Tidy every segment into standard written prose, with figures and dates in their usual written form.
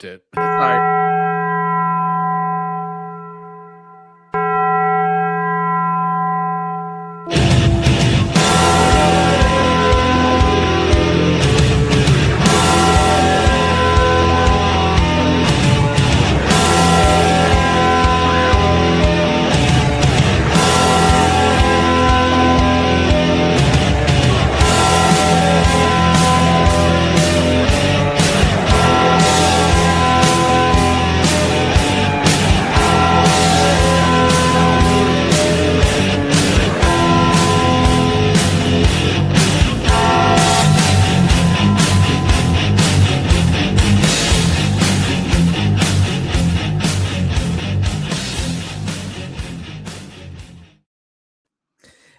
it. Sorry.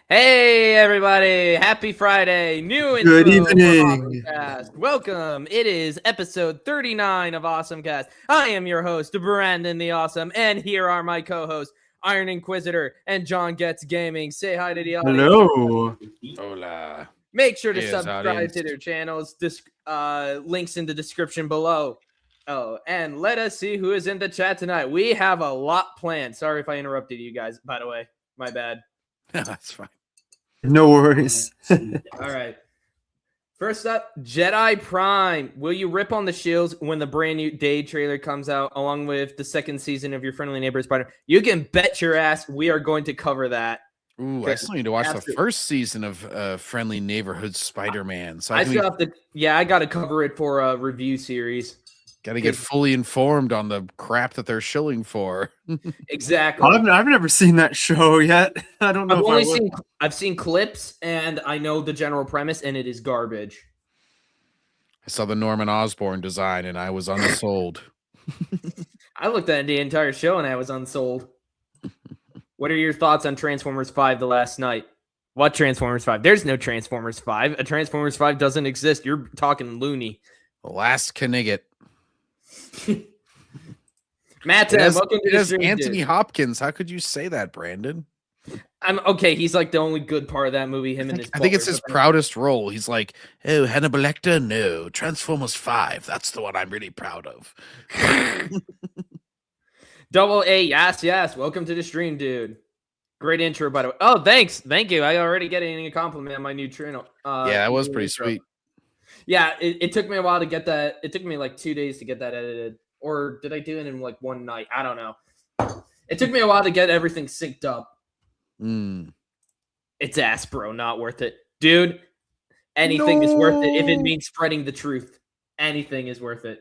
Hey everybody, happy Friday, new intro. Good evening. Awesomecast. Welcome, it is episode 39 of Awesomecast. I am your host, Brandon the Awesome, and here are my co-hosts, Iron Inquisitor and JohnGetsGaming. Say hi to the audience. Hello. Hola. Make sure to Hey, subscribe audience. to their channels, links in the description below. Oh, and let us see who is in the chat tonight. We have a lot planned. Sorry if I interrupted you guys, by the way. My bad. That's fine. No worries. All right. First up, Jedi Prime. Will you rip on the shields when the brand new Day trailer comes out, along with the second season of Your Friendly Neighbor Spider? You can bet your ass we are going to cover that. Ooh, I still need to watch Absolutely. the first season of Friendly Neighborhood Spider-Man. So I still have to. Yeah, I got to cover it for a review series. got to get fully informed on the crap that they're shilling for. Exactly. I've never seen that show yet. I don't know. I've seen clips and I know the general premise, and it is garbage. I saw the Norman Osborn design and I was unsold. I looked at the entire show and I was unsold. What are your thoughts on Transformers 5 the last night? What Transformers 5? There's no Transformers 5. A Transformers 5 doesn't exist. You're talking loony. The last Knigget. Matt, It welcome to the has stream, Anthony dude. Hopkins. How could you say that, Brandon? I'm okay. He's like the only good part of that movie. Him and his. I think it's butler, his but- proudest role. He's like, oh, Hannibal Lecter? No. Transformers 5. That's the one I'm really proud of. Double A, yes. Welcome to the stream, dude. Great intro, by the way. Oh, thanks. Thank you. I already getting a compliment on my new channel. Yeah, that was pretty intro. sweet. Yeah, it took me a while to get that. It took me like 2 days to get that edited. Or did I do it in like one night? I don't know. It took me a while to get everything synced up. It's ass, bro. Not worth it. Dude, anything is worth it if it means spreading the truth. Anything is worth it.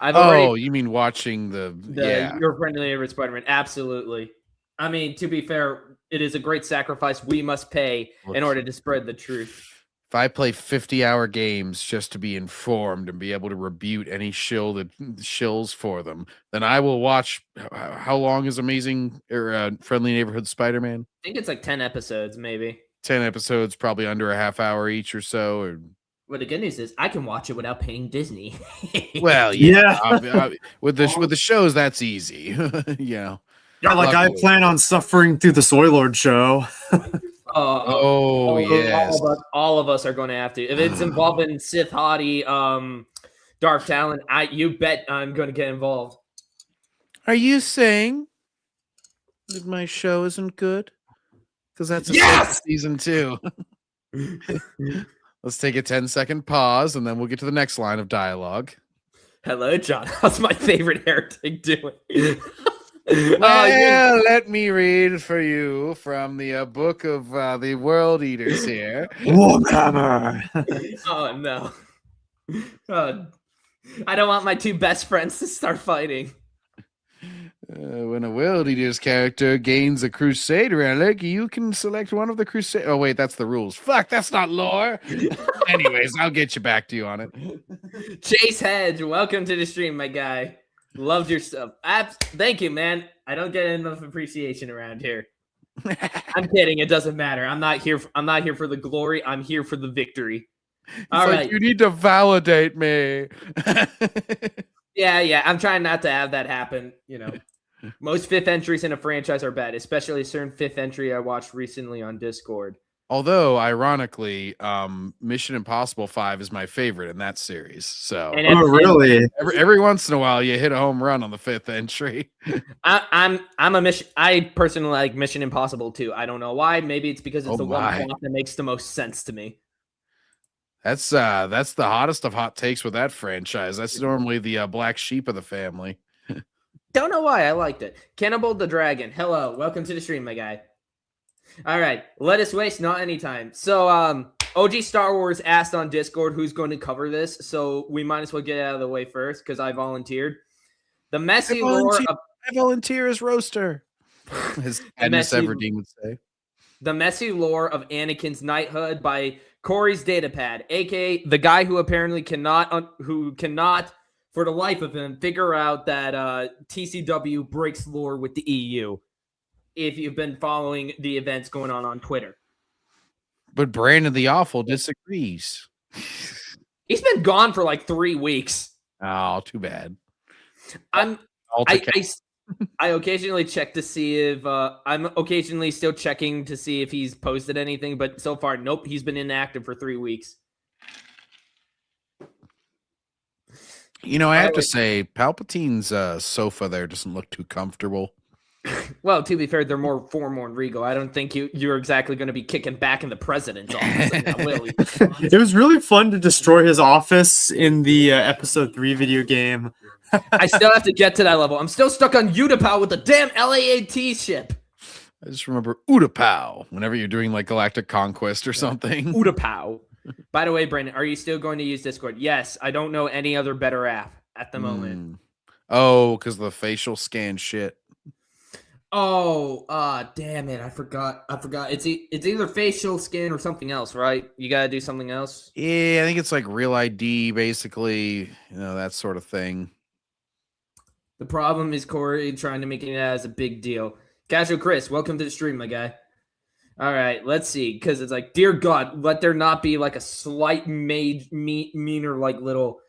You mean watching the Your Friendly Neighbor Spider-Man? Absolutely. I mean, to be fair, it is a great sacrifice we must pay in order to spread the truth. If I play 50-hour games just to be informed and be able to rebuke any shill that shills for them, then I will watch. How long is Amazing or Friendly Neighborhood Spider-Man? I think it's like 10 episodes, maybe. 10 episodes, probably under a half hour each or so. Or... Well, the good news is I can watch it without paying Disney. Well, yeah. With the shows, that's easy. Yeah, like I plan on suffering through the Soy Lord show. All of us are going to have to. If it's involving Sith Hottie, Dark Talon, you bet I'm going to get involved. Are you saying that my show isn't good? Because that's season 2. Let's take a 10-second pause, and then we'll get to the next line of dialogue. Hello, John. How's my favorite heretic doing? Well, let me read for you from the book of the World Eaters here. Warhammer. Oh, no. I don't want my two best friends to start fighting. When a World Eaters character gains a Crusade relic, you can select one of the Crusade. Oh, wait, that's the rules. Fuck, that's not lore. Anyways, I'll get you back to you on it. Chase Hedge, welcome to the stream, my guy. Loved your stuff. Thank you, man. I don't get enough appreciation around here. I'm kidding. It doesn't matter. I'm not here for the glory. I'm here for the victory. All right. You need to validate me. Yeah. I'm trying not to have that happen. You know, most fifth entries in a franchise are bad, especially a certain fifth entry I watched recently on Discord. Although, ironically, Mission Impossible 5 is my favorite in that series. So And Oh, really? every once in a while, you hit a home run on the 5th entry. I personally like Mission Impossible too. I don't know why. Maybe it's because it's Oh the one my. plot that makes the most sense to me. That's the hottest of hot takes with that franchise. That's normally the black sheep of the family. Don't know why I liked it. Cannibal the Dragon. Hello, welcome to the stream, my guy. All right, let us waste not any time. So, OG Star Wars asked on Discord who's going to cover this, so we might as well get it out of the way first because I volunteered. The messy lore of I volunteer as roaster, as Cadmus Everdeen would say. The messy lore of Anakin's knighthood by Corey's Datapad, aka the guy who apparently cannot, for the life of him, figure out that TCW breaks lore with the EU. If you've been following the events going on Twitter. But Brandon the Awful disagrees. He's been gone for like 3 weeks. Oh, too bad. I occasionally check to see if I'm occasionally still checking to see if he's posted anything, but so far, nope, he's been inactive for 3 weeks. You know, I have to say, Palpatine's sofa there doesn't look too comfortable. Well, to be fair, they're more formal and regal. I don't think you're exactly going to be kicking back in the president's office. It was really fun to destroy his office in the episode 3 video game. I still have to get to that level. I'm still stuck on Utapau with the damn LAAT ship. I just remember Utapau whenever you're doing like Galactic Conquest or something. Utapau. By the way, Brandon, are you still going to use Discord? Yes, I don't know any other better app at the moment. Oh, because the facial scan shit. Oh, damn it! I forgot. It's either facial scan or something else, right? You gotta do something else. Yeah, I think it's like Real ID, basically. You know, that sort of thing. The problem is Corey trying to make it as a big deal. Casual Chris, welcome to the stream, my guy. All right, let's see, because it's like, dear God, let there not be like a slight meaner like little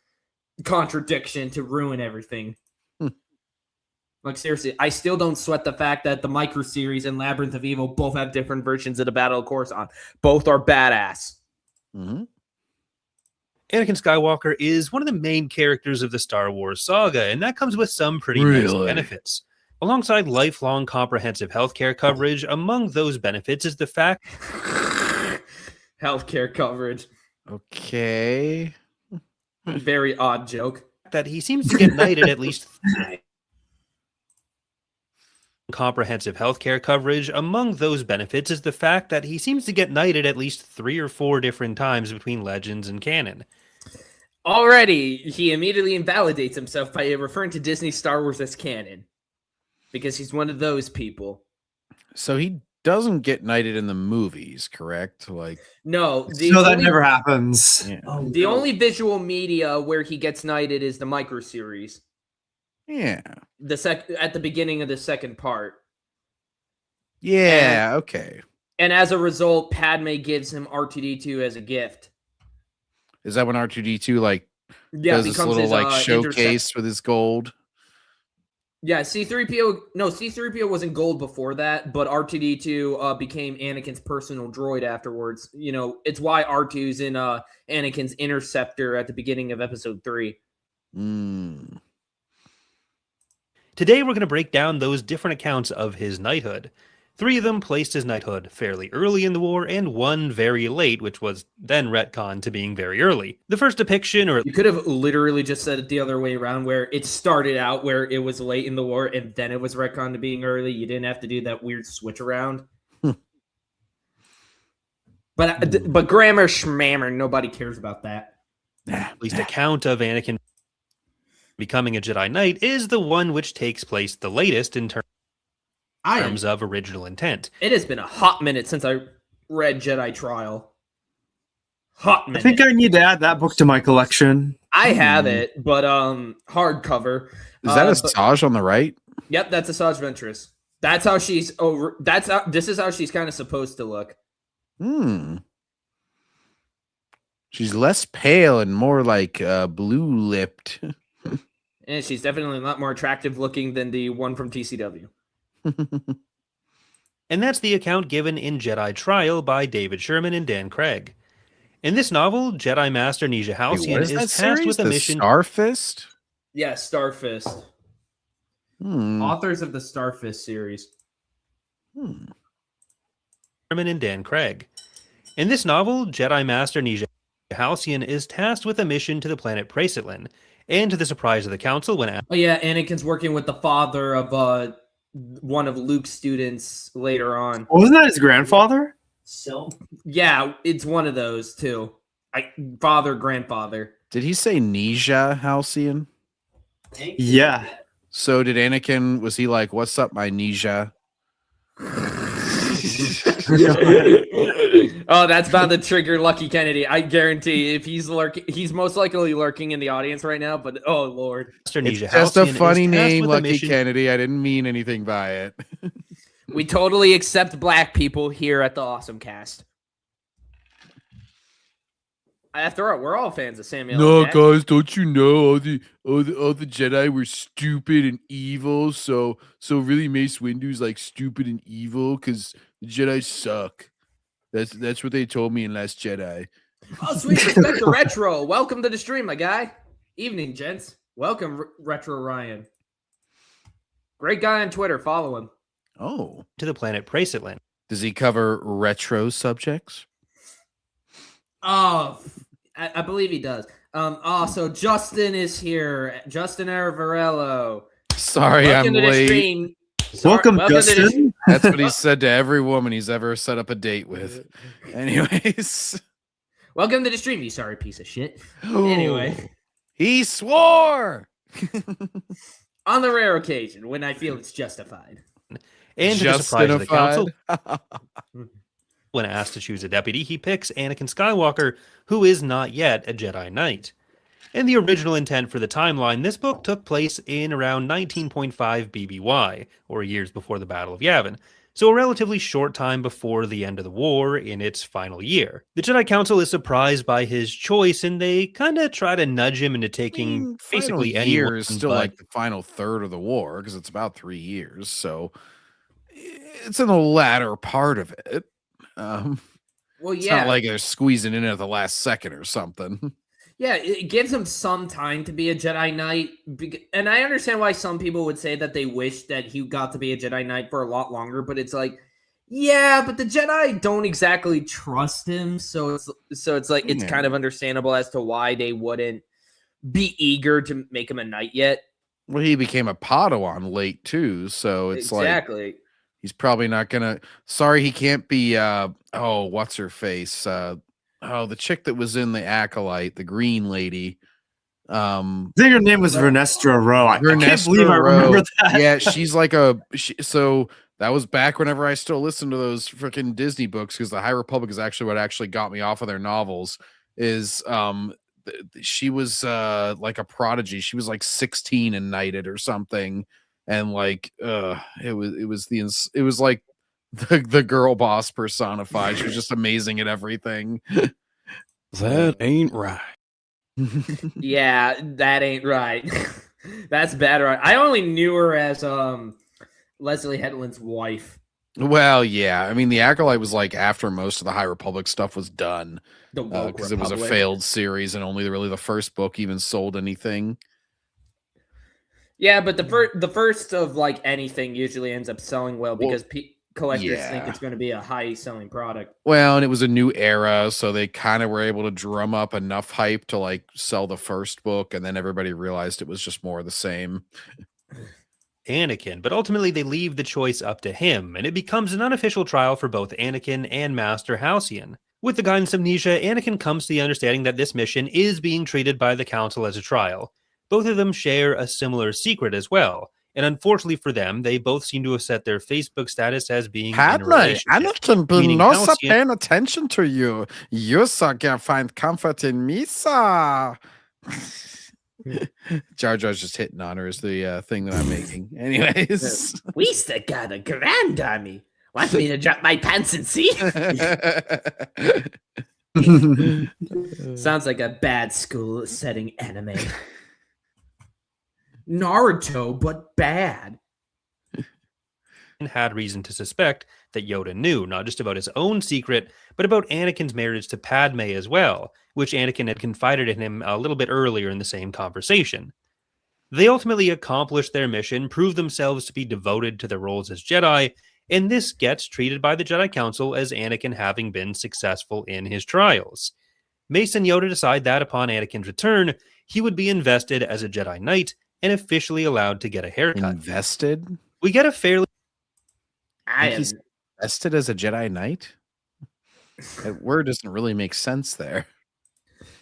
contradiction to ruin everything. Like, seriously, I still don't sweat the fact that the Micro Series and Labyrinth of Evil both have different versions of the Battle of Coruscant. Both are badass. Mm-hmm. Anakin Skywalker is one of the main characters of the Star Wars saga, and that comes with some pretty nice benefits. Alongside lifelong comprehensive healthcare coverage, among those benefits is the fact... Healthcare coverage. Okay. Very odd joke. That he seems to get knighted at least... Comprehensive healthcare coverage. Among those benefits is the fact that he seems to get knighted at least 3 or 4 different times between Legends and canon. Already, he immediately invalidates himself by referring to Disney Star Wars as canon. Because he's one of those people. So he doesn't get knighted in the movies, correct? Like, no, that never happens. Yeah. The only visual media where he gets knighted is the Micro Series. Yeah. At the beginning of the second part. Yeah, okay. And as a result, Padme gives him R2-D2 as a gift. Is that when R2-D2 like does this little his, like showcase with his gold? Yeah, C-3PO wasn't gold before that, but R2-D2 became Anakin's personal droid afterwards. You know, it's why R2's in Anakin's interceptor at the beginning of episode 3. Today, we're going to break down those different accounts of his knighthood. 3 of them placed his knighthood fairly early in the war, and 1 very late, which was then retconned to being very early. The first depiction, or... You could have literally just said it the other way around, where it started out where it was late in the war, and then it was retconned to being early. You didn't have to do that weird switch around. But grammar schmammer, nobody cares about that. At least account of Anakin becoming a Jedi Knight is the one which takes place the latest in terms of original intent. It has been a hot minute since I read Jedi Trial. Hot minute. I think I need to add that book to my collection. I have it, but hardcover. Is that Asajj on the right? Yep, that's Asajj Ventress. That's how she's over. This is how she's kind of supposed to look. She's less pale and more like blue-lipped. And she's definitely a lot more attractive looking than the one from TCW. And that's the account given in Jedi Trial by David Sherman and Dan Craig. In this novel, Jedi Master Nisha Wait, Halcyon what is that is tasked series? with a The mission. Starfist? Yeah, Starfist. Authors of the Starfist series. Sherman and Dan Craig. In this novel, Jedi Master Nisha Halcyon is tasked with a mission to the planet Praesitlin, and to the surprise of the Council, when Oh yeah, Anakin's working with the father of one of Luke's students later on. Wasn't that his grandfather? So yeah, it's one of those too. Father, grandfather. Did he say Nisha Halcyon? Yeah. So did Anakin, was he like, what's up, my Nisha? Oh, that's bound to trigger Lucky Kennedy. I guarantee if he's lurking, he's most likely lurking in the audience right now, but oh Lord. It's just a funny name, Lucky Kennedy. I didn't mean anything by it. We totally accept black people here at the Awesomecast. After all, we're all fans of Samuel. No, L. Jackson. guys, don't you know all the Jedi were stupid and evil? So really, Mace Windu's like stupid and evil because the Jedi suck. That's what they told me in Last Jedi. Oh, sweet, respect the retro. Welcome to the stream, my guy. Evening, gents. Welcome, Retro Ryan. Great guy on Twitter. Follow him. Oh, to the planet Praesitlin. Does he cover retro subjects? Oh, I believe he does. So Justin is here. Justin Aravarello. Sorry, Welcome I'm to the late. stream. Welcome, to the Justin. That's what he said to every woman he's ever set up a date with. Anyways. Welcome to the stream, you sorry piece of shit. Anyway. He swore! On the rare occasion when I feel it's justified. And to the surprise of the Council, when asked to choose a deputy, he picks Anakin Skywalker, who is not yet a Jedi Knight. In the original intent for the timeline, this book took place in around 19.5 BBY, or years before the Battle of Yavin, so a relatively short time before the end of the war in its final year. The Jedi Council is surprised by his choice, and they kind of try to nudge him into taking basically any year is still like the final third of the war, because it's about 3 years, so it's in the latter part of it. Well, it's not like they're squeezing in at the last second or something. Yeah, it gives him some time to be a Jedi Knight. And I understand why some people would say that they wish that he got to be a Jedi Knight for a lot longer, but it's like, yeah, but the Jedi don't exactly trust him. So it's like, it's kind of understandable as to why they wouldn't be eager to make him a knight yet. Well, he became a Padawan late too, so it's like he's probably not gonna. Sorry, he can't be. What's her face? The chick that was in the Acolyte, the green lady. I think her name was Vernestra Rowe. I can't believe I remember that. Yeah, she's like so that was back whenever I still listened to those freaking Disney books, because the High Republic is actually what actually got me off of their novels. Is she was like a prodigy. She was like 16 and knighted or something, and like it was like the girl boss personified. She was just amazing at everything. That ain't right. Yeah, that ain't right. That's bad. Right. I only knew her as Leslie Headland's wife. Well, yeah. I mean, the Acolyte was like after most of the High Republic stuff was done, because it was a failed series and only really the first book even sold anything. Yeah, but the first of like anything usually ends up selling well because collectors think it's going to be a high selling product. Well, and it was a new era, so they kind of were able to drum up enough hype to like sell the first book, and then everybody realized it was just more of the same. Anakin, but ultimately they leave the choice up to him, and it becomes an unofficial trial for both Anakin and Master Halcyon. With the guidance of Nisha, Anakin comes to the understanding that this mission is being treated by the Council as a trial. Both of them share a similar secret as well, and unfortunately for them, they both seem to have set their Facebook status as being in a relationship. Anakin be no paying attention to you. You can find comfort in me, sir. Jar Jar's just hitting on her is the thing that I'm making. Anyways. We still got a grand army. Want me to drop my pants and see? Sounds like a bad school setting anime. Naruto, but bad. had reason to suspect that Yoda knew, not just about his own secret, but about Anakin's marriage to Padme as well, which Anakin had confided in him a little bit earlier in the same conversation. They ultimately accomplish their mission, prove themselves to be devoted to their roles as Jedi, and this gets treated by the Jedi Council as Anakin having been successful in his trials. Mace and Yoda decide that upon Anakin's return, he would be invested as a Jedi Knight and officially allowed to get a haircut. Invested? We get a fairly... He's invested as a Jedi Knight? That word doesn't really make sense there.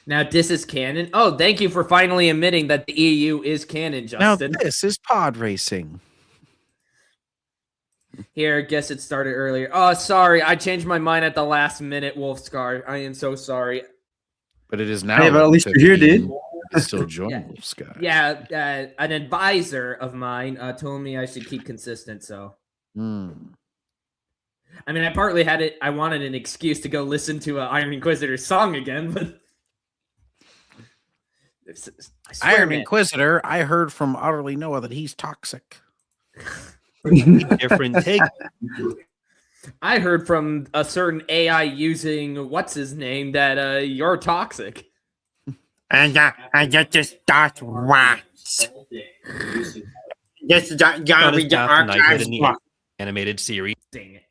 Now this is canon. Oh, thank you for finally admitting that the EU is canon, Justin. Now this is pod racing. Here, guess it started earlier. Oh, sorry, I changed my mind at the last minute, Wolfscar. I am so sorry. But it is now. Hey, but at least you're here, dude. Still join Yeah. Wolfscar. Yeah, an advisor of mine told me I should keep consistent, so. I mean, I partly had it. I wanted an excuse to go listen to an Iron Inquisitor song again, but I swear, Iron man. Inquisitor, I heard from Utterly Noah that he's toxic. different take. I heard from a certain AI using what's his name that you're toxic. And I just start what? Yes, On his path to knighthood in the animated series. Dang it.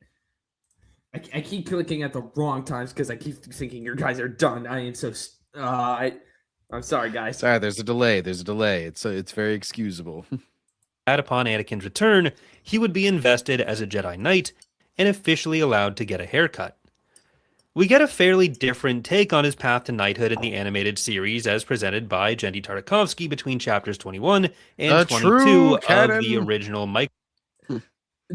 I keep clicking at the wrong times because I keep thinking your guys are done. I am so. I'm sorry, guys. Sorry, there's a delay. It's very excusable. Upon Anakin's return, he would be invested as a Jedi Knight and officially allowed to get a haircut. We get a fairly different take on his path to knighthood in the animated series as presented by Jendy Tartakovsky between chapters 21 and 22 of the original Mike.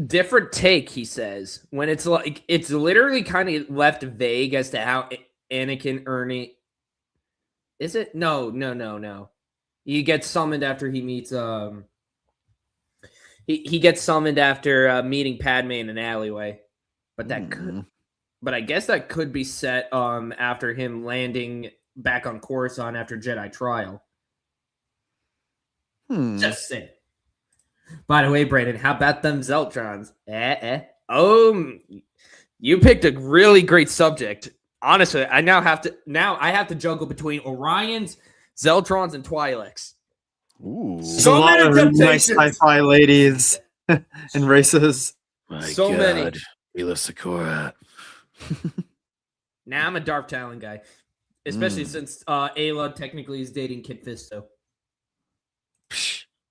Different take, he says. When it's like, it's literally kind of left vague as to how Anakin Ernie. Is it? No. He gets summoned after he meets, he gets summoned after meeting Padme in an alleyway. But that could, but I guess that could be set after him landing back on Coruscant after Jedi trial. Just saying. By the way, Brandon, how about them Zeltrons? Oh, you picked a really great subject. Honestly, I have to juggle between Orions, Zeltrons, and Twi'leks. Ooh. So So many many nice temptations. sci-fi ladies and races. My So God. many. Ela Sakura. Now I'm a Darth Talon guy, especially since Ayla technically is dating Kit Fisto.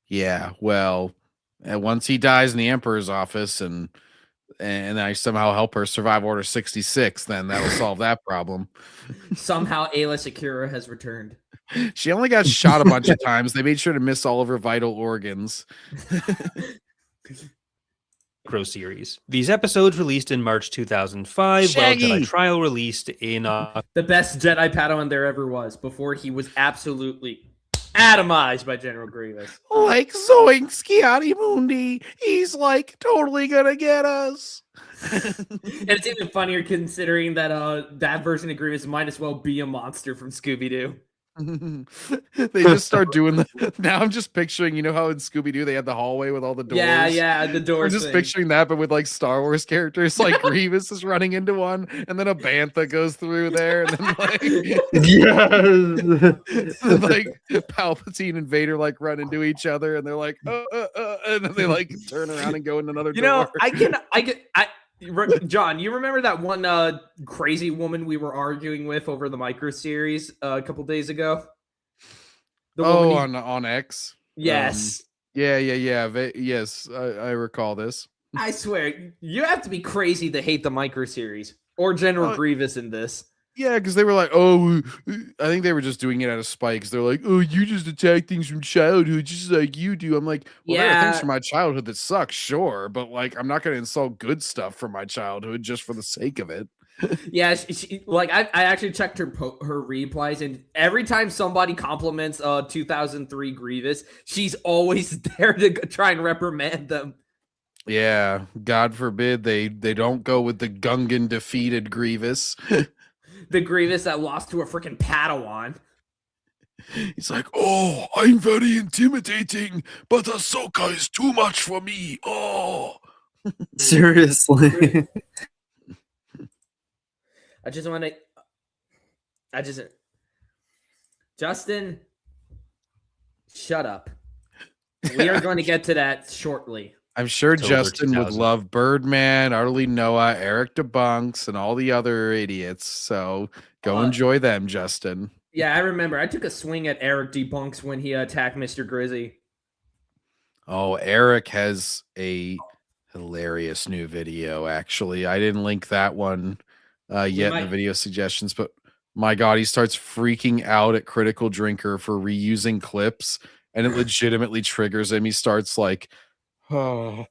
Yeah, well, once he dies in the Emperor's office and I somehow help her survive Order 66, then that'll solve that problem. Somehow Ayla Sakura has returned. She only got shot a bunch of times. They made sure to miss all of her vital organs. Micro series. These episodes released in March 2005, Shaggy! while Jedi Trial released in The best Jedi Padawan there ever was before he was absolutely atomized by General Grievous. Like Zoinks Mundi, he's like totally gonna get us. And it's even funnier considering that that version of Grievous might as well be a monster from Scooby-Doo. They just start doing the. Now I'm just picturing, you know how in Scooby Doo they had the hallway with all the doors. Yeah, the I'm doors. just thing. picturing that, but with like Star Wars characters. Like Grievous is running into one, and then a bantha goes through there, and then like Yes. like Palpatine and Vader like run into each other, and they're like, and then they like turn around and go in another You door. know, John, you remember that one crazy woman we were arguing with over the micro series a couple days ago? The woman on X. yes. Yeah. Yes, I recall this. I swear, you have to be crazy to hate the micro series or General Grievous in this. Yeah, because they were like, oh, I think they were just doing it out of spite. Because they're like, oh, you just attack things from childhood, just like you do. I'm like, well, there are things from my childhood that suck, sure, but like, I'm not going to insult good stuff from my childhood just for the sake of it. Yeah, she, like I actually checked her replies, and every time somebody compliments 2003 Grievous, she's always there to try and reprimand them. Yeah, God forbid they don't go with the Gungan defeated Grievous. The Grievous that lost to a freaking Padawan. He's like, oh, I'm very intimidating, but Ahsoka is too much for me. Oh. Seriously. Justin, shut up. We are going to get to that shortly. I'm sure October Justin would 2000. love Birdman, Utterly Noah, Eric DeBunks, and all the other idiots. So go enjoy them, Justin. Yeah, I remember. I took a swing at Eric Debunks when he attacked Mr. Grizzy. Oh, Eric has a hilarious new video, actually. I didn't link that one yet in the video suggestions, but my God, he starts freaking out at Critical Drinker for reusing clips, and it legitimately triggers him. He starts like, like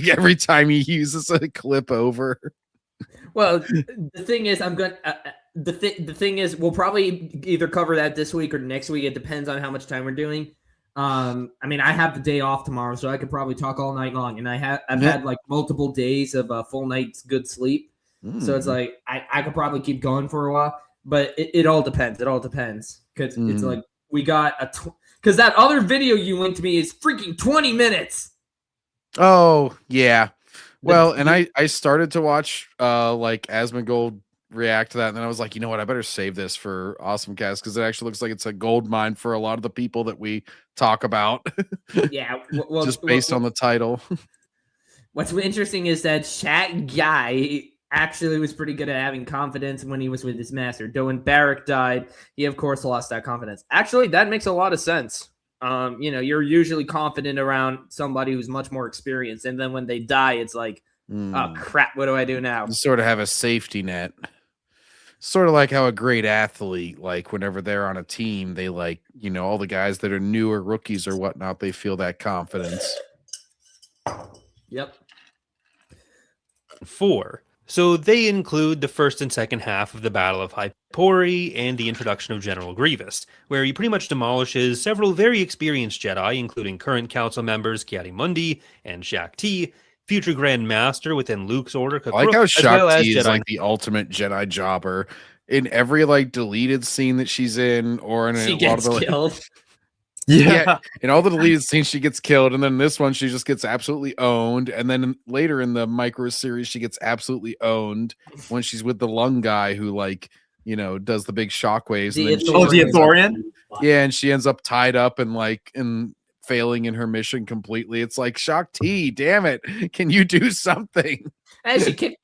every time he uses a clip over. Well, the thing is, the thing is, we'll probably either cover that this week or next week. It depends on how much time we're doing. I mean, I have the day off tomorrow, so I could probably talk all night long. And I've had like multiple days of a full night's good sleep. So it's like I could probably keep going for a while, but it all depends. It all depends because it's like we got because that other video you linked me is freaking 20 minutes. Oh yeah. Well, and I started to watch like Asmongold react to that, and then I was like, you know what, I better save this for Awesomecast because it actually looks like it's a gold mine for a lot of the people that we talk about. Yeah, well, just based on the title. What's interesting is that Chat Guy actually was pretty good at having confidence when he was with his master. Though when Barrack died, he of course lost that confidence. Actually, that makes a lot of sense. You know, you're usually confident around somebody who's much more experienced, and then when they die, it's like, oh crap, what do I do now? You sort of have a safety net. Sort of like how a great athlete, like whenever they're on a team, they like, you know, all the guys that are newer rookies or whatnot, they feel that confidence. Yep. 4. So they include the first and second half of the Battle of Hypori and the introduction of General Grievous, where he pretty much demolishes several very experienced Jedi, including current council members Ki-Adi-Mundi and Shaak Ti, future Grand Master within Luke's order. I like how Shaak Ti is like the ultimate Jedi jobber. In every like deleted scene that she's in, or in she a gets lot of the, killed. Yeah. in all the deleted scenes, she gets killed, and then this one she just gets absolutely owned. And then later in the micro series, she gets absolutely owned when she's with the lung guy who, like, you know, does the big shockwaves. The Ithorian? Yeah, and she ends up tied up and like failing in her mission completely. It's like, Shaak Ti, damn it, can you do something? And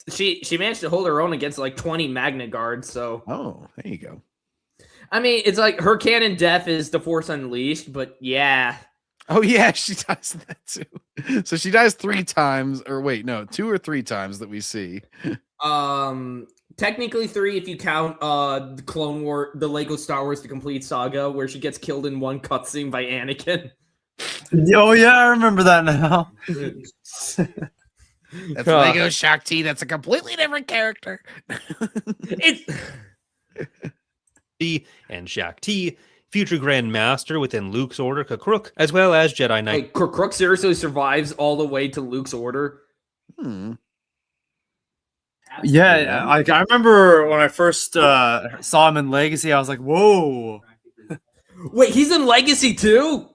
she managed to hold her own against like 20 Magna Guards. So there you go. I mean, it's like her canon death is the Force Unleashed, but yeah. Oh yeah, she does that too. So she dies 3 times, or wait, no, 2 or 3 times that we see. Technically 3 if you count the Clone War, the Lego Star Wars The Complete Saga, where she gets killed in one cutscene by Anakin. Oh yeah, I remember that now. That's Lego Shaak Ti. That's a completely different character. And Shaak Ti, future Grand Master within Luke's order, Kakruk, as well as Jedi Knight. Like, Kakruk seriously survives all the way to Luke's order. Yeah, like I remember when I first saw him in Legacy, I was like, "Whoa!" Wait, he's in Legacy too?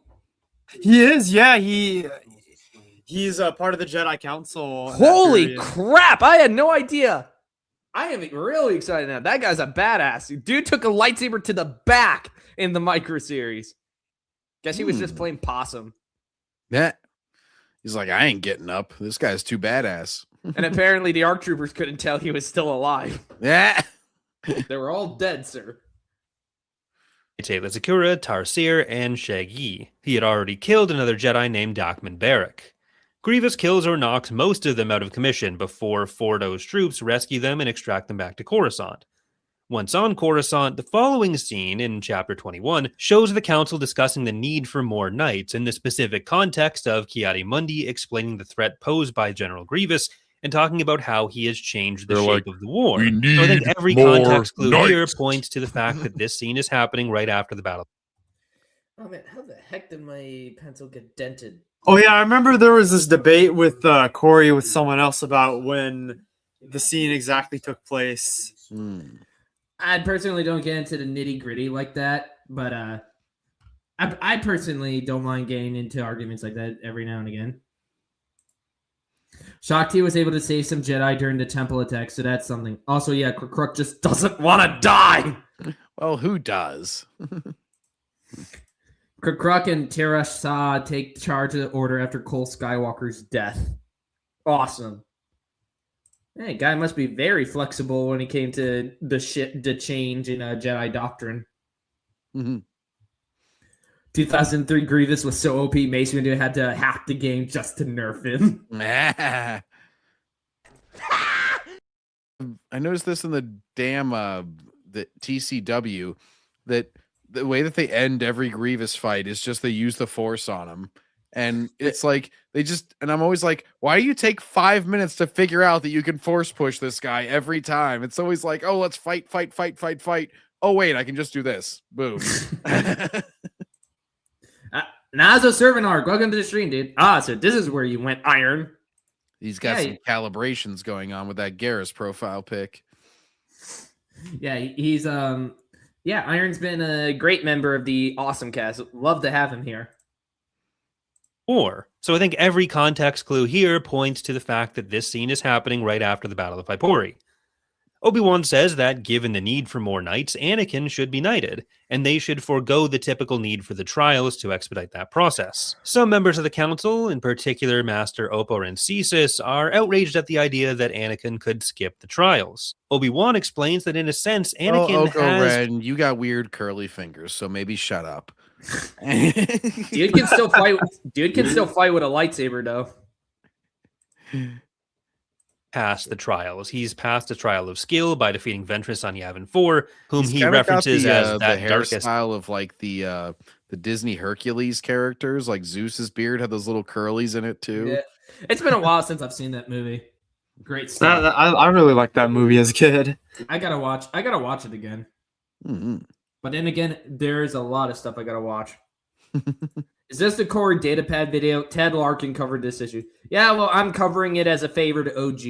He is, yeah. He's a part of the Jedi Council. Holy crap! I had no idea. I am really excited now. That guy's a badass. Dude took a lightsaber to the back in the micro series. Guess he was just playing possum. Yeah. He's like, I ain't getting up. This guy's too badass. And apparently the ARC troopers couldn't tell he was still alive. Yeah. They were all dead, sir. Tayla Zakura, Tarsir, and Shaggy. He had already killed another Jedi named Dachman Barrack. Grievous kills or knocks most of them out of commission before Fordo's troops rescue them and extract them back to Coruscant. Once on Coruscant, the following scene in Chapter 21 shows the Council discussing the need for more knights in the specific context of Ki-Adi-Mundi explaining the threat posed by General Grievous and talking about how he has changed the shape of the war. So I think every context clue here points to the fact that this scene is happening right after the battle. Oh man, how the heck did my pencil get dented? Oh yeah, I remember there was this debate with Corey with someone else about when the scene exactly took place. I personally don't get into the nitty gritty like that, but I personally don't mind getting into arguments like that every now and again. Shakti was able to save some Jedi during the temple attack, so that's something. Also, yeah, Kruk just doesn't want to die. Well, who does? Kruk and Terasa take charge of the Order after Cole Skywalker's death. Awesome. Hey, guy must be very flexible when it came to the change in Jedi doctrine. Mm-hmm. 2003 Grievous was so OP, Mace Windu had to hack the game just to nerf him. I noticed this in the damn the TCW, that the way that they end every Grievous fight is just they use the Force on him. And it's like and I'm always like, why do you take 5 minutes to figure out that you can Force push this guy every time? It's always like, oh, let's fight. Oh, wait, I can just do this. Boom. Nazo Servant Arc, welcome to the stream, dude. So this is where you went, Iron. He's got some calibrations going on with that Garrus profile pic. Yeah, he's Iron's been a great member of the Awesomecast. Love to have him here. So I think every context clue here points to the fact that this scene is happening right after the Battle of Ipori. Obi-Wan says that given the need for more knights, Anakin should be knighted, and they should forego the typical need for the trials to expedite that process. Some members of the council, in particular Master Oppo and Cesis, are outraged at the idea that Anakin could skip the trials. Obi-Wan explains that in a sense, Anakin Ren, you got weird curly fingers, so maybe shut up. Dude can still fight with a lightsaber, though. Past the trials. He's passed the trial of skill by defeating Ventress on Yavin 4, whom he references as that the darkest hairstyle of like the Disney Hercules characters, like Zeus's beard had those little curlies in it too. Yeah. It's been a while since I've seen that movie. Great stuff. I really liked that movie as a kid. I gotta watch it again. Mm-hmm. But then again, there's a lot of stuff I gotta watch. Is this the Corey Datapad video? Ted Larkin covered this issue. Yeah, well, I'm covering it as a favor to OG.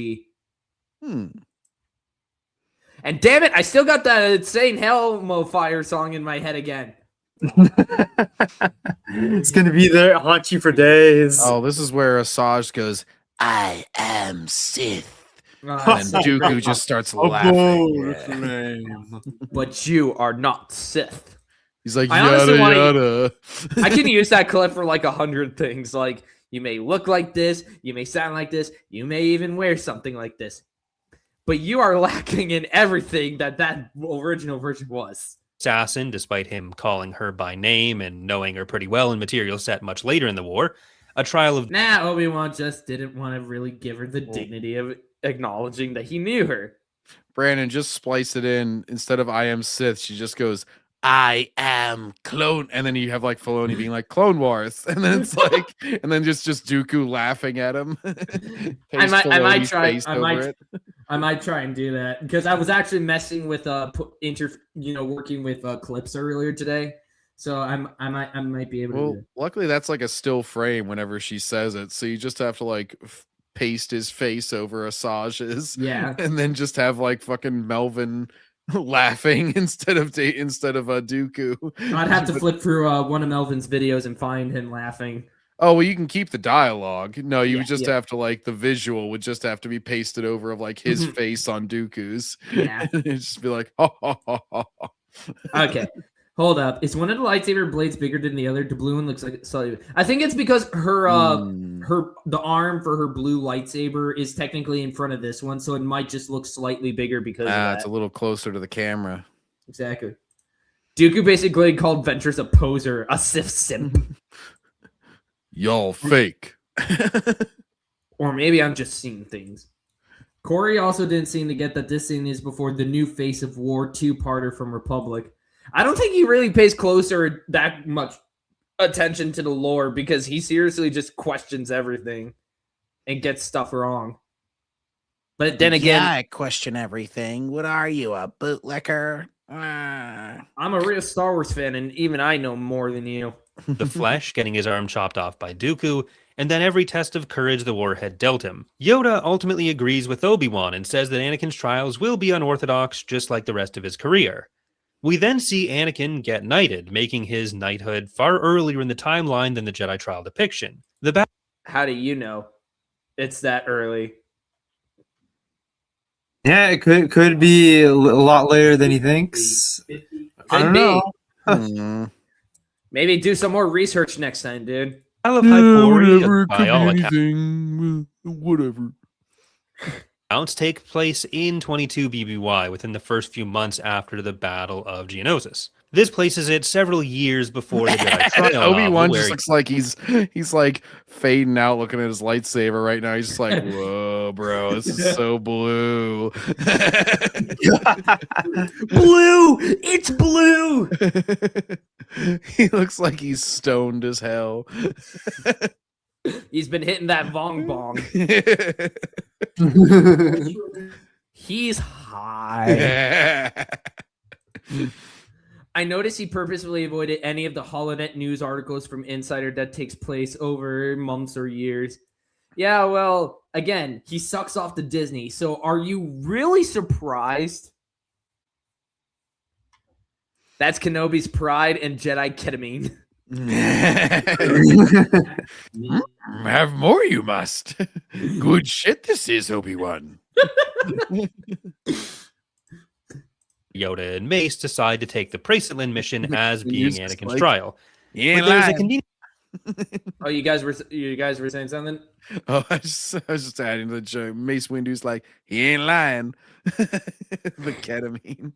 And damn it, I still got that insane Helmo Fire song in my head again. It's gonna be there, haunt you for days. Oh, this is where Asajj goes, "I am Sith." And Oh, Dooku just starts laughing. but you are not Sith. He's like, I yada honestly wanna- yada. I can use that clip for like 100 things. Like, you may look like this, you may sound like this, you may even wear something like this, but you are lacking in everything that original version was. assassin, despite him calling her by name and knowing her pretty well in material set much later in the war. A trial of... Obi-Wan just didn't want to really give her the dignity of acknowledging that he knew her. Brandon, just splice it in. Instead of I am Sith, she just goes, I am clone, and then you have like Filoni being like Clone Wars, and then it's like, and then just Dooku laughing at him. I might try and do that because I was actually messing with working with clips earlier today, so I might be able to. Well, luckily that's like a still frame whenever she says it, so you just have to like paste his face over Asajj's, and then just have like fucking Melvin laughing instead of Dooku. I'd have to flip through one of Melvin's videos and find him laughing. Oh, well, you can keep the dialogue. No, you would just have to like the visual would just have to be pasted over of like his face on Dooku's. Yeah, it'd just be like, ha, ha, ha, ha. Okay. Hold up. Is one of the lightsaber blades bigger than the other? The blue one looks like slightly. I think it's because the arm for her blue lightsaber is technically in front of this one, so it might just look slightly bigger because of that. It's a little closer to the camera. Exactly. Dooku basically called Ventress a poser, a Sith simp. Y'all fake. Or maybe I'm just seeing things. Corey also didn't seem to get that this scene is before the new Face of War 2-parter from Republic. I don't think he really pays closer that much attention to the lore because he seriously just questions everything and gets stuff wrong. But then again, I question everything. What are you, a bootlicker? I'm a real Star Wars fan, and even I know more than you. The Flesh getting his arm chopped off by Dooku, and then every test of courage the warhead dealt him. Yoda ultimately agrees with Obi-Wan and says that Anakin's trials will be unorthodox just like the rest of his career. We then see Anakin get knighted, making his knighthood far earlier in the timeline than the Jedi trial depiction. How do you know? it's that early. Yeah, it could be a lot later than he thinks. I don't know. Hmm. Maybe do some more research next time, dude. I love Hypori, whatever. It by could be all accounts, anything. Whatever. take place in 22 BBY within the first few months after the Battle of Geonosis. This places it several years before the Jedi Trial Obi-Wan novel, just where looks like he's like fading out, looking at his lightsaber right now. He's just like, whoa, bro, this is so blue. Blue! It's blue! He looks like he's stoned as hell. He's been hitting that bong bong. He's high. I noticed he purposefully avoided any of the HoloNet news articles from Insider that takes place over months or years. Yeah, well, again, he sucks off to Disney. So are you really surprised? That's Kenobi's pride and Jedi ketamine. Have more, you must. Good shit, this is Obi-Wan. Yoda and Mace decide to take the Bracelet mission as being He's just Anakin's like, trial. Yeah, But there's a convenient Oh, you guys were saying something? Oh, I was just adding to the joke. Mace Windu's like, he ain't lying. The ketamine.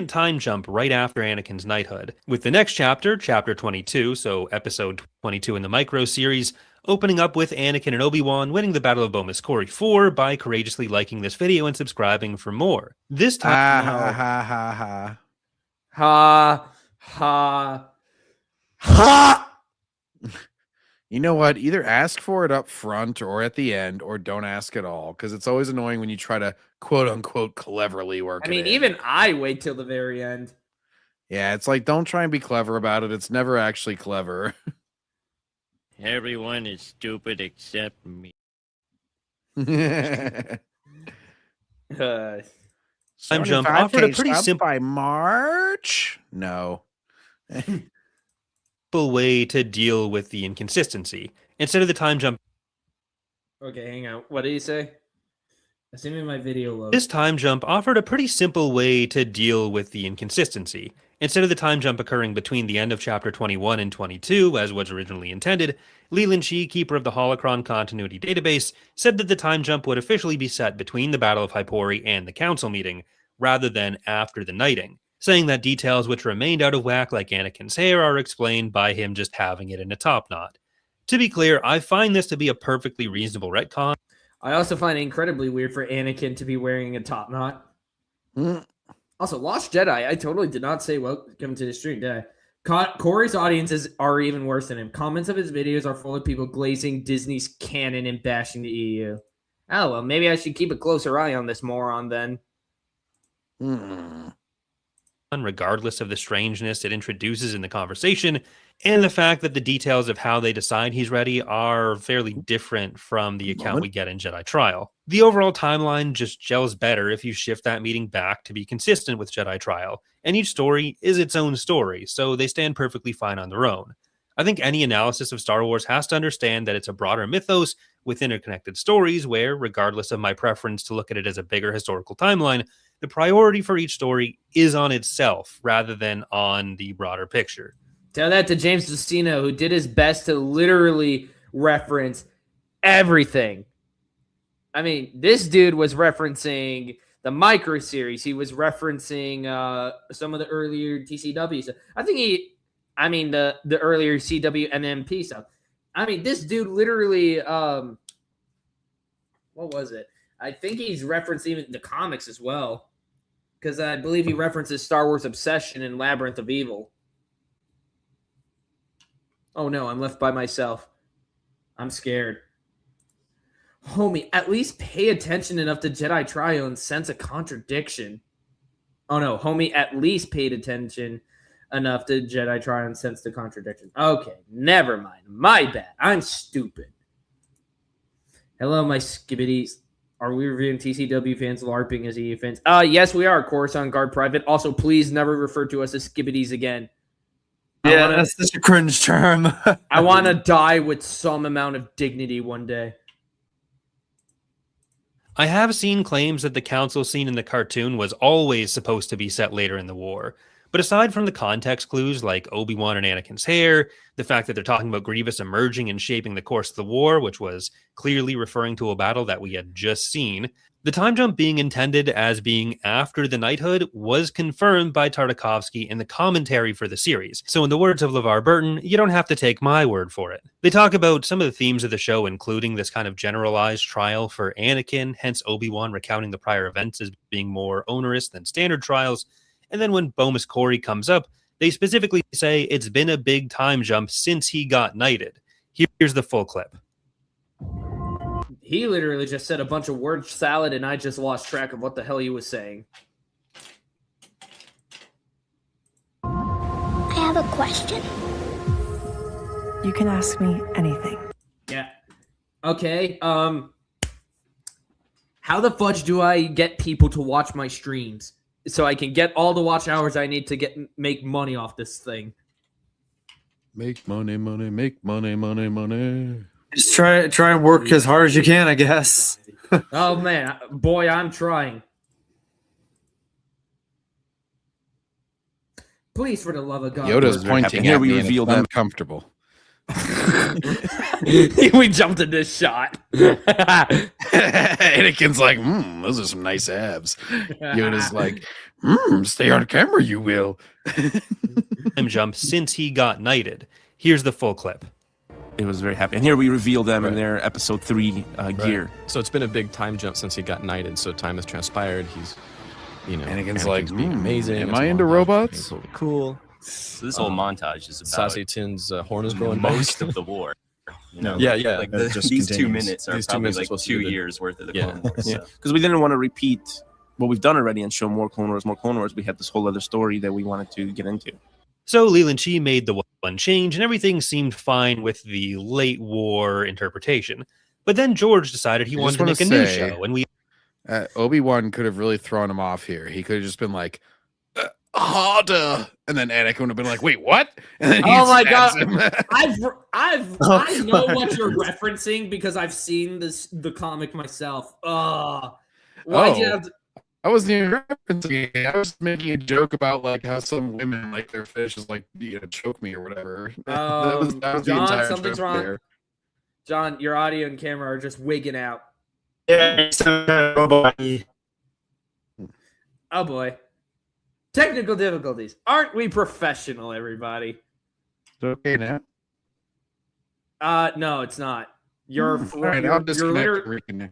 time jump right after Anakin's knighthood, with the next chapter, chapter 22, so episode 22 in the micro series, opening up with Anakin and Obi-Wan winning the Battle of Bomis Cory 4 by courageously liking this video and subscribing for more. This time, Ha ha ha ha ha ha ha. You know what? Either ask for it up front or at the end, or don't ask at all, because it's always annoying when you try to quote unquote cleverly work. I mean, even I wait till the very end. Yeah, it's like, don't try and be clever about it. It's never actually clever. Everyone is stupid except me. Time jump offered a pretty simple by March. No. way to deal with the inconsistency. Instead of the time jump, Okay, hang on. What did you say? Assuming my video loads. this time jump offered a pretty simple way to deal with the inconsistency. Instead of the time jump occurring between the end of chapter 21 and 22, as was originally intended, Leland Shee, keeper of the Holocron Continuity Database, said that the time jump would officially be set between the Battle of Hypori and the Council meeting, rather than after the knighting, saying that details which remained out of whack, like Anakin's hair, are explained by him just having it in a top knot. To be clear, I find this to be a perfectly reasonable retcon. I also find it incredibly weird for Anakin to be wearing a top knot. Also, Lost Jedi, I totally did not say welcome to the stream, did I? Corey's audiences are even worse than him. Comments of his videos are full of people glazing Disney's canon and bashing the EU. Oh, well, maybe I should keep a closer eye on this moron then. Regardless of the strangeness it introduces in the conversation, and the fact that the details of how they decide he's ready are fairly different from the account we get in Jedi Trial. The overall timeline just gels better if you shift that meeting back to be consistent with Jedi Trial, and each story is its own story, so they stand perfectly fine on their own. I think any analysis of Star Wars has to understand that it's a broader mythos with interconnected stories where, regardless of my preference to look at it as a bigger historical timeline, the priority for each story is on itself rather than on the broader picture. Tell that to James Justino, who did his best to literally reference everything. I mean, this dude was referencing the micro series. He was referencing some of the earlier TCW stuff. the earlier CW and MP stuff. I mean, this dude literally, what was it? I think he's referenced even the comics as well, because I believe he references Star Wars Obsession and Labyrinth of Evil. Oh no, I'm left by myself. I'm scared. Homie, at least pay attention enough to Jedi Trial and sense a contradiction. Oh no, homie, at least paid attention enough to Jedi Trial and sense the contradiction. Okay, never mind. My bad. I'm stupid. Hello, my skibbities. Are we reviewing TCW fans LARPing as EU fans? Yes, we are. Coruscant Guard Private. Also, please never refer to us as skibbities again. Yeah, that's such a cringe term. I want to die with some amount of dignity one day. I have seen claims that the council scene in the cartoon was always supposed to be set later in the war. But aside from the context clues like Obi-Wan and Anakin's hair, the fact that they're talking about Grievous emerging and shaping the course of the war, which was clearly referring to a battle that we had just seen, the time jump being intended as being after the knighthood was confirmed by Tartakovsky in the commentary for the series. So in the words of LeVar Burton, you don't have to take my word for it. They talk about some of the themes of the show, including this kind of generalized trial for Anakin, hence Obi-Wan recounting the prior events as being more onerous than standard trials. And then when Bomus Corey comes up, they specifically say it's been a big time jump since he got knighted. Here's the full clip. He literally just said a bunch of word salad, and I just lost track of what the hell he was saying. I have a question. You can ask me anything. Yeah. Okay. How the fudge do I get people to watch my streams so I can get all the watch hours I need to make money off this thing? Make money, money, make money, money, money. Just try and work as hard as you can, I guess. Oh man, boy, I'm trying. Please, for the love of God. Yoda's pointing Here at we me and reveal it's them. uncomfortable. We jumped in this shot. Anakin's like, those are some nice abs. Yoda's like, stay on camera, you will. Time jump since he got knighted. Here's the full clip. It was very happy. And here we reveal them in their episode 3 gear. So it's been a big time jump since he got knighted. So time has transpired. He's, Anakin's like, being amazing. Am It's I into montage, robots? being cool. So this whole montage is about Sassy Tin's horn is growing most back. of the war. Yeah. Like these 2 minutes are These 2 probably minutes are like supposed to 2 be the- years worth of the Yeah. Clone Wars. Yeah, So. because we didn't want to repeat what we've done already and show more Clone Wars. We had this whole other story that we wanted to get into. So Leland Chi made the one change, and everything seemed fine with the late war interpretation. But then George decided he I wanted just to make wanna a new say- show, and we Obi-Wan could have really thrown him off here. He could have just been like, harder. And then Anakin would have been like, wait, what? And then he Oh my stabs God. him. I know what you're referencing because I've seen the comic myself. Why'd you have to, I wasn't even referencing it. I was making a joke about like how some women like their fish is like choke me or whatever. That was the John, entire something's joke wrong. there. John, your audio and camera are just wigging out. Yeah, Oh boy. Technical difficulties. Aren't we professional, everybody? It's okay now. No, it's not. You're All right, I'll you're disconnect literally and reconnect.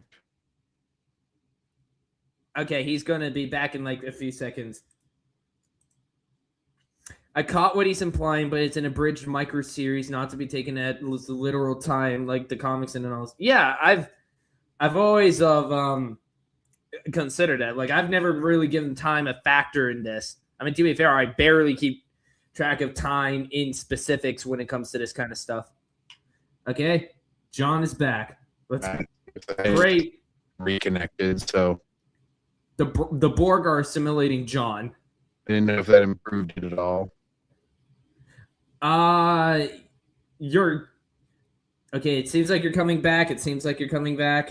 okay. He's gonna be back in like a few seconds. I caught what he's implying, but it's an abridged micro series, not to be taken at literal time, like the comics and all. Yeah, I've always considered that. Like, I've never really given time a factor in this. I mean, to be fair, I barely keep track of time in specifics when it comes to this kind of stuff. Okay, John is back. Let's great. Reconnected, so The Borg are assimilating John. I didn't know if that improved it at all. You're okay. It seems like you're coming back.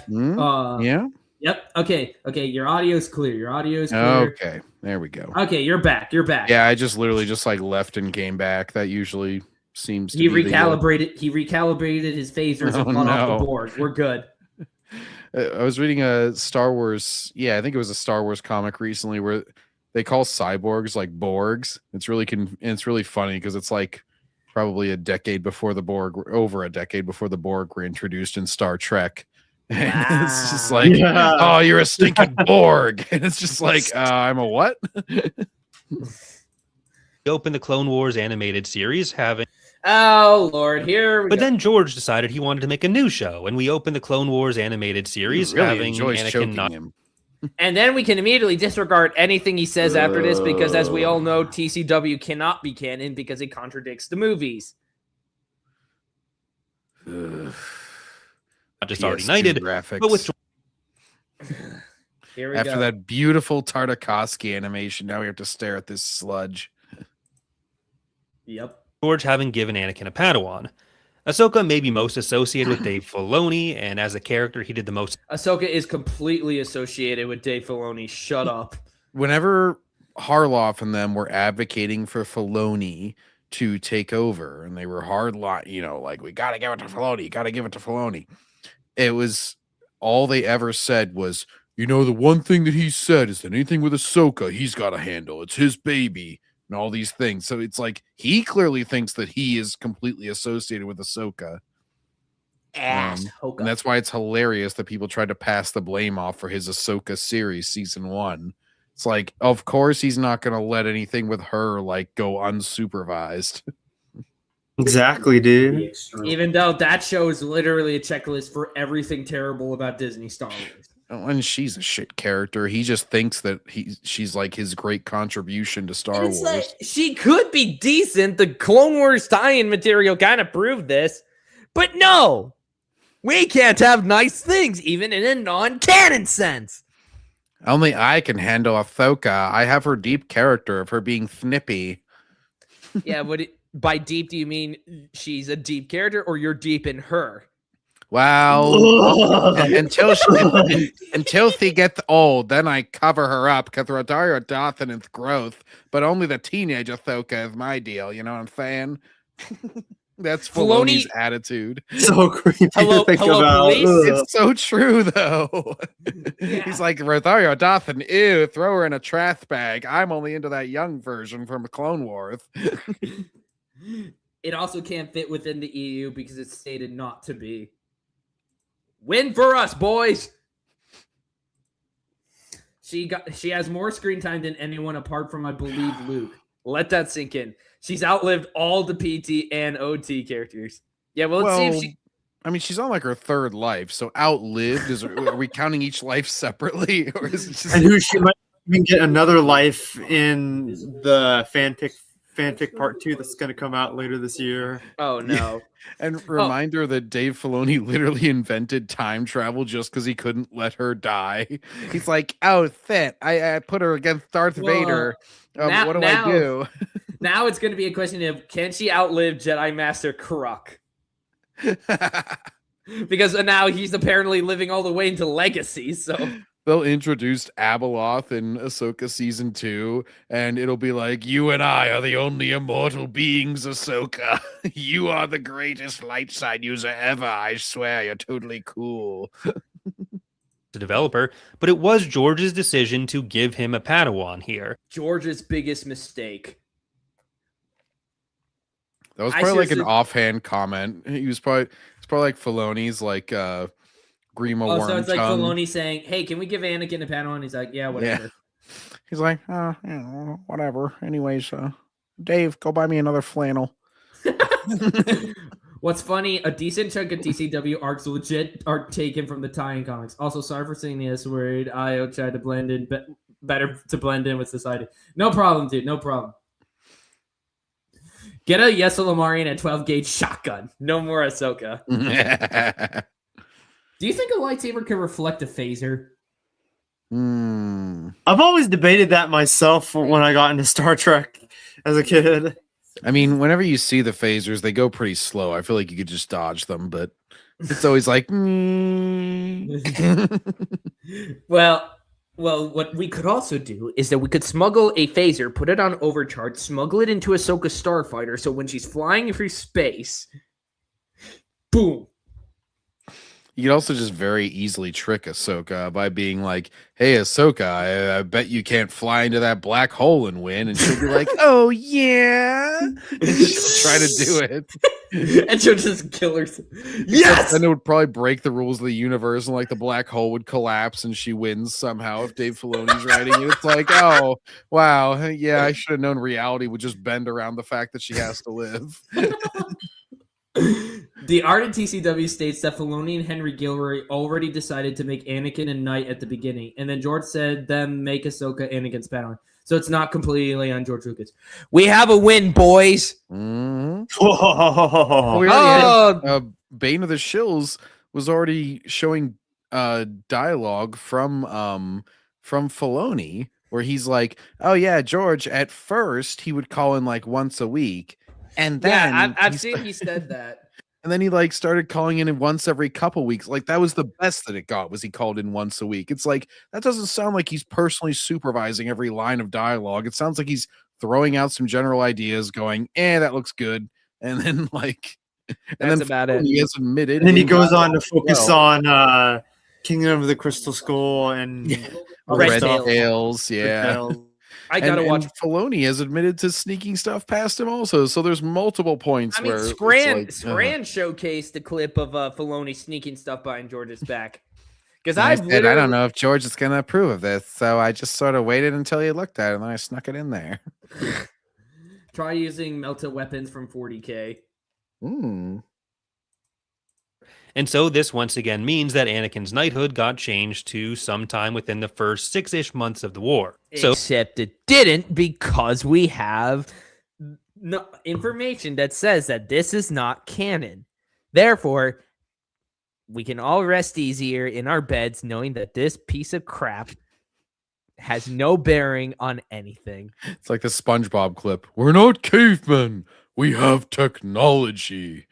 Yeah. Yep. Okay. Your audio's clear. Okay. There we go. Okay, you're back. Yeah, I just literally just like left and came back. That usually seems to He be the, recalibrated. He recalibrated his phasers and cut off the board. We're good. I was reading a Star Wars. Yeah, I think it was a Star Wars comic recently where they call cyborgs like Borgs. It's really funny because it's like probably over a decade before the Borg were introduced in Star Trek. And it's just like, oh, you're a stinking Borg. And it's just like, I'm a what? opened the Clone Wars animated series, having. Oh Lord, here we But go. then George decided he wanted to make a new show, and we opened the Clone Wars animated series, Really having enjoys Anakin choking not. him. And then we can immediately disregard anything he says after this because, as we all know, TCW cannot be canon because it contradicts the movies. Ugh. Not just already PS2 knighted, graphics. but with Here we After go. that beautiful Tartakovsky animation, now we have to stare at this sludge. Yep. George having given Anakin a Padawan. Ahsoka may be most associated with Dave Filoni, and as a character, he did the most. Ahsoka is completely associated with Dave Filoni. Shut up. Whenever Harloff and them were advocating for Filoni to take over, and they were like, we got to give it to Filoni, got to give it to Filoni. It was all they ever said was, the one thing that he said is that anything with Ahsoka, he's got to handle. It's his baby. And all these things. So it's like he clearly thinks that he is completely associated with Ahsoka. And that's why it's hilarious that people tried to pass the blame off for his Ahsoka series, season 1. It's like, of course he's not going to let anything with her go unsupervised. Exactly, dude. Even though that show is literally a checklist for everything terrible about Disney Star Wars. And she's a shit character. He just thinks that she's like his great contribution to Star Wars. Like, she could be decent. The Clone Wars tie-in material kind of proved this. But no, we can't have nice things, even in a non-canon sense. Only I can handle Ahsoka. I have her deep character of her being snippy. Yeah, by deep, do you mean she's a deep character or you're deep in her? Well, until she gets old, then I cover her up because Rosario Dawson is growth, but only the teenage Ahsoka is my deal. You know what I'm saying? That's Filoni's attitude. So creepy to think about. It's so true, though. Yeah. He's like, Rosario Dawson, ew, throw her in a trash bag. I'm only into that young version from Clone Wars. It also can't fit within the EU because it's stated not to be. Win for us, boys. She has more screen time than anyone apart from, I believe, Luke. Let that sink in. She's outlived all the PT and OT characters. Yeah, well, let's see if she... I mean, she's on her 3rd life, so outlived. Are we counting each life separately? Or is it just... And who she might even get another life in the fanfic part 2 that's going to come out later this year. Oh, no. And reminder that Dave Filoni literally invented time travel just because he couldn't let her die. He's like, oh, shit, I put her against Darth Vader. What do I do? Now it's going to be a question of, can she outlive Jedi Master Kruk? Because now he's apparently living all the way into Legacy, so... They'll introduce Abeloth in Ahsoka season 2, and it'll be like, you and I are the only immortal beings, Ahsoka. You are the greatest light side user ever. I swear, you're totally cool. The developer, but it was George's decision to give him a Padawan here. George's biggest mistake. That was probably like an offhand comment. It's probably like Filoni's Grima Worm. So it's like tongue. Filoni saying, hey, can we give Anakin a Padawan? He's like, yeah, whatever. Yeah. He's like, whatever. Anyways, Dave, go buy me another flannel. What's funny, a decent chunk of TCW arcs legit are taken from the tie-in comics. Also, sorry for saying this word. I tried to blend in, better to blend in with society. No problem, dude. No problem. Get a Yesel Lamarian at 12-gauge shotgun. No more Ahsoka. Do you think a lightsaber can reflect a phaser? I've always debated that myself when I got into Star Trek as a kid. I mean, whenever you see the phasers, they go pretty slow. I feel like you could just dodge them, but it's always like... Well, what we could also do is that we could smuggle a phaser, put it on overcharge, smuggle it into Ahsoka's starfighter, so when she's flying through space, boom. You could also just very easily trick Ahsoka by being like, hey, Ahsoka, I bet you can't fly into that black hole and win. And she'll be like, oh, yeah. And she'll try to do it. And she'll just kill her. Yes! And it would probably break the rules of the universe, and the black hole would collapse and she wins somehow if Dave Filoni's writing it. It's like, oh, wow. Yeah, I should have known reality would just bend around the fact that she has to live. The art in TCW states that Filoni and Henry Gilroy already decided to make Anakin a knight at the beginning, and then George said, then make Ahsoka Anakin's Padawan. So it's not completely on George Lucas. We have a win, boys. Mm-hmm. Bane of the Shills was already showing dialogue from Filoni, where he's like, oh yeah, George, at first he would call in once a week. And then yeah, I've seen he said that. And then he like started calling in once every couple weeks. Like that was the best that it got, was he called in once a week. It's like that doesn't sound like he's personally supervising every line of dialogue. It sounds like he's throwing out some general ideas, going, that looks good. And then like and then about it. He has admitted. And then he goes on to focus on Kingdom of the Crystal Skull and Red Tails, yeah. I gotta watch. And Filoni has admitted to sneaking stuff past him also. So there's multiple points. I mean, where Scran showcased a clip of Filoni sneaking stuff behind George's back. Because I don't know if George is going to approve of this, so I just sort of waited until he looked at it, and then I snuck it in there. Try using melted weapons from 40K. And so this once again means that Anakin's knighthood got changed to sometime within the first 6-ish months of the war. Except it didn't, because we have no information that says that this is not canon. Therefore, we can all rest easier in our beds knowing that this piece of crap has no bearing on anything. It's like the SpongeBob clip. We're not cavemen. We have technology.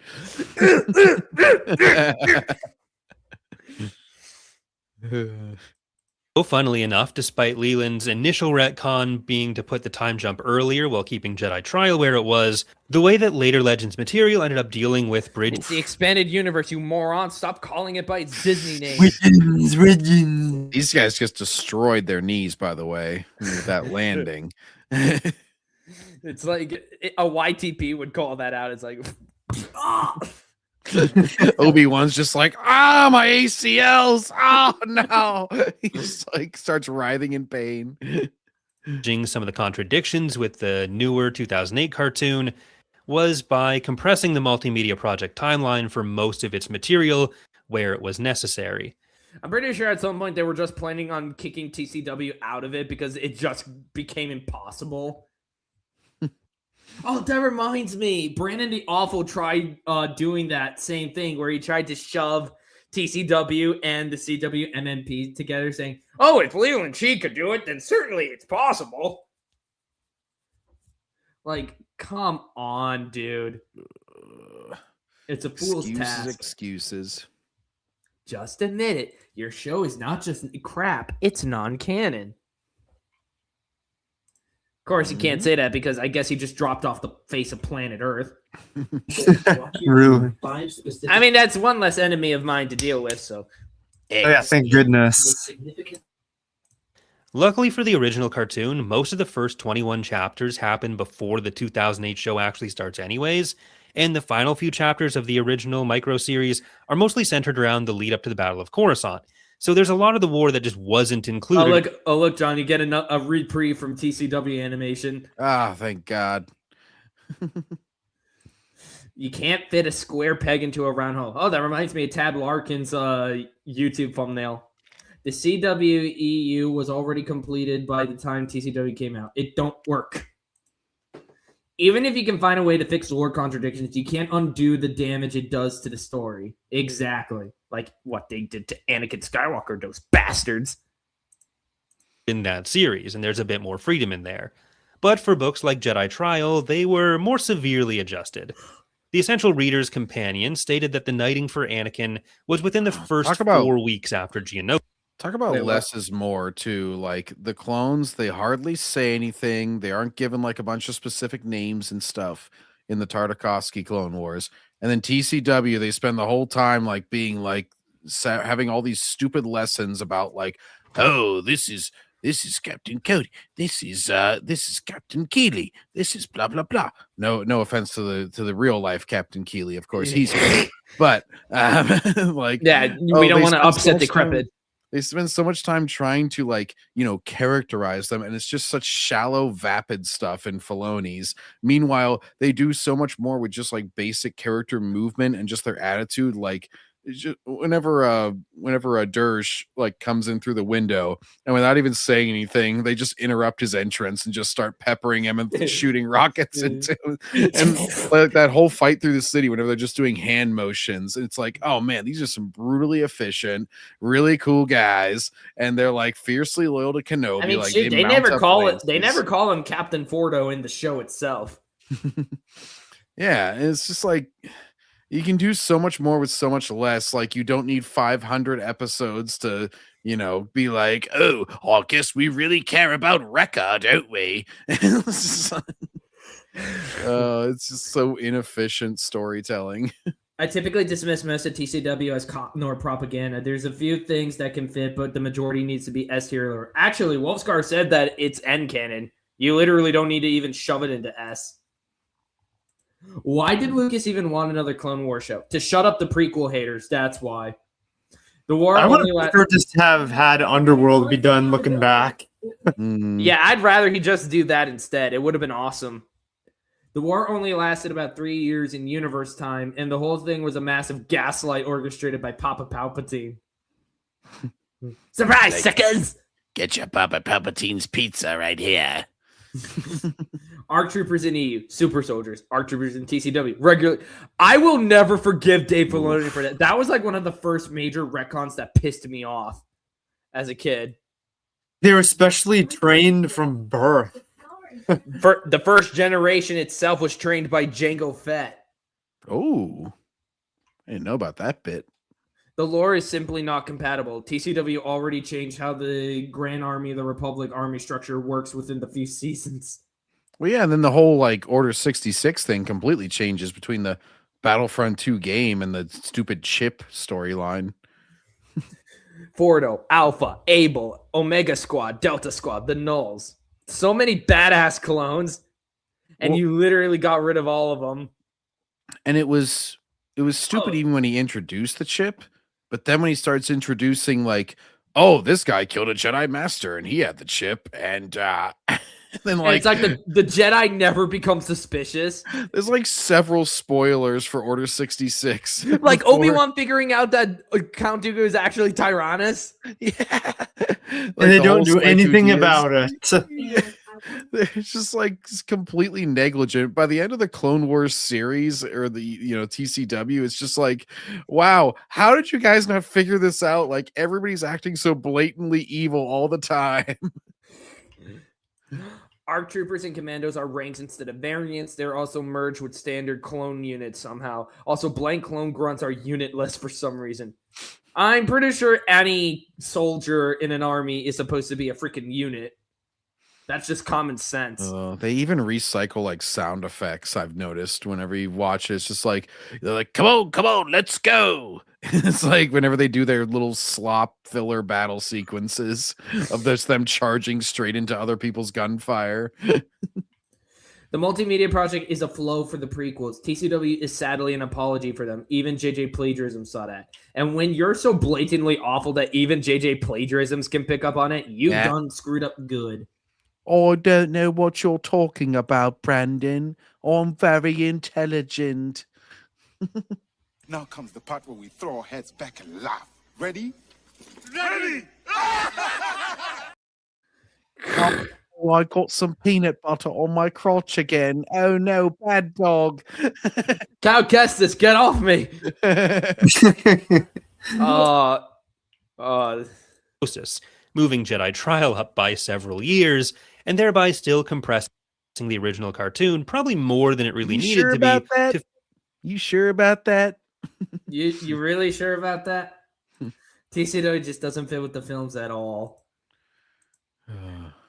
So funnily enough, despite Leland's initial retcon being to put the time jump earlier while keeping Jedi Trial where it was, the way that later Legends material ended up dealing with bridge... It's the expanded universe, you moron. Stop calling it by its Disney name. These guys just destroyed their knees, by the way, with that landing. It's like a YTP would call that out. It's like, Obi-Wan's just like, my ACLs. Oh no. He just like starts writhing in pain. Some of the contradictions with the newer 2008 cartoon was by compressing the multimedia project timeline for most of its material where it was necessary. I'm pretty sure at some point they were just planning on kicking TCW out of it because it just became impossible. Oh, that reminds me. Brandon the Awful tried doing that same thing where he tried to shove TCW and the CW MMP together, saying, "Oh, if Leland Chi could do it, then certainly it's possible." Like, come on, dude. It's a fool's task. Excuses. Just admit it. Your show is not just crap. It's non-canon. Of course, you can't say that because I guess he just dropped off the face of planet Earth. Really? I mean, that's one less enemy of mine to deal with, so. Oh, yeah, thank goodness. Luckily for the original cartoon, most of the first 21 chapters happen before the 2008 show actually starts anyways, and the final few chapters of the original micro-series are mostly centered around the lead up to the Battle of Coruscant. So there's a lot of the war that just wasn't included. Oh, look, John, you get a reprieve from TCW animation. Thank God. You can't fit a square peg into a round hole. Oh, that reminds me of Tab Larkin's YouTube thumbnail. The CW EU was already completed by the time TCW came out. It don't work. Even if you can find a way to fix lore contradictions, you can't undo the damage it does to the story. Exactly. Like what they did to Anakin Skywalker, those bastards. In that series, and there's a bit more freedom in there. But for books like Jedi Trial, they were more severely adjusted. The Essential Reader's Companion stated that the knighting for Anakin was within the first 4 weeks after Geonosis. Talk about less is more, too. Like, the clones, they hardly say anything. They aren't given, like, a bunch of specific names and stuff in the Tartakovsky Clone Wars. And then TCW, they spend the whole time, like, being, like, having all these stupid lessons about, like, oh, this is Captain Cody. This is Captain Keeley. This is blah blah blah. No offense to the real life Captain Keeley, of course he's great. But like, yeah, we don't want to upset Decrepit. They spend so much time trying to, like, characterize them, and it's just such shallow, vapid stuff in Filoni's. Meanwhile, they do so much more with just, like, basic character movement and just their attitude. Like, just, whenever a Dirge, like, comes in through the window, and without even saying anything, they just interrupt his entrance and just start peppering him and shooting rockets into him. And like that whole fight through the city, whenever they're just doing hand motions, it's like, oh man, these are some brutally efficient, really cool guys, and they're like fiercely loyal to Kenobi. I mean, like, they never call it. They never call him Captain Fordo in the show itself. Yeah, and it's just like you can do so much more with so much less. Like you don't need 500 episodes to, be like, oh, I guess we really care about Rekka, don't we? It's just so inefficient storytelling. I typically dismiss most of TCW as nor propaganda. There's a few things that can fit, but the majority needs to be S tier. Actually, Wolfscar said that it's N canon. You literally don't need to even shove it into S. Why did Lucas even want another Clone War show? To shut up the prequel haters. That's why. The war. I would have preferred just to have had Underworld be done looking back. Yeah, I'd rather he just do that instead. It would have been awesome. The war only lasted about 3 years in universe time, and the whole thing was a massive gaslight orchestrated by Papa Palpatine. Surprise, suckers! Get your Papa Palpatine's pizza right here. ARC troopers in EU, super soldiers, ARC troopers in TCW, regular. I will never forgive Dave Filoni for that. That was like one of the first major retcons that pissed me off as a kid. They were specially trained from birth. The first generation itself was trained by Jango Fett. Oh, I didn't know about that bit. The lore is simply not compatible. TCW already changed how the Grand Army of the Republic army structure works within the few seasons. Well, yeah, and then the whole Order 66 thing completely changes between the Battlefront 2 game and the stupid chip storyline. Fordo, Alpha, Able, Omega Squad, Delta Squad, the Nulls. So many badass clones, and you literally got rid of all of them. And it was stupid even when he introduced the chip, but then when he starts introducing this guy killed a Jedi Master and he had the chip, and then it's like the Jedi never become suspicious. There's several spoilers for Order 66. Like Obi-Wan figuring out that Count Dooku is actually Tyrannus. Yeah. And they don't do anything about it. Yeah. They're just completely negligent. By the end of the Clone Wars series or the TCW, it's just wow, how did you guys not figure this out? Everybody's acting so blatantly evil all the time. ARC troopers and commandos are ranks instead of variants. They're also merged with standard clone units somehow. Also, blank clone grunts are unitless for some reason. I'm pretty sure any soldier in an army is supposed to be a freaking unit. That's just common sense. They even recycle sound effects. I've noticed whenever you watch it, it's just they're like, come on, let's go. It's whenever they do their little slop filler battle sequences of them charging straight into other people's gunfire. The multimedia project is a flow for the prequels. TCW is sadly an apology for them. Even JJ plagiarism saw that. And when you're so blatantly awful that even JJ plagiarisms can pick up on it, you've done screwed up good. I don't know what you're talking about, Brandon. I'm very intelligent. Now comes the part where we throw our heads back and laugh. Ready? Ready! Oh, I got some peanut butter on my crotch again. Oh no, bad dog. Cal Kestis, get off me. Moving Jedi Trial up by several years, and thereby still compressing the original cartoon, probably more than it really needed to be. You sure about that? You really sure about that? TCW just doesn't fit with the films at all.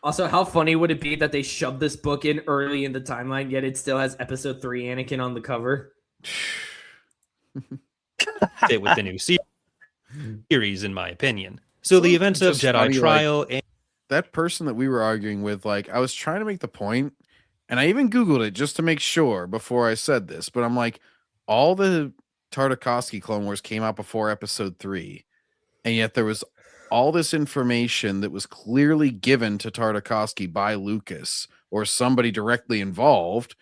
Also, how funny would it be that they shoved this book in early in the timeline, yet it still has Episode 3 Anakin on the cover? Fit with the new series, in my opinion. So the events of Jedi Trial... that person that we were arguing with, I was trying to make the point, and I even Googled it just to make sure before I said this, but I'm all the Tartakovsky Clone Wars came out before Episode 3, and yet there was all this information that was clearly given to Tartakovsky by Lucas or somebody directly involved,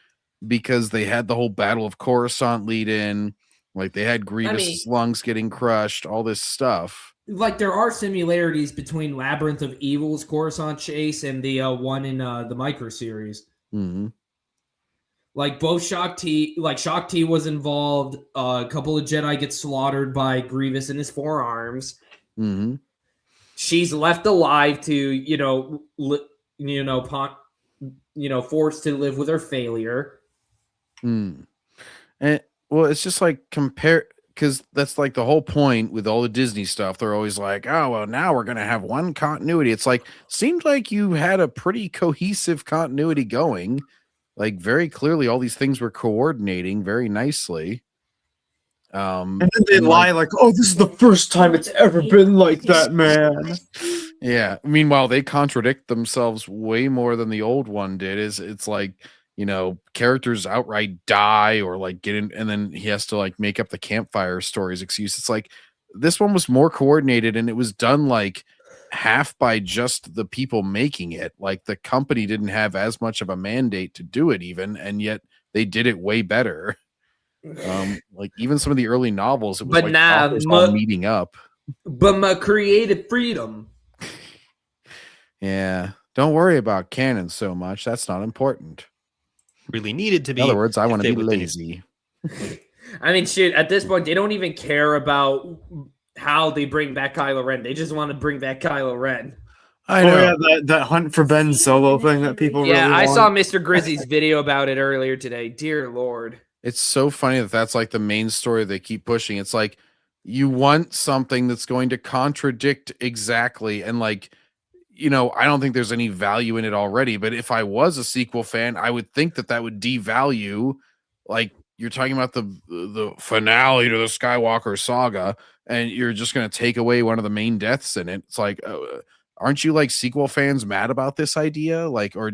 because they had the whole Battle of Coruscant lead in, they had Grievous' lungs getting crushed, all this stuff. There are similarities between Labyrinth of Evil's Coruscant Chase and the one in the Micro series. Mm-hmm. Both Shaak Ti was involved. A couple of Jedi get slaughtered by Grievous in his forearms. Mm-hmm. She's left alive to, forced to live with her failure. Mm. And well, it's just like compare because that's like the whole point with all the Disney stuff. They're always like, oh well, now we're gonna have one continuity. It's like seemed like you had a pretty cohesive continuity going. Like very clearly, all these things were coordinating very nicely. And then they lie like, "Oh, this is the first time it's ever been like that, man." Yeah. Meanwhile, they contradict themselves way more than the old one did. It's like, characters outright die or like get in, and then he has to like make up the campfire stories excuse. It's like this one was more coordinated and it was done like half by just the people making it. Like the company didn't have as much of a mandate to do it even, and yet they did it way better. Like even some of the early novels, it was But like now authors all meeting up. But my creative freedom. Yeah. Don't worry about canon so much. That's not important. Really needed to be. In other words, I if want to they be would lazy. I mean, shit, at this point, they don't even care about how they bring back Kylo Ren. They just want to bring back Kylo Ren. I know. Yeah, that Hunt for Ben Solo thing that people really I want. saw Mr. Grizzy's video about it earlier today. Dear Lord. It's so funny that that's like the main story they keep pushing. It's like you want something that's going to contradict exactly. And like, I don't think there's any value in it already. But if I was a sequel fan, I would think that would devalue. Like you're talking about the finale to the Skywalker saga, and you're just going to take away one of the main deaths in it. It's like, aren't you like sequel fans mad about this idea? Like, or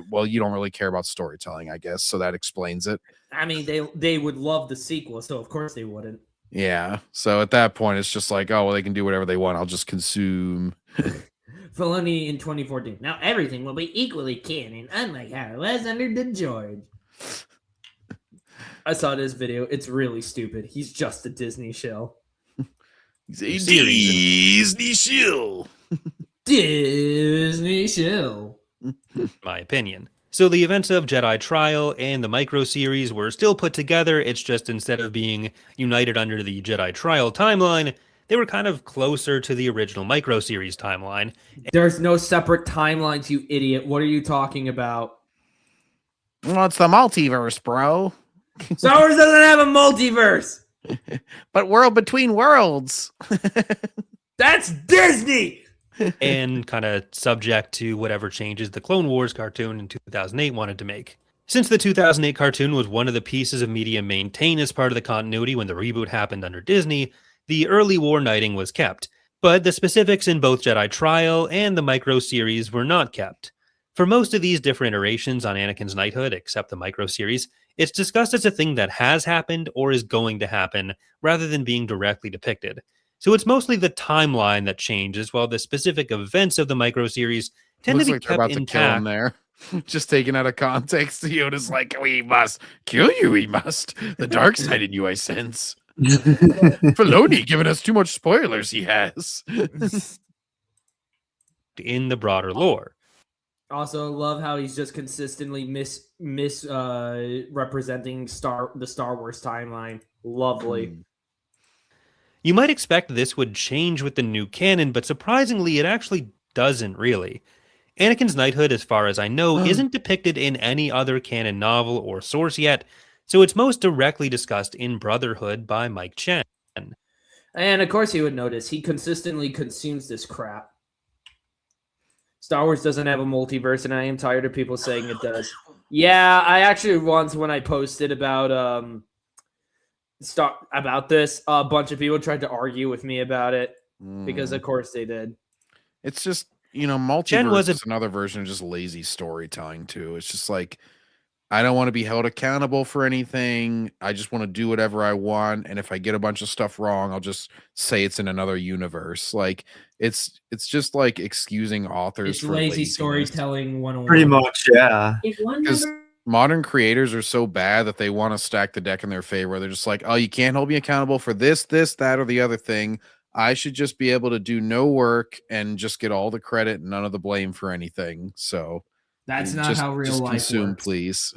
well, you don't really care about storytelling, I guess. So that explains it. I mean, they would love the sequel, so of course they wouldn't. Yeah. So at that point, it's just like, oh, well, they can do whatever they want. I'll just consume. Filoni in 2014. Now everything will be equally canon, unlike how it was under the George. I saw this video. It's really stupid. He's just a Disney shill. He's a Disney shill. Disney shill. My opinion. So the events of Jedi Trial and the micro series were still put together. It's just instead of being united under the Jedi Trial timeline, they were kind of closer to the original micro series timeline. There's no separate timelines, you idiot. What are you talking about? Well, it's the multiverse, bro. Star Wars doesn't have a multiverse. But World Between Worlds. That's Disney. And kind of subject to whatever changes the Clone Wars cartoon in 2008 wanted to make. Since the 2008 cartoon was one of the pieces of media maintained as part of the continuity when the reboot happened under Disney, the early war knighting was kept, but the specifics in both Jedi Trial and the micro series were not kept. For most of these different iterations on Anakin's knighthood, except the micro series, it's discussed as a thing that has happened or is going to happen, rather than being directly depicted. So it's mostly the timeline that changes, while the specific events of the micro series tend to be kept about intact. To kill him there. Just taken out of context. Yoda's like, we must kill you, we must. The dark side in you, I sense. Filoni giving us too much spoilers, he has. In the broader lore. Also, love how he's just consistently representing the Star Wars timeline. Lovely. You might expect this would change with the new canon, but surprisingly, it actually doesn't really. Anakin's knighthood, as far as I know, isn't depicted in any other canon novel or source yet, so it's most directly discussed in Brotherhood by Mike Chen. And of course you would notice, he consistently consumes this crap. Star Wars doesn't have a multiverse, and I am tired of people saying it does. Yeah, I actually once, when I posted about this, a bunch of people tried to argue with me about it, because of course they did. It's just, multiverse is another version of just lazy storytelling too. It's just like, I don't want to be held accountable for anything. I just want to do whatever I want. And if I get a bunch of stuff wrong, I'll just say it's in another universe. Like it's just like excusing authors It's for lazy laziness. Storytelling 101. Pretty much, yeah. Because modern creators are so bad that they want to stack the deck in their favor. They're just like, oh, you can't hold me accountable for this, that, or the other thing. I should just be able to do no work and just get all the credit and none of the blame for anything. So that's not how real life consume, works. Please.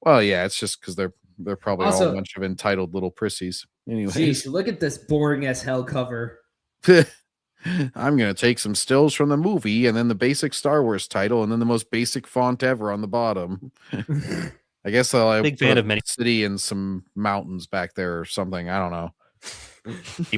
Well, yeah, it's just because they're probably Also, all a bunch of entitled little prissies. Anyway, geez, look at this boring as hell cover. I'm gonna take some stills from the movie and then the basic Star Wars title and then the most basic font ever on the bottom. I guess I'll Big put fan a of many city and some mountains back there or something. I don't know.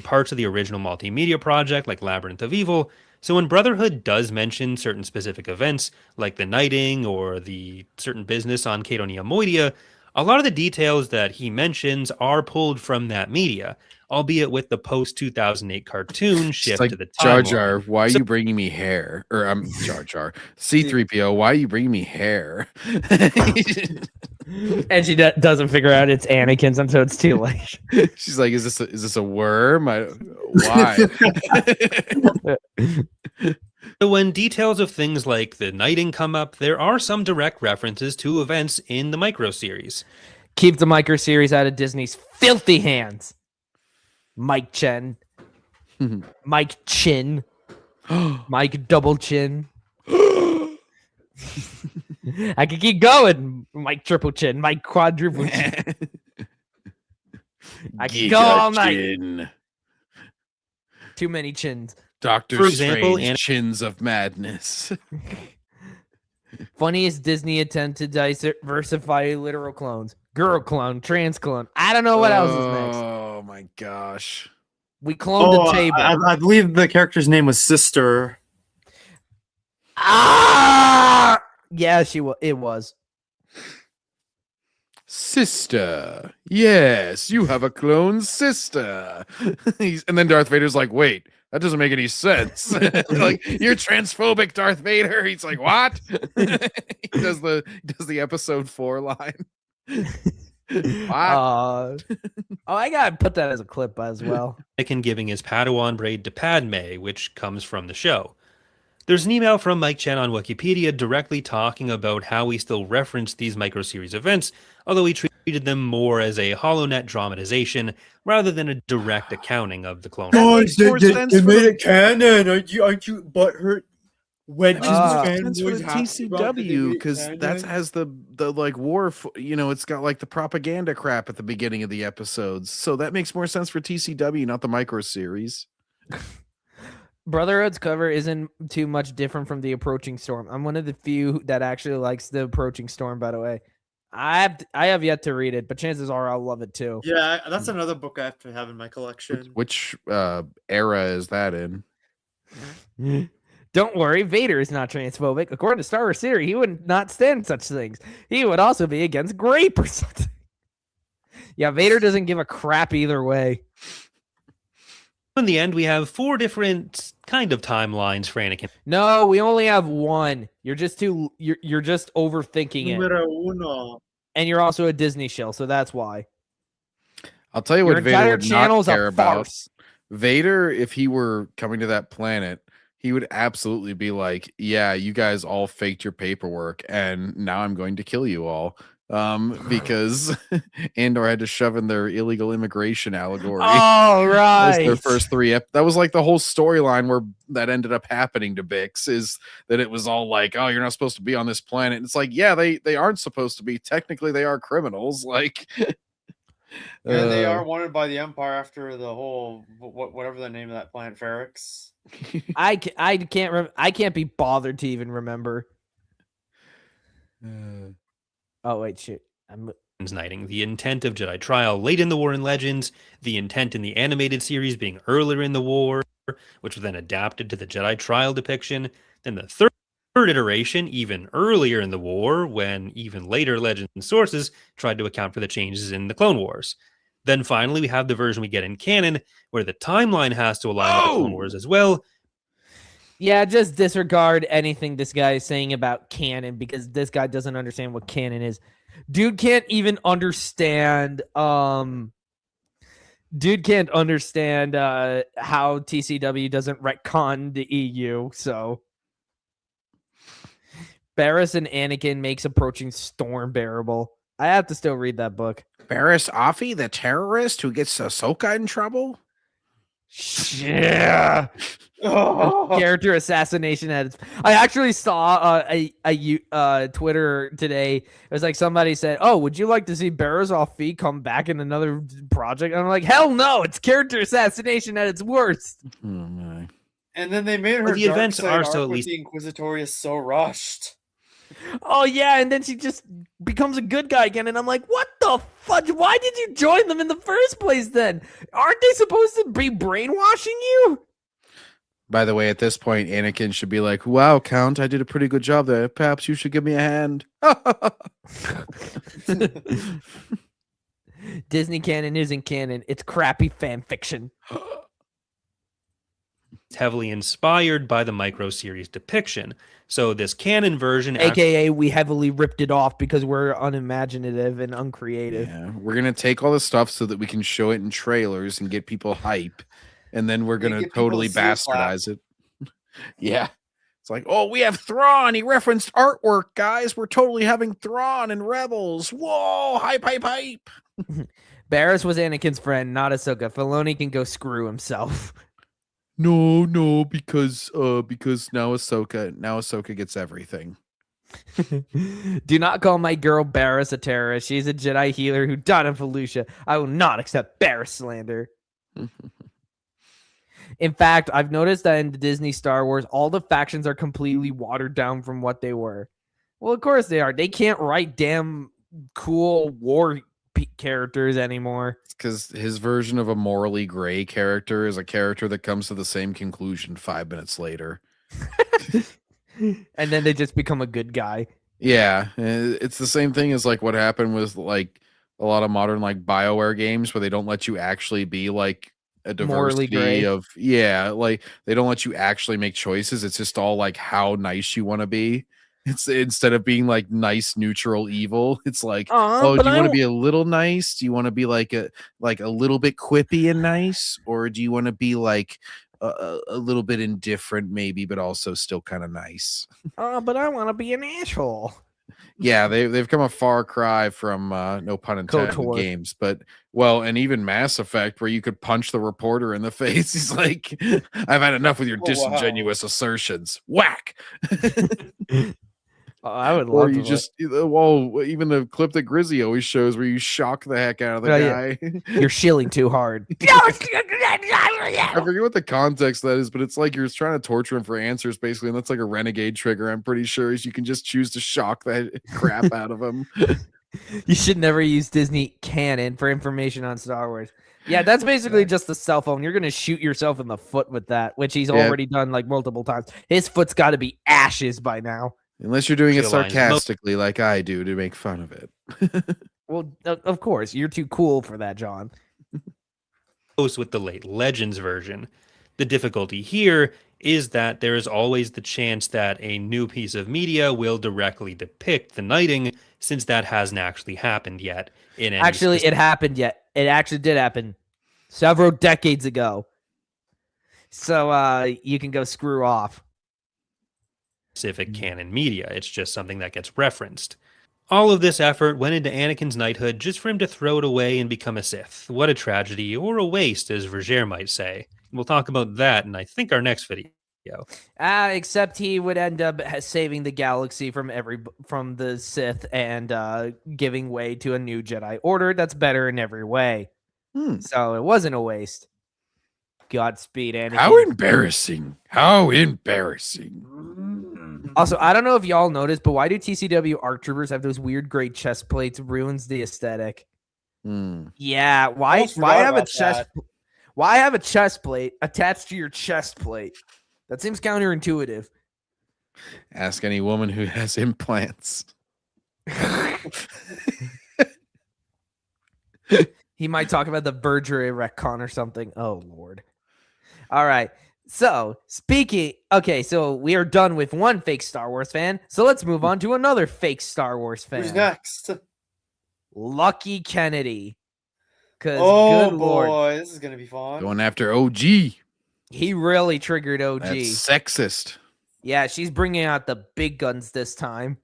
parts of the original multimedia project, like Labyrinth of Evil. So when Brotherhood does mention certain specific events, like the knighting or the certain business on Cadonia Moidia, a lot of the details that he mentions are pulled from that media, albeit with the post-2008 cartoon It's shift like to the Jar timeline. Jar, why are you bringing me hair? Or I'm Jar Jar. C3PO, why are you bringing me hair? And she doesn't figure out it's Anakin's until it's too late. She's like, is this a worm? Why? So when details of things like the knighting come up, there are some direct references to events in the micro series. Keep the micro series out of Disney's filthy hands. Mike Chen. Mike Chin. Mike Double Chin. I could keep going. Mike Triple Chin. Mike Quadruple Chin. I could go all night. Chin. Too many chins. Doctor For example, Strange, Chins of Madness. Funniest Disney attempt to diversify literal clones. Girl clone, trans clone. I don't know what else is next. Oh my gosh. We cloned the table. I believe the character's name was Sister. Ah! Yeah, it was. Sister. Yes, you have a clone sister. And then Darth Vader's like, wait, that doesn't make any sense. Like, you're transphobic, Darth Vader. He's like, what? He does the episode 4 line. What? I gotta put that as a clip as well. Anakin giving his Padawan braid to Padme, which comes from the show. There's an email from Mike Chen on Wikipedia directly talking about how he still referenced these microseries events, although he treated them more as a HoloNet dramatization rather than a direct accounting of the Clone Wars. They made it canon. Aren't you butthurt? When Sense for the TCW, because that has the like war, it's got like the propaganda crap at the beginning of the episodes, so that makes more sense for TCW, not the micro series. Brotherhood's cover isn't too much different from the Approaching Storm. I'm one of the few that actually likes the Approaching Storm, by the way. I have yet to read it, but chances are I'll love it too. Yeah, that's another book I have to have in my collection. Which era is that in? Don't worry, Vader is not transphobic. According to Star Wars theory, he would not stand such things. He would also be against grape or something. Yeah, Vader doesn't give a crap either way. In the end, we have 4 different kind of timelines for Anakin. No, we only have one. You're just overthinking it. And you're also a Disney shill, so that's why. I'll tell you Your what Vader entire would channel's not a care about. farce. Vader, if he were coming to that planet, he would absolutely be like, yeah, you guys all faked your paperwork, and now I'm going to kill you all. Because Andor had to shove in their illegal immigration allegory. Oh, right. Their first 3 that was like the whole storyline where that ended up happening to Bix, is that it was all like, oh, you're not supposed to be on this planet. And it's like, yeah, they aren't supposed to be. Technically, they are criminals. Like, and they are wanted by the Empire after the whole whatever the name of that planet, Ferrix. I can't be bothered to even remember. Oh wait, shit. Knighting, the intent of Jedi Trial late in the War in Legends, the intent in the animated series being earlier in the war, which was then adapted to the Jedi Trial depiction. Then the third iteration, even earlier in the war, when even later Legends sources tried to account for the changes in the Clone Wars. Then finally, we have the version we get in canon, where the timeline has to align with the Clone Wars as well. Yeah, just disregard anything this guy is saying about canon, because this guy doesn't understand what canon is. Dude can't even understand how TCW doesn't retcon the EU. So Barriss and Anakin makes Approaching Storm bearable. I have to still read that book. Barriss Offee, the terrorist who gets Ahsoka in trouble? Yeah. Character assassination at its. I actually saw a Twitter today. It was like somebody said, "Oh, would you like to see Barriss Offee come back in another project?" And I'm like, "Hell no! It's character assassination at its worst." Oh my! And then they made her. The events are so at least the Inquisitorius so rushed. Oh yeah, and then she just becomes a good guy again, and I'm like, what the fudge? Why did you join them in the first place? Then aren't they supposed to be brainwashing you? By the way, at this point, Anakin should be like, "Wow, Count, I did a pretty good job there. Perhaps you should give me a hand." Disney canon isn't canon; it's crappy fan fiction. It's heavily inspired by the micro series depiction. So this canon version, AKA, we heavily ripped it off because we're unimaginative and uncreative. Yeah, we're gonna take all the stuff so that we can show it in trailers and get people hype, and then we're gonna totally bastardize it. Yeah, it's like, oh, we have Thrawn. He referenced artwork, guys. We're totally having Thrawn and Rebels. Whoa, hype, hype, hype. Barriss was Anakin's friend, not Ahsoka. Filoni can go screw himself. No, because now Ahsoka gets everything. Do not call my girl Barriss a terrorist. She's a Jedi healer who died in Felucia. I will not accept Barriss slander. In fact, I've noticed that in the Disney Star Wars, all the factions are completely watered down from what they were. Well, of course they are. They can't write damn cool war characters anymore. Because his version of a morally gray character is a character that comes to the same conclusion 5 minutes later. And then they just become a good guy. Yeah, it's the same thing as like what happened with like a lot of modern like BioWare games where they don't let you actually be like a diversity of like they don't let you actually make choices. It's just all like how nice you want to be. It's instead of being like nice, neutral, evil. It's like, oh, do you want to be a little nice? Do you want to be like a little bit quippy and nice, or do you want to be like a little bit indifferent, maybe, but also still kind of nice? But I want to be an asshole. Yeah, they've come a far cry from no pun intended games, but well, and even Mass Effect, where you could punch the reporter in the face. He's like, "I've had enough with your disingenuous assertions." Whack. I would love. Or you just even the clip that Grizzy always shows, where you shock the heck out of the guy. You're shilling too hard. I forget what the context of that is, but it's like you're trying to torture him for answers, basically, and that's like a renegade trigger. I'm pretty sure is you can just choose to shock that crap out of him. You should never use Disney canon for information on Star Wars. Yeah, that's basically just a cell phone. You're gonna shoot yourself in the foot with that, which he's already done like multiple times. His foot's got to be ashes by now. Unless you're doing it sarcastically like I do to make fun of it. Well, of course. You're too cool for that, John. With the late Legends version. The difficulty here is that there is always the chance that a new piece of media will directly depict the knighting, since that hasn't actually happened yet. It happened yet. It actually did happen several decades ago. So you can go screw off. Specific canon media. It's just something that gets referenced. All of this effort went into Anakin's knighthood just for him to throw it away and become a Sith. What a tragedy, or a waste, as Verger might say. We'll talk about that in, I think, our next video. Except he would end up saving the galaxy from the Sith and giving way to a new Jedi Order that's better in every way. So it wasn't a waste. Godspeed, Anakin. How embarrassing. How embarrassing. Also, I don't know if y'all noticed, but why do TCW ARC troopers have those weird gray chest plates? Ruins the aesthetic. Yeah, why have a chest plate attached to your chest plate? That seems counterintuitive. Ask any woman who has implants. He might talk about the Vergerie retcon or something. Oh, Lord. All right. So, so we are done with one fake Star Wars fan. So let's move on to another fake Star Wars fan. Who's next? Lucky Kennedy. Good Lord, this is going to be fun. Going after OG. He really triggered OG. That's sexist. Yeah, she's bringing out the big guns this time.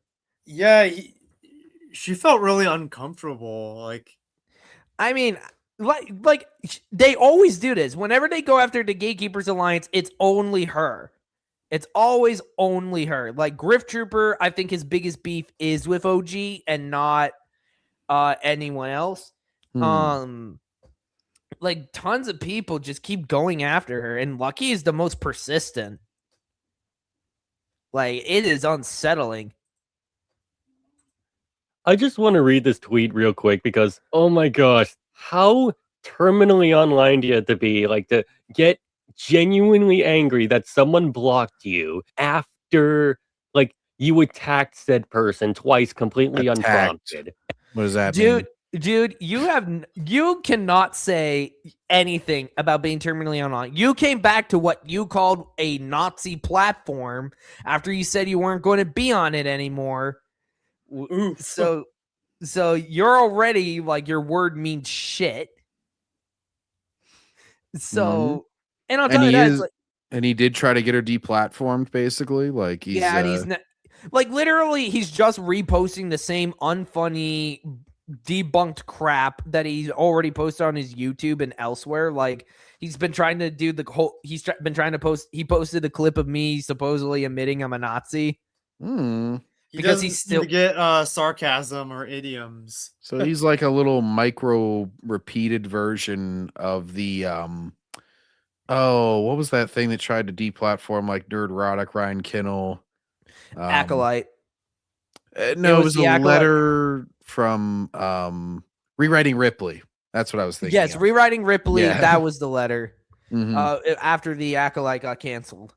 Yeah, she felt really uncomfortable. I mean, like they always do this. Whenever they go after the Gatekeepers Alliance, it's only her. It's always only her. Like Griff Trooper, I think his biggest beef is with OG and not anyone else. Like tons of people just keep going after her, and Lucky is the most persistent. Like it is unsettling. I just want to read this tweet real quick because, oh my gosh, how terminally online do you have to be, like, to get genuinely angry that someone blocked you after, like, you attacked said person twice completely Attacked. unprompted. What does that mean? Dude, you cannot say anything about being terminally online. You came back to what you called a Nazi platform after you said you weren't going to be on it anymore. So you're already like, your word means shit. So and I'll tell you that, like, and he did try to get her deplatformed, basically. Like he's and he's like, literally, he's just reposting the same unfunny, debunked crap that he's already posted on his YouTube and elsewhere. Like, he's been trying to do the whole. Been trying to post. He posted a clip of me supposedly admitting I'm a Nazi. Because he's still get sarcasm or idioms. So he's like a little micro repeated version of the what was that thing that tried to deplatform like Nerdrotic, Ryan Kinnell? Acolyte. No, it was a letter from Rewriting Ripley. That's what I was thinking. Yes, of. Rewriting Ripley. Yeah. That was the letter. After the Acolyte got canceled.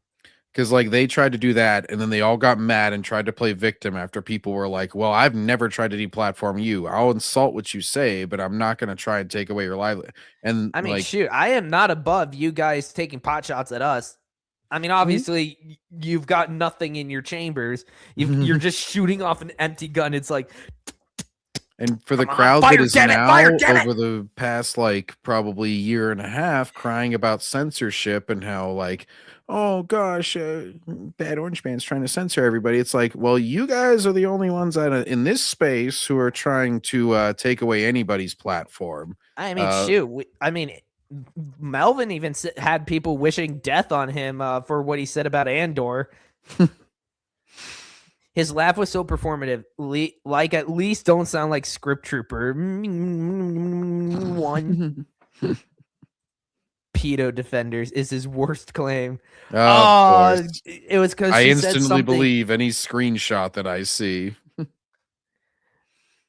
Because like they tried to do that, and then they all got mad and tried to play victim after people were like, "Well, I've never tried to deplatform you. I'll insult what you say, but I'm not going to try and take away your livelihood." And I mean, like, shoot, I am not above you guys taking pot shots at us. I mean, obviously, you've got nothing in your chambers. You're just shooting off an empty gun. It's like, and for the crowd that is now over the past like probably year and a half crying about censorship and how like, oh gosh, Bad Orange Man's trying to censor everybody. It's like, well, you guys are the only ones in this space who are trying to take away anybody's platform. I mean, shoot. Melvin even had people wishing death on him for what he said about Andor. His laugh was so performative. Like, at least don't sound like Script Trooper. One. Pedo defenders is his worst claim. It was because I instantly believe any screenshot that I see.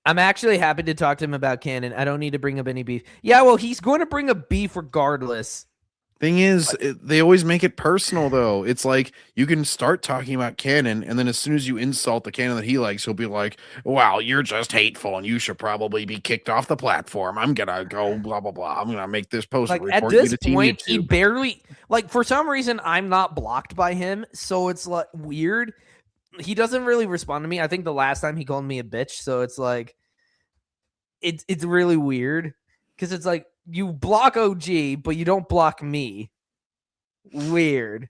I'm actually happy to talk to him about canon. I don't need to bring up any beef. Yeah, well, he's going to bring up beef regardless. Thing is, they always make it personal, though. It's like you can start talking about canon, and then as soon as you insult the canon that he likes, he'll be like, "Wow, you're just hateful, and you should probably be kicked off the platform. I'm gonna go blah blah blah. I'm gonna make this post like report at this you to point. YouTube." He barely like for some reason I'm not blocked by him, so it's like weird. He doesn't really respond to me. I think the last time he called me a bitch, so it's like it's really weird because it's like you block OG, but you don't block me. Weird.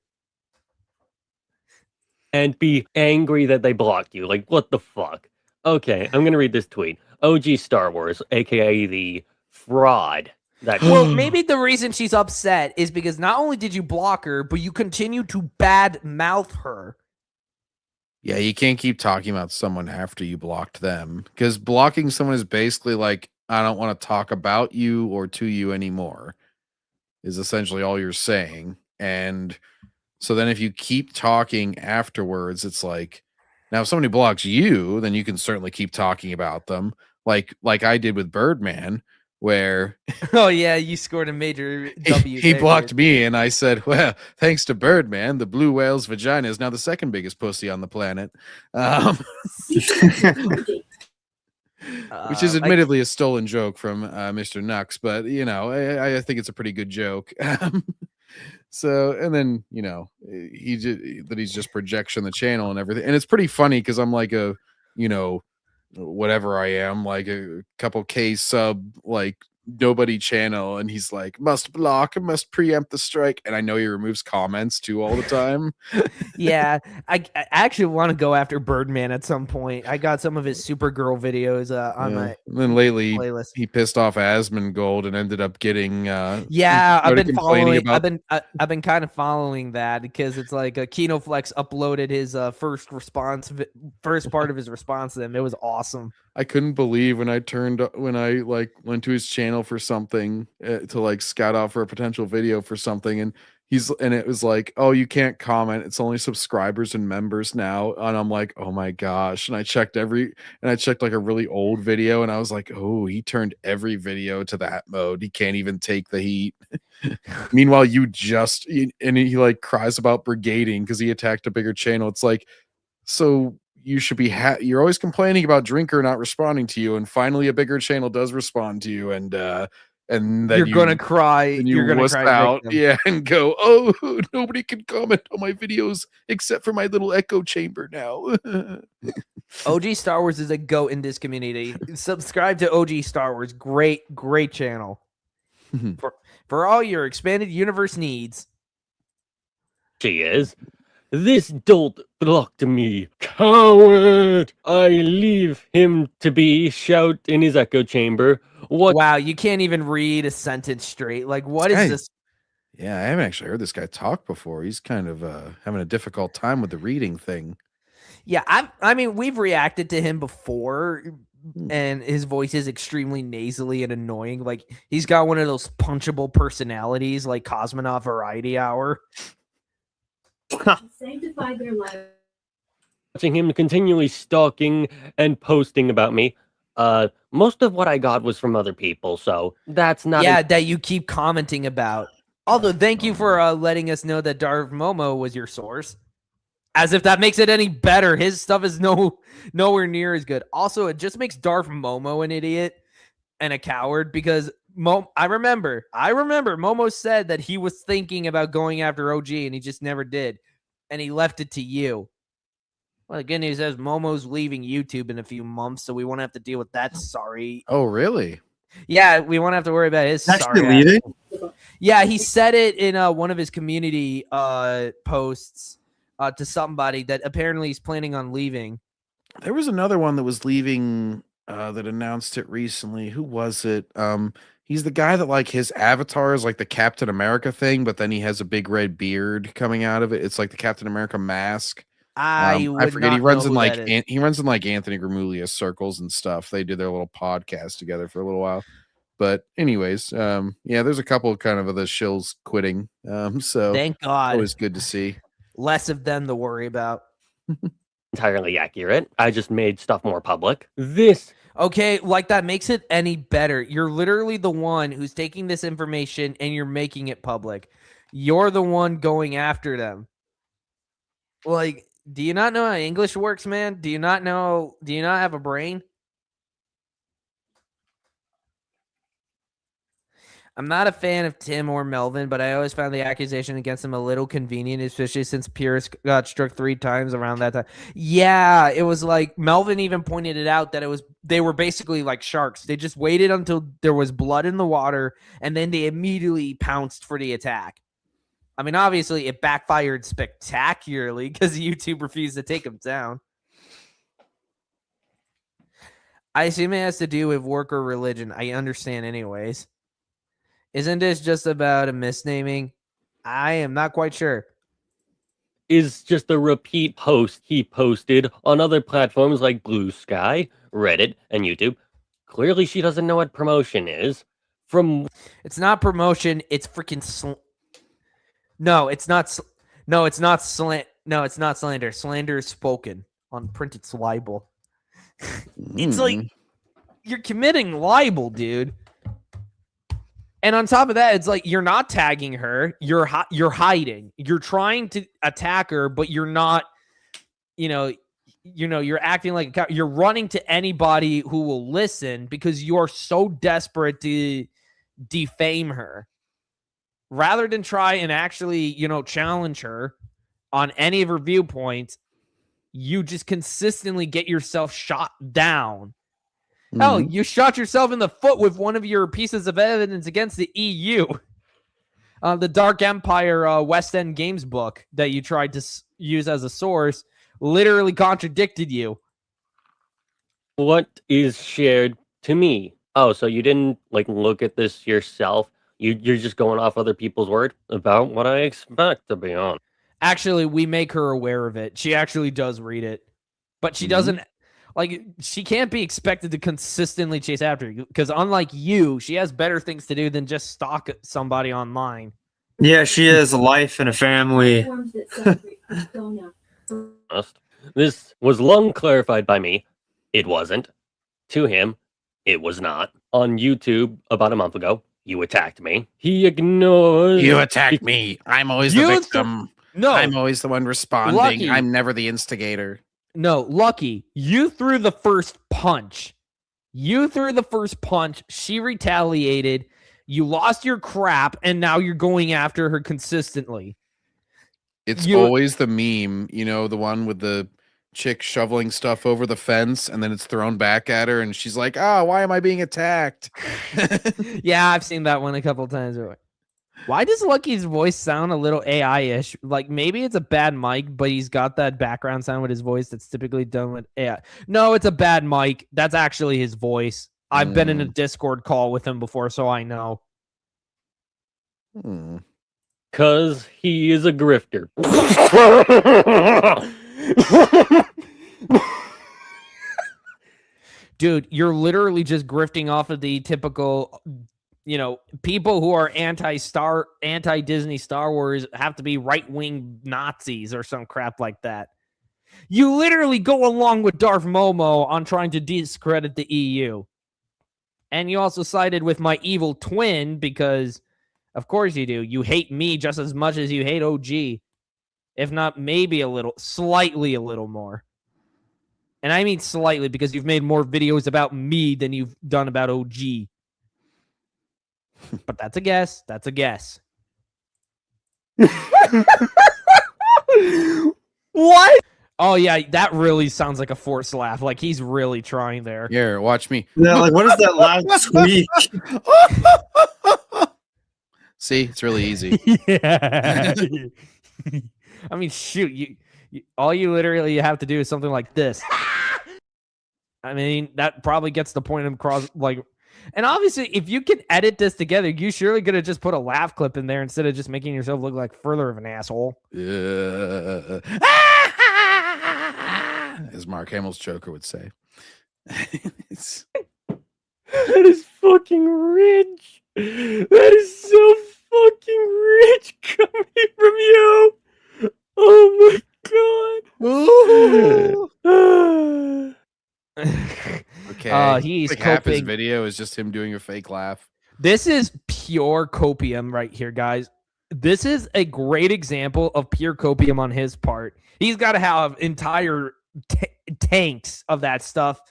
And be angry that they blocked you. Like, what the fuck? Okay, I'm gonna read this tweet. OG Star Wars, aka the fraud. Well, maybe the reason she's upset is because not only did you block her, but you continue to bad mouth her. Yeah, you can't keep talking about someone after you blocked them, because blocking someone is basically like, I don't want to talk about you or to you anymore, is essentially all you're saying. And so then if you keep talking afterwards, it's like, now if somebody blocks you, then you can certainly keep talking about them. Like I did with Birdman, where oh yeah, you scored a major W. he blocked me, and I said, well, thanks to Birdman, the blue whale's vagina is now the second biggest pussy on the planet. Which is admittedly a stolen joke from Mr. Nux, but you know, I think it's a pretty good joke. So, and then you know, he's just projection the channel and everything, and it's pretty funny because I'm like a, you know, whatever I am, like a couple K sub, like nobody channel, and he's like, must block and must preempt the strike, and I know he removes comments too all the time. Yeah, I actually want to go after Birdman at some point. I got some of his Supergirl videos on my and then lately playlist. He pissed off Asmongold and ended up getting yeah, I've been following I've been kind of following that because it's like Kinoflex uploaded his first part of his response to them. It was awesome. I couldn't believe when I like went to his channel for something to like scout out for a potential video for something, and it was like, oh, you can't comment. It's only subscribers and members now. And I'm like, oh my gosh. And I checked like a really old video, and I was like, oh, he turned every video to that mode. He can't even take the heat. Meanwhile, he like cries about brigading because he attacked a bigger channel. It's like, so you should be you're always complaining about Drinker not responding to you, and finally a bigger channel does respond to you, and then you're gonna cry. You're gonna wisp cry out, and go, oh, nobody can comment on my videos except for my little echo chamber now. OG Star Wars is a goat in this community. Subscribe to OG Star Wars. Great channel for all your expanded universe needs. She is. This dolt blocked me. Coward! I leave him to be, shout in his echo chamber. What? Wow, you can't even read a sentence straight. Like, what is this? Yeah, I haven't actually heard this guy talk before. He's kind of having a difficult time with the reading thing. Yeah, I mean, we've reacted to him before, and his voice is extremely nasally and annoying. Like, he's got one of those punchable personalities, like Cosmonaut Variety Hour. Sanctify their life. Watching him continually stalking and posting about me. Most of what I got was from other people, so that's not. Yeah, that you keep commenting about. Although, thank you for letting us know that Darth Momo was your source. As if that makes it any better. His stuff is nowhere near as good. Also, it just makes Darth Momo an idiot and a coward because I remember Momo said that he was thinking about going after OG and he just never did. And he left it to you. Well, the good news is Momo's leaving YouTube in a few months, so we won't have to deal with that. Sorry. Oh, really? Yeah, we won't have to worry about his Actually leaving? Yeah, he said it in one of his community posts to somebody that apparently he's planning on leaving. There was another one that was leaving that announced it recently. Who was it? He's the guy that like his avatar is like the Captain America thing, but then he has a big red beard coming out of it. It's like the Captain America mask. I forget. He runs in like Anthony Gramullius circles and stuff. They did their little podcast together for a little while. But anyways, yeah, there's a couple kind of the shills quitting. So thank God. It was good to see. Less of them to worry about. Entirely accurate. I just made stuff more public. This. Okay, like that makes it any better. You're literally the one who's taking this information and you're making it public. You're the one going after them. Like, do you not know how English works, man? Do you not have a brain? I'm not a fan of Tim or Melvin, but I always found the accusation against him a little convenient, especially since Pierce got struck 3 times around that time. Yeah, it was like Melvin even pointed it out that they were basically like sharks. They just waited until there was blood in the water, and then they immediately pounced for the attack. I mean, obviously, it backfired spectacularly because YouTube refused to take them down. I assume it has to do with work or religion. I understand anyways. Isn't this just about a misnaming? I am not quite sure. Is just a repeat post he posted on other platforms like Blue Sky, Reddit, and YouTube. Clearly, she doesn't know what promotion is. It's not promotion. It's freaking No, it's not. No, it's not slander. Slander is spoken on printed libel. It's like you're committing libel, dude. And on top of that, it's like you're not tagging her. You're hiding. You're trying to attack her, but you're not. You're acting like you're running to anybody who will listen because you are so desperate to defame her, rather than try and actually, challenge her on any of her viewpoints. You just consistently get yourself shot down. Hell, you shot yourself in the foot with one of your pieces of evidence against the EU. The Dark Empire West End Games book that you tried to use as a source literally contradicted you. What is shared to me? Oh, so you didn't look at this yourself? You're just going off other people's word about what I expect, to be honest. Actually, we make her aware of it. She actually does read it. But she doesn't... she can't be expected to consistently chase after you because unlike you, she has better things to do than just stalk somebody online. Yeah, she has a life and a family. This was long clarified by me. It wasn't. To him, it was not. On YouTube about a month ago, you attacked me. He ignores. You attacked me. I'm always the victim. No, I'm always the one responding. Lucky. I'm never the instigator. No, Lucky, you threw the first punch. She retaliated. You lost your crap, and now you're going after her consistently. It's always the meme, you know, the one with the chick shoveling stuff over the fence, and then it's thrown back at her, and she's like, "Oh, why am I being attacked?" Yeah, I've seen that one a couple times. Why does Lucky's voice sound a little AI-ish? Like, maybe it's a bad mic, but he's got that background sound with his voice that's typically done with AI. No, it's a bad mic. That's actually his voice. I've been in a Discord call with him before, so I know. Because he is a grifter. Dude, you're literally just grifting off of the typical, people who are anti-Disney Star Wars have to be right-wing Nazis or some crap like that. You literally go along with Darth Momo on trying to discredit the EU. And you also sided with my evil twin because, of course you do. You hate me just as much as you hate OG. If not, maybe slightly a little more. And I mean slightly because you've made more videos about me than you've done about OG. But that's a guess. That's a guess. What? Oh, yeah, that really sounds like a forced laugh. Like, he's really trying there. Here, watch me. Yeah, like, what is that loud squeak? See, it's really easy. Yeah. I mean, shoot, you all you literally have to do is something like this. I mean, that probably gets the point across. Like, and obviously, if you can edit this together, you surely could have just put a laugh clip in there instead of just making yourself look like further of an asshole. As Mark Hamill's Joker would say. That is fucking rich. That is so fucking rich coming from you. Oh my god. Okay. He's like half his coping. video is just him doing a fake laugh. This is pure copium right here, guys. This is a great example of pure copium on his part. He's got to have entire tanks of that stuff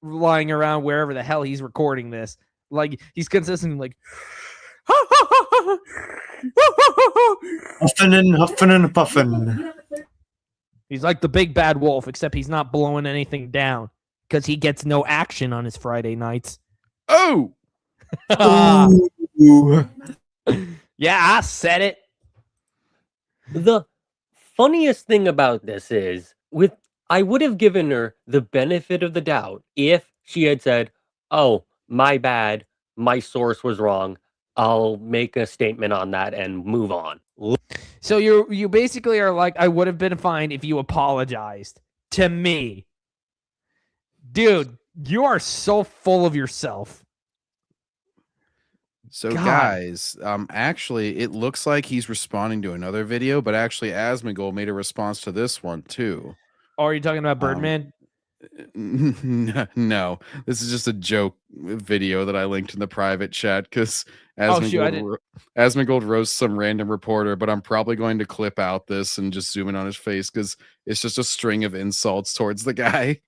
lying around wherever the hell he's recording this. Like, he's consistently like huffing and puffing. He's like the big bad wolf, except he's not blowing anything down because he gets no action on his Friday nights. Oh! Yeah, I said it. The funniest thing about this is, I would have given her the benefit of the doubt if she had said, "Oh, my bad, my source was wrong. I'll make a statement on that and move on." So you basically are like, I would have been fine if you apologized to me. Dude, you are so full of yourself. So God. guys, actually, it looks like he's responding to another video, but actually Asmongold made a response to this one too. Oh, are you talking about Birdman? No, this is just a joke video that I linked in the private chat because Asmongold roasts some random reporter, but I'm probably going to clip out this and just zoom in on his face because it's just a string of insults towards the guy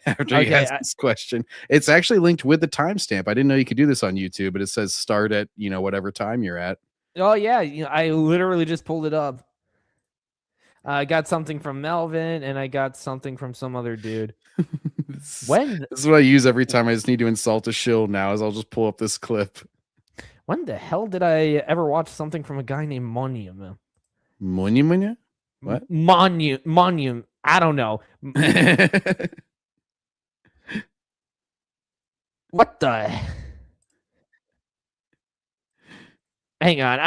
after he has this question. It's actually linked with the timestamp. I didn't know you could do this on YouTube, but it says start at whatever time you're at. Oh yeah, I literally just pulled it up. I got something from Melvin, and I got something from some other dude. This is what I use every time I just need to insult a shill now, is I'll just pull up this clip. When the hell did I ever watch something from a guy named Monument? Monument? What? Monument. I don't know. What the? Hang on,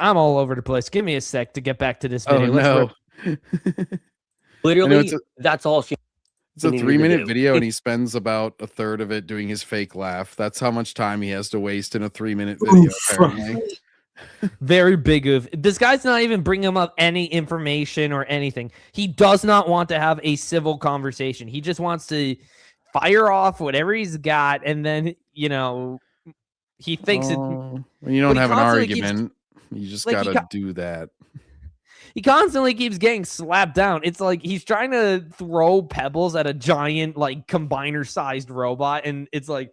I'm all over the place. Give me a sec to get back to this video. Oh, no. Literally, that's all she. It's a 3-minute video, and he spends about a third of it doing his fake laugh. That's how much time he has to waste in a 3-minute video, apparently. Very big of this guy's not even bringing up any information or anything. He does not want to have a civil conversation. He just wants to fire off whatever he's got, and then he thinks when you don't have an argument, you just gotta do that. He constantly keeps getting slapped down. It's like he's trying to throw pebbles at a giant, like, combiner-sized robot, and it's like,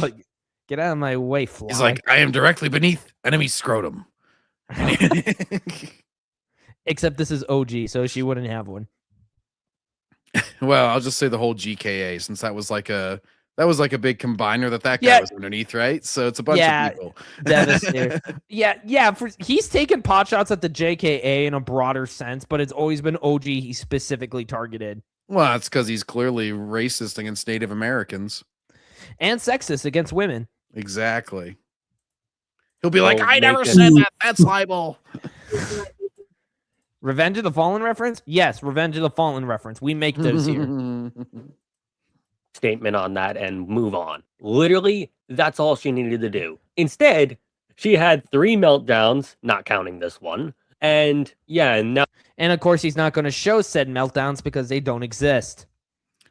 like, get out of my way, fly. He's like, I am directly beneath enemy scrotum. Except this is OG, so she wouldn't have one. Well, I'll just say the whole GKA, since that was like a big combiner that guy was underneath, right? So it's a bunch of people. Devastator. Yeah. He's taken pot shots at the JKA in a broader sense, but it's always been OG he specifically targeted. Well, that's because he's clearly racist against Native Americans. And sexist against women. Exactly. He'll be like, I never said that. That's libel. Revenge of the Fallen reference? Yes, Revenge of the Fallen reference. We make those here. Statement on that and move on. Literally, that's all she needed to do. Instead, she had 3 meltdowns, not counting this one. And now. And of course, he's not going to show said meltdowns because they don't exist.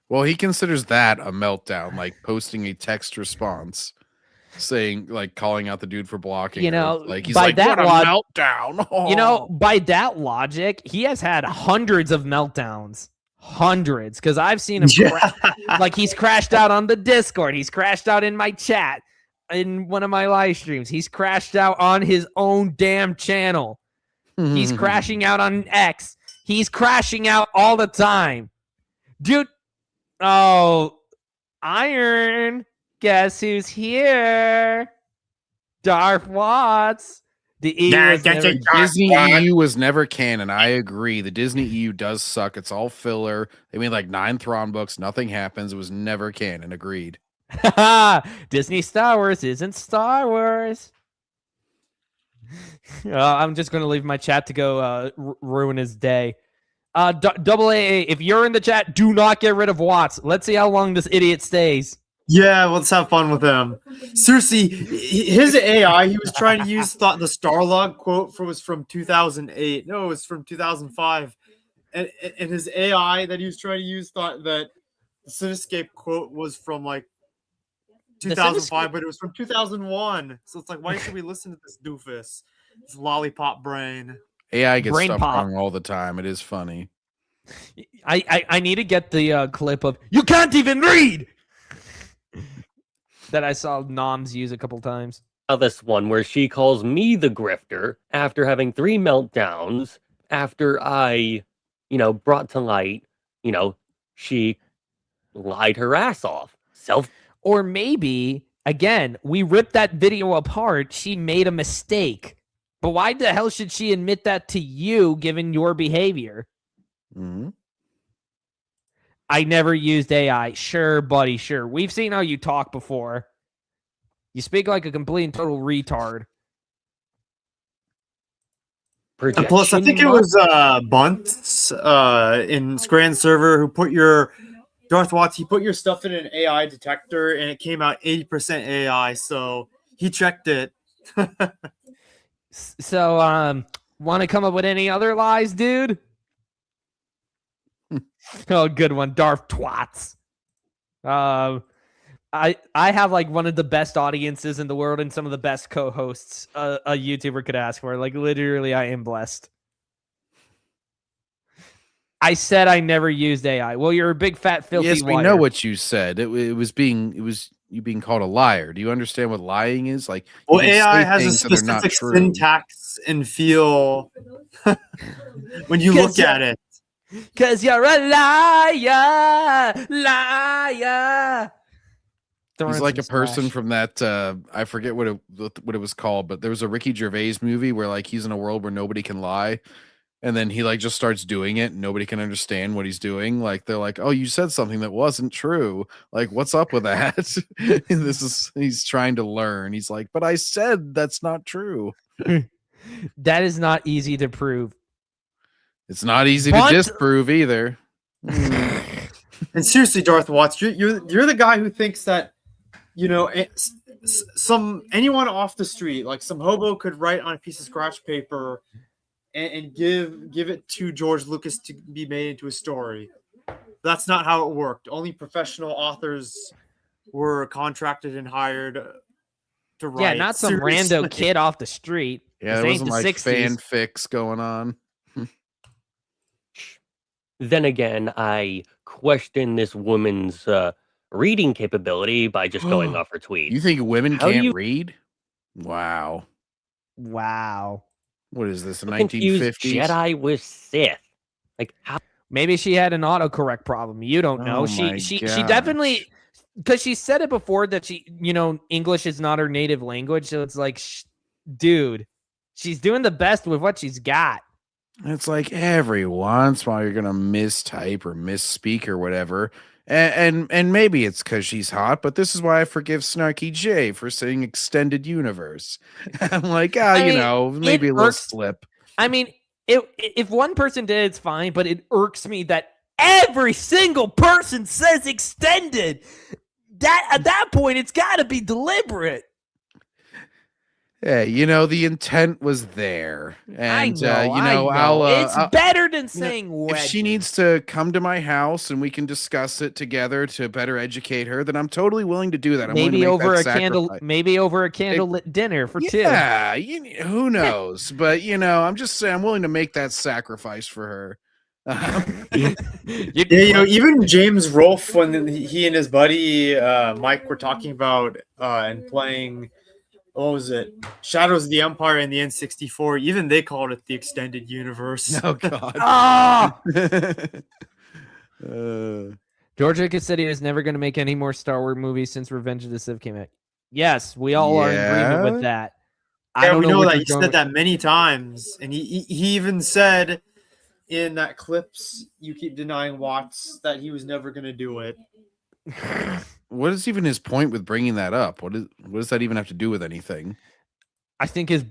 Well, he considers that a meltdown, like posting a text response saying, like, calling out the dude for blocking. Like, he's like, what a meltdown. Oh. By that logic, he has had hundreds of meltdowns. Hundreds, because I've seen him like he's crashed out on the Discord, he's crashed out in my chat in one of my live streams, he's crashed out on his own damn channel, he's crashing out on X, he's crashing out all the time, dude. Oh, Iron, guess who's here? Darth Watts. The Disney EU was never canon. I agree. The Disney EU does suck. It's all filler. They made like 9 Thrawn books. Nothing happens. It was never canon. Agreed. Disney Star Wars isn't Star Wars. I'm just going to leave my chat to go ruin his day. Double AA, if you're in the chat, do not get rid of Watts. Let's see how long this idiot stays. Yeah, let's have fun with him. Seriously, his AI he was trying to use thought the Starlog quote was from 2008. No, it was from 2005. And his AI that he was trying to use thought that the Cinescape quote was from like 2005, but it was from 2001. So it's like, why should we listen to this doofus? This lollipop brain. AI gets stuff wrong all the time. It is funny. I need to get the clip of "You can't even read" that I saw Noms use a couple times. This one where she calls me the grifter after having 3 meltdowns after I, brought to light, she lied her ass off. Or maybe, again, we ripped that video apart. She made a mistake. But why the hell should she admit that to you, given your behavior? Mm-hmm. I never used AI. Sure, buddy, sure. We've seen how you talk before. You speak like a complete and total retard. Plus, I think it was Bunts in Scran server who put your Darth Watts. He put your stuff in an AI detector, and it came out 80% AI. So he checked it. So, want to come up with any other lies, dude? Oh, good one, Darth Twats. I have like one of the best audiences in the world and some of the best co-hosts a YouTuber could ask for. Like, literally, I am blessed. I said I never used AI. Well, you're a big fat filthy Yes, we liar. know what you said. It was you being called a liar. Do you understand what lying is? Like, well, AI has a specific syntax and feel when you look at it. Because you're a liar. He's like a person from that I forget what it was called, but there was a Ricky Gervais movie where like he's in a world where nobody can lie, and then he like just starts doing it and nobody can understand what he's doing. Like they're like, "Oh, you said something that wasn't true. Like, what's up with that?" He's trying to learn. He's like, "But I said that's not true." That is not easy to prove. It's not easy to disprove either. And seriously, Darth Watts, you're the guy who thinks that anyone off the street, like some hobo, could write on a piece of scratch paper and give it to George Lucas to be made into a story. That's not how it worked. Only professional authors were contracted and hired to write. Yeah, not some rando kid off the street. Yeah, This there ain't wasn't the like 60s. fanfics going on. Then again, I question this woman's reading capability by just going off her tweet. You think women How do can't you- read? Wow. Wow. What is this, the Confuse 1950s? Jedi with Sith. Like, how? Maybe she had an autocorrect problem. You don't know. Oh she my she gosh. definitely, because she said it before that she, English is not her native language. So it's like, dude, she's doing the best with what she's got. It's like every once in a while you're gonna mistype or misspeak or whatever. And maybe it's because she's hot, but this is why I forgive Snarky J for saying extended universe. I'm like, maybe a little slip. I mean, if one person did, it's fine, but it irks me that every single person says extended. That at that point, it's got to be deliberate. Yeah, the intent was there, and I know. It's better than saying if she needs to come to my house and we can discuss it together to better educate her, then I'm totally willing to do that. I'm willing to Maybe make over that a candle, sacrifice. maybe over a candlelit dinner for two. Yeah, who knows? But I'm just saying, I'm willing to make that sacrifice for her. Even James Rolfe, when he and his buddy Mike were talking about and playing, what was it, Shadows of the Empire in the N64, even they called it the extended universe. Oh God. George Lucas said he was never going to make any more Star Wars movies since Revenge of the Sith came out. Yes, we all are in agreement with that. We know that he said that many times, and he even said in that clips you keep denying Watts that he was never going to do it. What is even his point with bringing that up? What does that even have to do with anything? I think his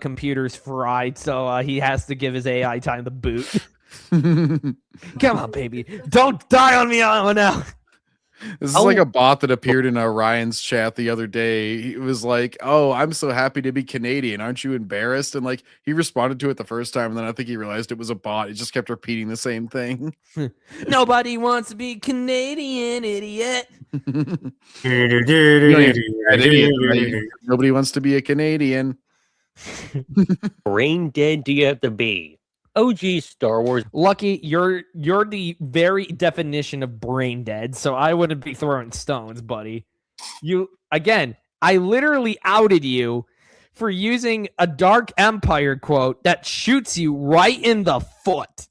computer's fried, so he has to give his AI time to boot. Come on, baby, don't die on me now. This is like a bot that appeared in Ryan's chat the other day. He was like, "Oh, I'm so happy to be Canadian. Aren't you embarrassed?" And like he responded to it the first time, and then I think he realized it was a bot. It just kept repeating the same thing. Nobody wants to be Canadian, idiot. Nobody wants to be a Canadian. Brain dead do you have to be? OG Star Wars. Lucky, you're the very definition of brain dead, so I wouldn't be throwing stones, buddy. I literally outed you for using a Dark Empire quote that shoots you right in the foot.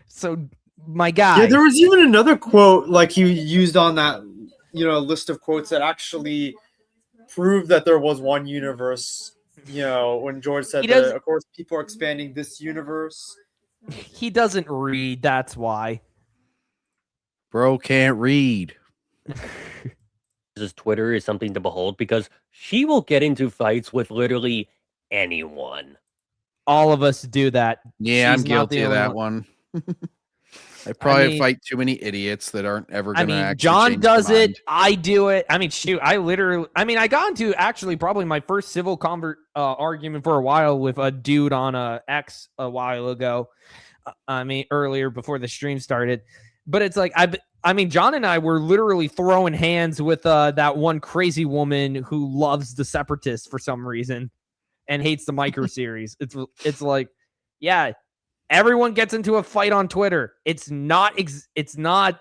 So, my guy. Yeah, there was even another quote like you used on that, list of quotes that actually proved that there was one universe. When George said that, of course, people are expanding this universe. He doesn't read, that's why. Bro can't read. His Twitter is something to behold because she will get into fights with literally anyone. All of us do that. Yeah, She's I'm not the guilty of only that one. I probably fight too many idiots that aren't ever going to actually John change does their it. mind. I do it. I got into actually probably my first civil argument for a while with a dude on X a while ago. Earlier before the stream started. But it's like, John and I were literally throwing hands with that one crazy woman who loves the Separatists for some reason and hates the micro series. It's like, yeah. Everyone gets into a fight on Twitter. It's not, out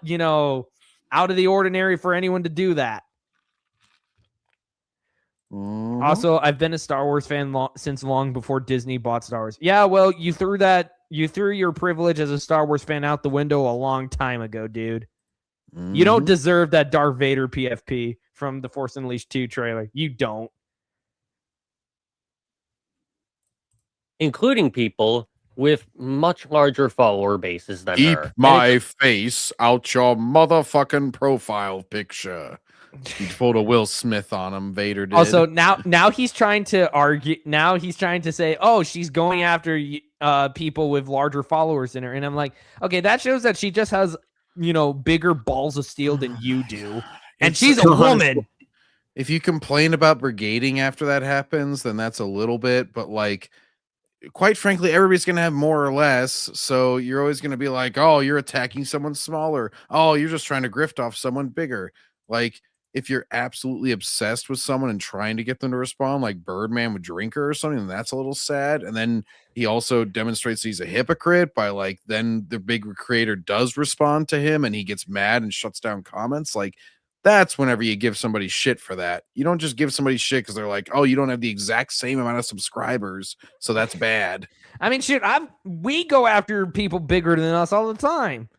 of the ordinary for anyone to do that. Mm-hmm. Also, I've been a Star Wars fan since long before Disney bought Star Wars. Yeah, well, you threw your privilege as a Star Wars fan out the window a long time ago, dude. Mm-hmm. You don't deserve that Darth Vader PFP from the Force Unleashed 2 trailer. You don't. Including people with much larger follower bases than Keep her. my face out your motherfucking profile picture. He pulled a Will Smith on him. Vader did. Also, now he's trying to argue. Now he's trying to say, "Oh, she's going after people with larger followers than her," and I'm like, okay, that shows that she just has bigger balls of steel than you do, and It's- she's a woman. If you complain about brigading after that happens, then that's a little bit, but like, quite frankly, everybody's going to have more or less. So you're always going to be like, oh, you're attacking someone smaller. Oh, you're just trying to grift off someone bigger. Like, if you're absolutely obsessed with someone and trying to get them to respond, like Birdman with Drinker or something, then that's a little sad. And then he also demonstrates he's a hypocrite by like, then the big creator does respond to him and he gets mad and shuts down comments. Like, that's whenever you give somebody shit for that. You don't just give somebody shit because they're like, oh, you don't have the exact same amount of subscribers, so that's bad. I mean, shit, we go after people bigger than us all the time.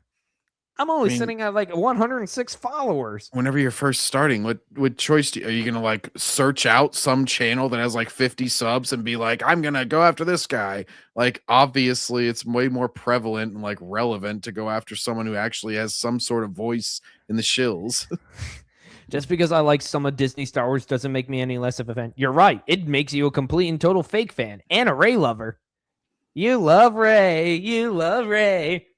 I'm only sitting at like 106 followers. Whenever you're first starting, what choice are you going to like search out some channel that has like 50 subs and be like, I'm going to go after this guy? Like, obviously it's way more prevalent and like relevant to go after someone who actually has some sort of voice in the shills. Just because I like some of Disney Star Wars doesn't make me any less of a fan. You're right. It makes you a complete and total fake fan and a Rey lover. You love Rey. You love Rey.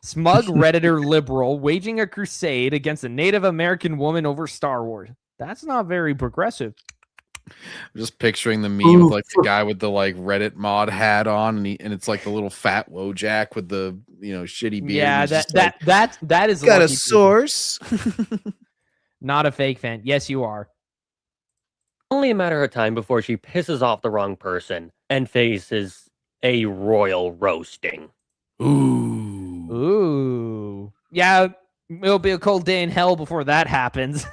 Smug Redditor liberal waging a crusade against a Native American woman over Star Wars. That's not very progressive. I'm just picturing the meme of like the guy with the like Reddit mod hat on, and it's like the little fat Wojak with the shitty beard. Yeah, that is got a source. Not a fake fan. Yes, you are. Only a matter of time before she pisses off the wrong person and faces a royal roasting. Ooh. Yeah, it'll be a cold day in hell before that happens.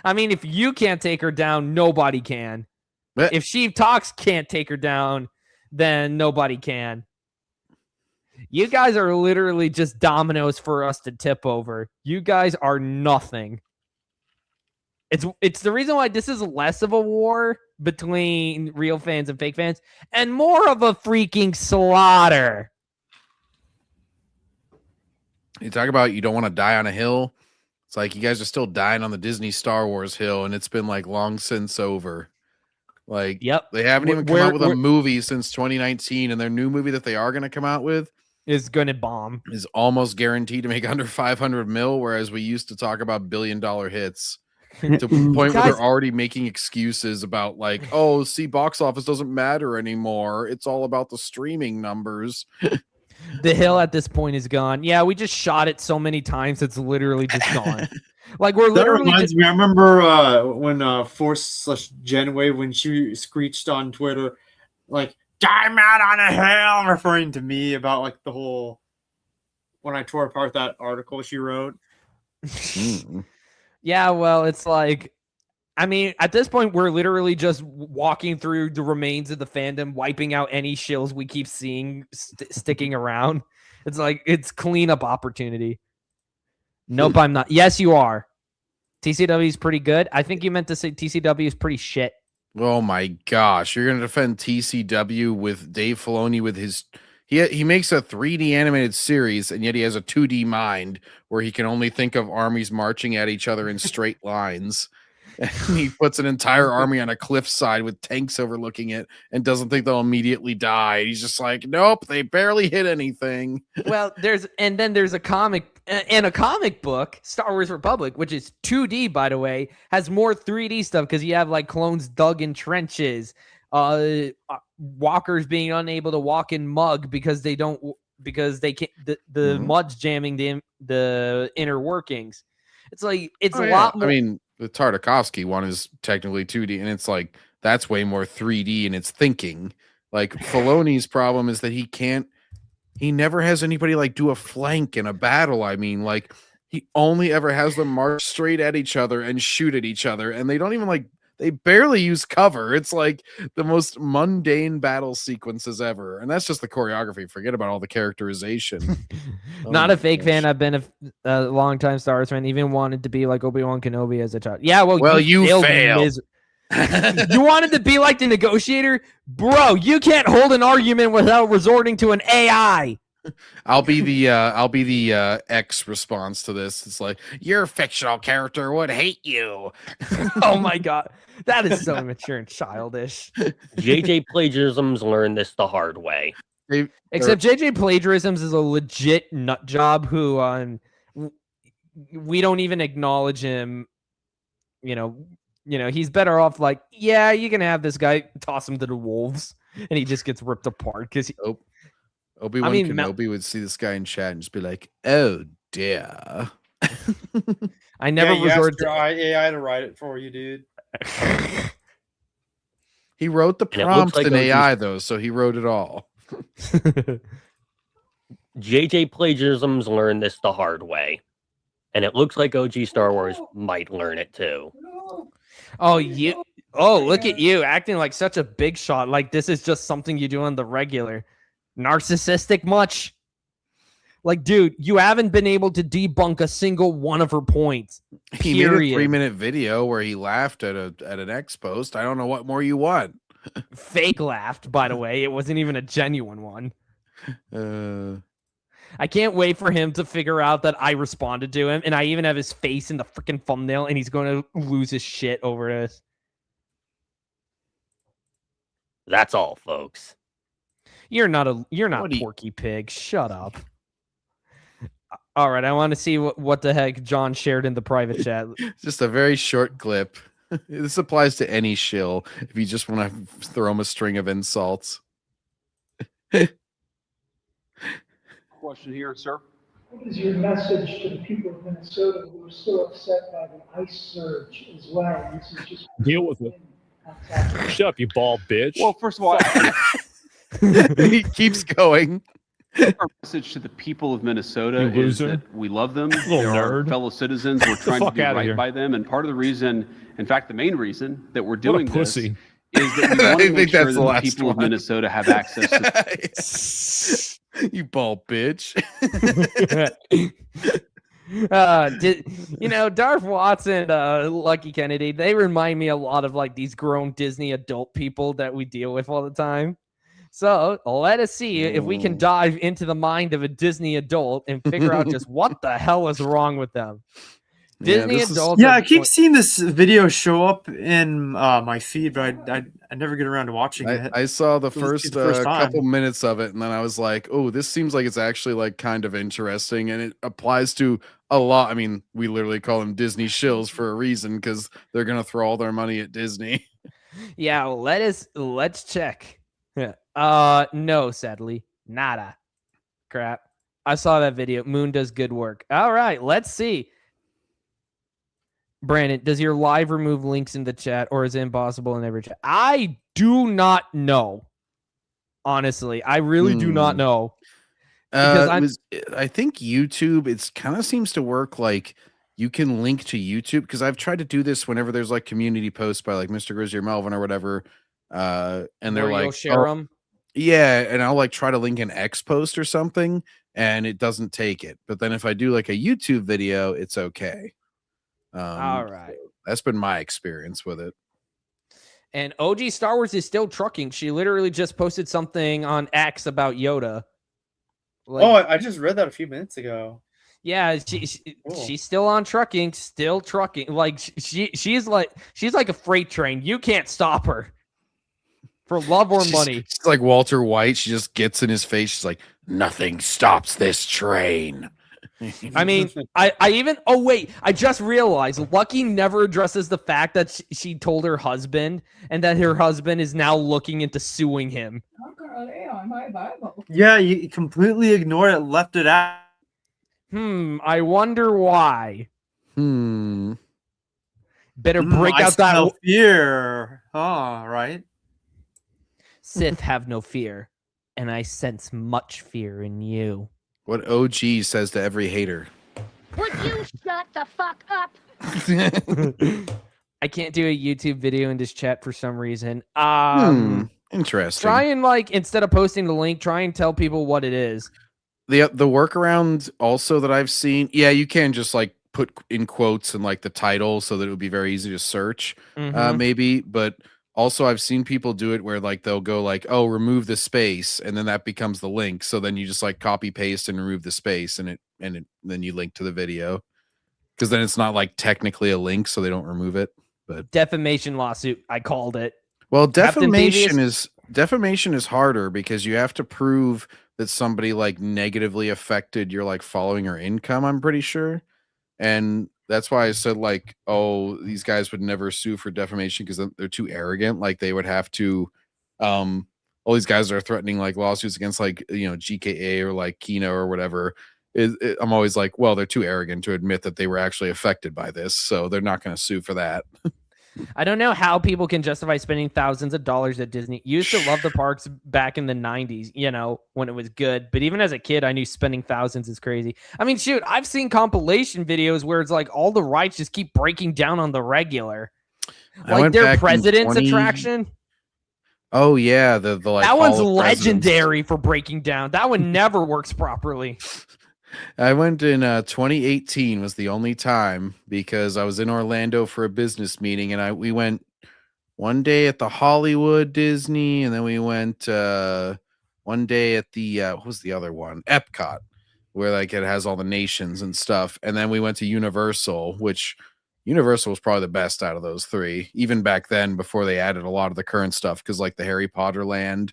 I mean, if you can't take her down, nobody can. If Sheev Talks can't take her down, then nobody can. You guys are literally just dominoes for us to tip over. You guys are nothing. It's the reason why this is less of a war between real fans and fake fans and more of a freaking slaughter. You talk about you don't want to die on a hill. It's like you guys are still dying on the Disney Star Wars hill, and it's been like long since over. Like, yep, they haven't even come out with a movie since 2019, and their new movie that they are going to come out with is going to bomb. Is almost guaranteed to make under 500 mil, whereas we used to talk about billion-dollar hits. To the point where they're already making excuses about like, oh, see, box office doesn't matter anymore. It's all about the streaming numbers. The hill at this point is gone. Yeah, we just shot it so many times it's literally just gone. Like we're literally. That reminds me. I remember when Force/Genwave when she screeched on Twitter, like "I'm out on a hill," referring to me about like the whole when I tore apart that article she wrote. Yeah, well, it's like, I mean, at this point, we're literally just walking through the remains of the fandom, wiping out any shills we keep seeing sticking around. It's like, it's cleanup opportunity. Nope, I'm not. Yes, you are. TCW is pretty good. I think you meant to say TCW is pretty shit. Oh my gosh. You're going to defend TCW with Dave Filoni with his... He makes a 3D animated series, and yet he has a 2D mind where he can only think of armies marching at each other in straight lines. And he puts an entire army on a cliffside with tanks overlooking it and doesn't think they'll immediately die. He's just like, nope, they barely hit anything. Well, there's a comic and a comic book, Star Wars Republic, which is 2D, by the way, has more 3D stuff because you have like clones dug in trenches. Walkers being unable to walk in mud because they can't the mud's jamming the inner workings. It's like it's a lot more. I mean, the Tartakovsky one is technically 2D, and it's like that's way more 3D in its thinking. Like Filoni's problem is that he never has anybody like do a flank in a battle. I mean, like he only ever has them march straight at each other and shoot at each other, and they don't even like. They barely use cover. It's like the most mundane battle sequences ever. And that's just the choreography. Forget about all the characterization. Not a fake fan. I've been a long-time Star Wars fan. Even wanted to be like Obi-Wan Kenobi as a child. Yeah, well you failed. You wanted to be like the negotiator? Bro, you can't hold an argument without resorting to an AI. I'll be the X response to this. It's like your fictional character would hate you. Oh my god, that is so immature and childish. JJ plagiarisms learned this the hard way. Except JJ Plagiarisms is a legit nut job who we don't even acknowledge him. You know, he's better off like, yeah, you can have this guy, toss him to the wolves, and he just gets ripped apart because Obi-Wan Kenobi would see this guy in chat and just be like, "Oh dear." I never resorted to AI to write it for you, dude. He wrote the And it prompt looks like in OG's AI though, so he wrote it all. JJ Plagiarisms learned this the hard way. And it looks like OG Star Wars might learn it too. Oh, look at you acting like such a big shot. Like this is just something you do on the regular. Narcissistic much? Like, dude, you haven't been able to debunk a single one of her points. He made a 3-minute video where he laughed at an X post. I don't know what more you want. Fake laughed, by the way. It wasn't even a genuine one. I can't wait for him to figure out that I responded to him, and I even have his face in the freaking thumbnail, and he's going to lose his shit over this. That's all, folks. You're not Porky Pig. Shut up. All right, I want to see what the heck John shared in the private chat. Just a very short clip. This applies to any shill if you just want to throw him a string of insults. Question here, sir. What is your message to the people of Minnesota who are still upset by the ice surge as well? This is just deal with it. Shut up, you bald bitch. Well, first of all, he keeps going. Our message to the people of Minnesota is that we love them. They're our fellow citizens. We're trying to do right by them. And part of the reason, in fact, the main reason that we're doing this is that we want to make sure that the people of Minnesota have access to you bald bitch. Darth Watson, Lucky Kennedy, they remind me a lot of like these grown Disney adult people that we deal with all the time. So let us see if we can dive into the mind of a Disney adult and figure out just what the hell is wrong with them. Disney adults. I keep seeing this video show up in my feed, but I never get around to watching it. I saw the first couple minutes of it, and then I was like, "Oh, this seems like it's actually like kind of interesting," and it applies to a lot. I mean, we literally call them Disney shills for a reason because they're gonna throw all their money at Disney. Yeah, let's check. Yeah. No, sadly, nada. Crap. I saw that video. Moon does good work. All right, let's see. Brandon, does your live remove links in the chat, or is it impossible in every chat? I do not know. Honestly, I really do not know. I think YouTube, it's kind of seems to work like you can link to YouTube, because I've tried to do this whenever there's like community posts by like Mr. Grizzly or Melvin or whatever. And they're like, you'll share them. Yeah, and I'll like try to link an X post or something, and it doesn't take it. But then if I do like a YouTube video, it's okay. All right, so that's been my experience with it. And OG Star Wars is still trucking. She literally just posted something on X about Yoda. Like, I just read that a few minutes ago. Yeah, she's still on trucking, still trucking. Like she's like a freight train. You can't stop her. For love or money. She's like Walter White. She just gets in his face. She's like, nothing stops this train. I mean, I just realized Lucky never addresses the fact that she told her husband, and that her husband is now looking into suing him. Yeah, you completely ignored it, left it out. I wonder why. Better break out that fear. Oh, right. Sith have no fear, and I sense much fear in you. What OG says to every hater. Would you shut the fuck up? I can't do a YouTube video in this chat for some reason. Interesting. Try and instead of posting the link, try and tell people what it is. The workaround also that I've seen, you can just like put in quotes and like the title so that it would be very easy to search, maybe. But also I've seen people do it where like they'll go like, oh, remove the space, and then that becomes the link. So then you just like copy paste and remove the space, and then you link to the video, because then it's not like technically a link, so they don't remove it. But defamation lawsuit, I called it. Well, defamation is defamation is harder because you have to prove that somebody like negatively affected your like following or income, I'm pretty sure. And that's why I said like, oh, these guys would never sue for defamation because they're too arrogant. Like they would have to all these guys are threatening like lawsuits against like, you know, GKA or like Kino or whatever. I'm always like, well, they're too arrogant to admit that they were actually affected by this, so they're not going to sue for that. I don't know how people can justify spending thousands of dollars at Disney. You used to love the parks back in the 90s, you know, when it was good. But even as a kid, I knew spending thousands is crazy. I mean, shoot, I've seen compilation videos where it's like all the rides just keep breaking down on the regular. Like their president's attraction. Oh, yeah. The like that one's legendary for breaking down. That one never works properly. I went in 2018 was the only time because I was in Orlando for a business meeting, and we went one day at the Hollywood Disney, and then we went one day at the what was the other one? Epcot, where like it has all the nations and stuff. And then we went to Universal, which Universal was probably the best out of those three, even back then before they added a lot of the current stuff, because like the Harry Potter land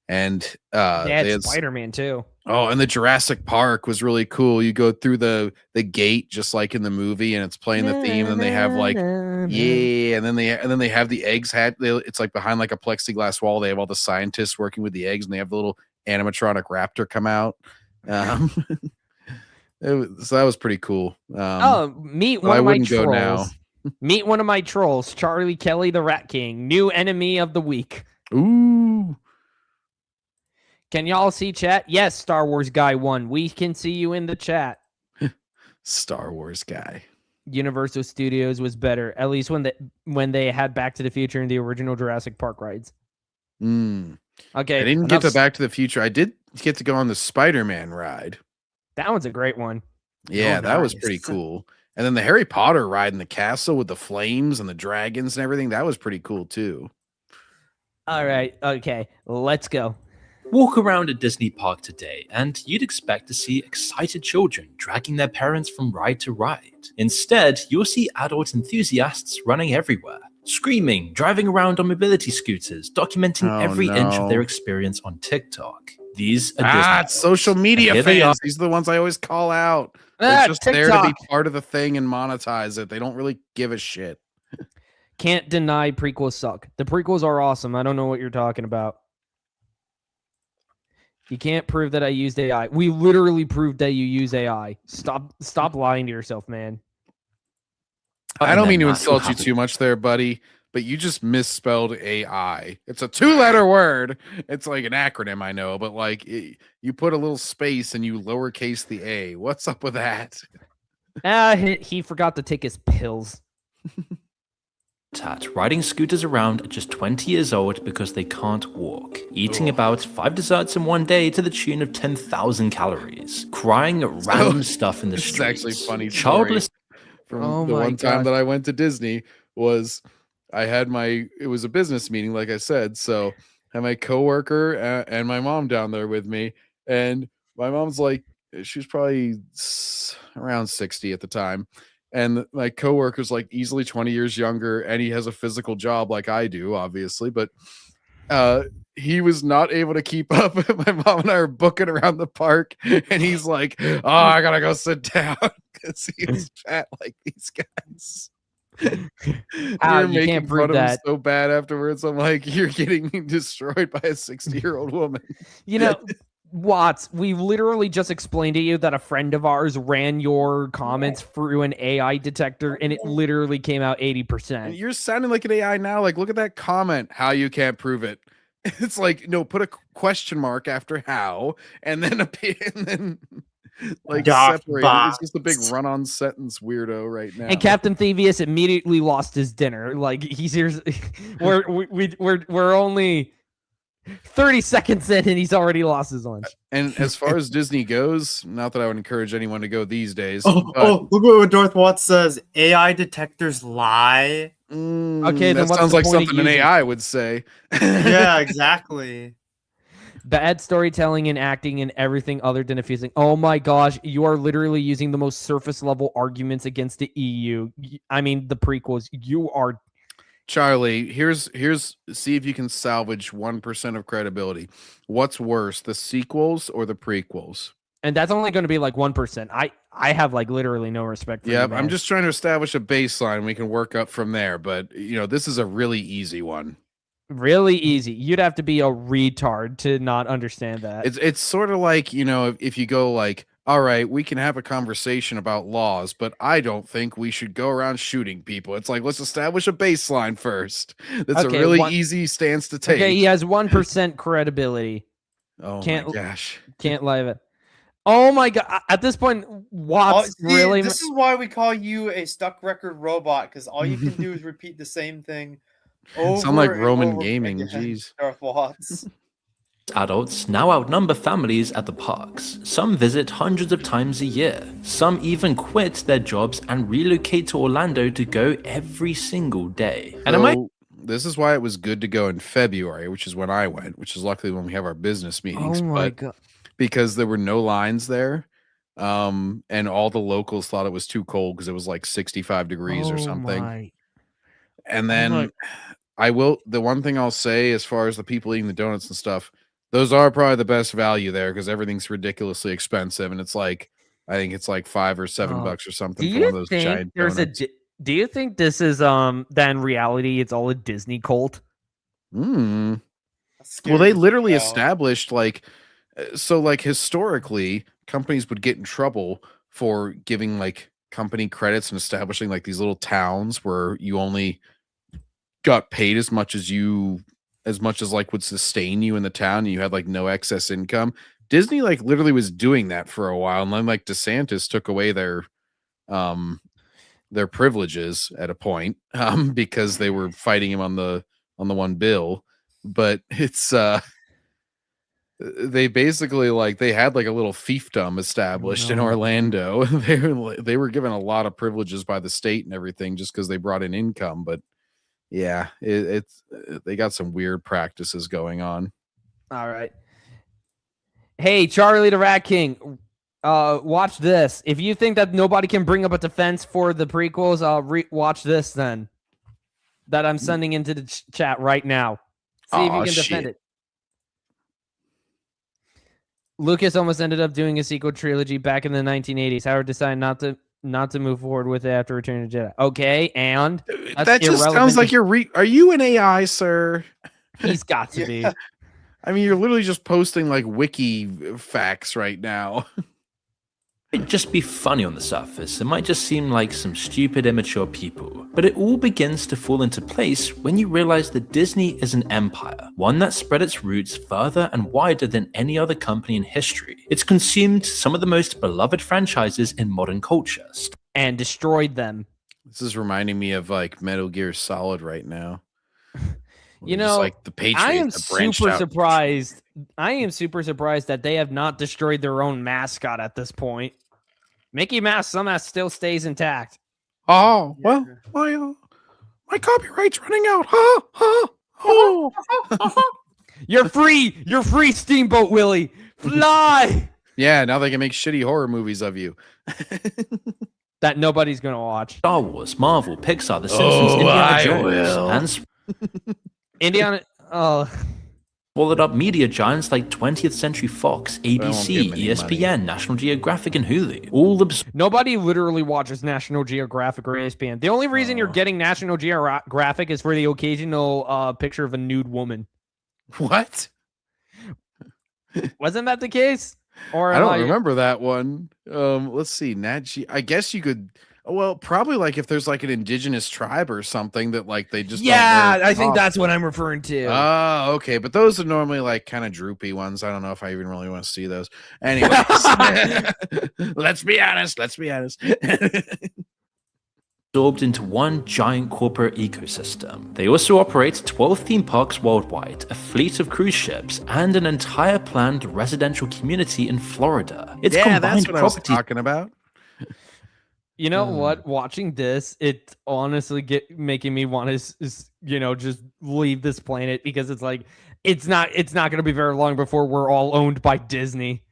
and they had Spider-Man too. Oh, and the Jurassic Park was really cool. You go through the gate just like in the movie, and it's playing the theme. And then they have like and then they have the eggs hat. It's like behind like a plexiglass wall. They have all the scientists working with the eggs, and they have the little animatronic raptor come out. So that was pretty cool. Meet one of my trolls. Meet one of my trolls, Charlie Kelly, the Rat King, new enemy of the week. Ooh. Can y'all see chat? Yes, Star Wars Guy 1. We can see you in the chat. Star Wars Guy. Universal Studios was better, at least when they had Back to the Future and the original Jurassic Park rides. Okay. I didn't get to Back to the Future. I did get to go on the Spider-Man ride. That one's a great one. Yeah, that was pretty cool. And then the Harry Potter ride in the castle with the flames and the dragons and everything, that was pretty cool too. All right. Okay. Let's go. Walk around a Disney park today, and you'd expect to see excited children dragging their parents from ride to ride. Instead, you'll see adult enthusiasts running everywhere, screaming, driving around on mobility scooters, documenting every inch of their experience on TikTok. These are it's social media fans. These are the ones I always call out. They're just there to be part of the thing and monetize it. They don't really give a shit. Can't deny prequels suck. The prequels are awesome. I don't know what you're talking about. You can't prove that I used AI. We literally proved that you use AI. Stop lying to yourself, man. I don't mean to insult you too much there, buddy, but you just misspelled AI. It's a 2-letter word. It's like an acronym, I know, but like you put a little space and you lowercase the A. What's up with that? He forgot to take his pills. Riding scooters around at just 20 years old because they can't walk, eating about 5 desserts in one day to the tune of 10,000 calories, crying at random stuff in the streets. It's actually funny. Childless. From the one time that I went to Disney was I had it was a business meeting, like I said, so I had my coworker and my mom down there with me, and my mom's like, she was probably around 60 at the time. And my coworker's like easily 20 years younger, and he has a physical job like I do, obviously. But he was not able to keep up. My mom and I are booking around the park, and he's like, "Oh, I gotta go sit down," because he was fat like these guys. You can't prove fun that. Of him so bad afterwards. I'm like, you're getting destroyed by a 60-year-old woman. You know. Watts, we literally just explained to you that a friend of ours ran your comments through an AI detector, and it literally came out 80%. And you're sounding like an AI now. Like, look at that comment. How you can't prove it. It's like, no, put a question mark after how, and then like separate. It's just a big run-on sentence weirdo right now. And Captain Thievius immediately lost his dinner. Like he's here. We're only 30 seconds in and he's already lost his lunch. And as far as Disney goes, not that I would encourage anyone to go these days. Look what Darth Watts says. AI detectors lie. Okay, that sounds like something an AI would say. Yeah, exactly. Bad storytelling and acting and everything other than diffusing. Oh my gosh, you are literally using the most surface level arguments against the EU. I mean, the prequels. You are Charlie, here's see if you can salvage 1% of credibility. What's worse, the sequels or the prequels? And that's only going to be like 1%. I have like literally no respect for you, Yeah, man. I'm just trying to establish a baseline. We can work up from there, but this is a really easy one. Really easy. You'd have to be a retard to not understand that. It's sort of like, if you go like, all right, we can have a conversation about laws, but I don't think we should go around shooting people. It's like, let's establish a baseline first. That's Okay, a really easy stance to take. Okay, he has 1% credibility. Oh my gosh. Can't lie of it. Oh my god. At this point, Watts really... This is why we call you a stuck record robot, because all you can do is repeat the same thing over Sound like and Roman over gaming, again, jeez. Darth Watts. Adults now outnumber families at the parks. Some visit hundreds of times a year. Some even quit their jobs and relocate to Orlando to go every single day. And this is why it was good to go in February, which is when I went, which is luckily when we have our business meetings. Oh my god. Because there were no lines there. And all the locals thought it was too cold because it was like 65 degrees or something. And then the one thing I'll say as far as the people eating the donuts and stuff, those are probably the best value there because everything's ridiculously expensive. And it's like, I think it's like $5 or $7 or something for one of those giant donuts. Do you think this is then reality? It's all a Disney cult. Well, they literally established historically, companies would get in trouble for giving like company credits and establishing like these little towns where you only got paid as much as like would sustain you in the town, and you had like no excess income. Disney like literally was doing that for a while, and then like DeSantis took away their privileges at a point because they were fighting him on the one bill. But it's they basically they had like a little fiefdom established in Orlando. They were given a lot of privileges by the state and everything just because they brought in income. But yeah, they got some weird practices going on. All right. Hey, Charlie the Rat King, watch this. If you think that nobody can bring up a defense for the prequels, watch this then. That I'm sending into the chat right now. See if you can defend it. Lucas almost ended up doing a sequel trilogy back in the 1980s. Howard decided not to move forward with it after Return of the Jedi. Okay, and that just sounds like are you an AI, sir? He's got to be. I mean, you're literally just posting like wiki facts right now. It'd just be funny on the surface. It might just seem like some stupid, immature people. But it all begins to fall into place when you realize that Disney is an empire, one that spread its roots further and wider than any other company in history. It's consumed some of the most beloved franchises in modern culture. And destroyed them. This is reminding me of like Metal Gear Solid right now. You know, like the Patriots. I am super surprised. I am super surprised that they have not destroyed their own mascot at this point. Mickey Mouse somehow still stays intact. Oh, well, my copyright's running out. Oh. You're free. You're free, Steamboat Willie. Fly. Yeah, now they can make shitty horror movies of you. That nobody's going to watch. Star Wars, Marvel, Pixar, The Simpsons, Indiana Jones, and Indiana. swallowed up media giants like 20th Century Fox, ABC, ESPN, National Geographic, and Hulu. Nobody literally watches National Geographic or ESPN. The only reason you're getting National Geographic is for the occasional picture of a nude woman. What? Wasn't that the case? Or I don't remember that one. Let's see. I guess you could. Well, probably like if there's like an indigenous tribe or something that like they just I think that's what I'm referring to. Oh, okay, but those are normally like kind of droopy ones. I don't know if I even really want to see those. Anyways, let's be honest. Absorbed into one giant corporate ecosystem. They also operate 12 theme parks worldwide, a fleet of cruise ships, and an entire planned residential community in Florida. It's that's what I was talking about. You know what? Watching this, it honestly making me want to, just leave this planet because it's like it's not going to be very long before we're all owned by Disney.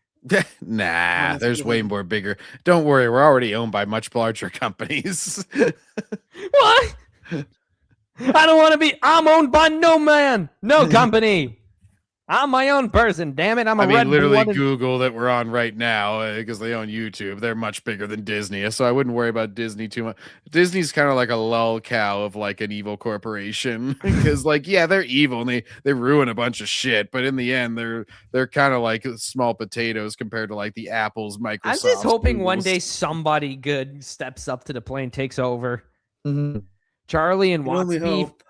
Nah, there's way more bigger. Don't worry, we're already owned by much larger companies. What? I don't want to be. I'm owned by no man, no company. I'm my own person. Damn it, I'm a red literally blooded. Google that we're on right now because they own YouTube. They're much bigger than Disney, so I wouldn't worry about Disney too much. Disney's kind of like a lull cow of like an evil corporation because, like, yeah, they're evil and they ruin a bunch of shit, but in the end, they're kind of like small potatoes compared to like the Apples, Microsoft. I'm just hoping one day somebody good steps up to the plate and takes over. Mhm. Charlie and Can only Watts beef. hope.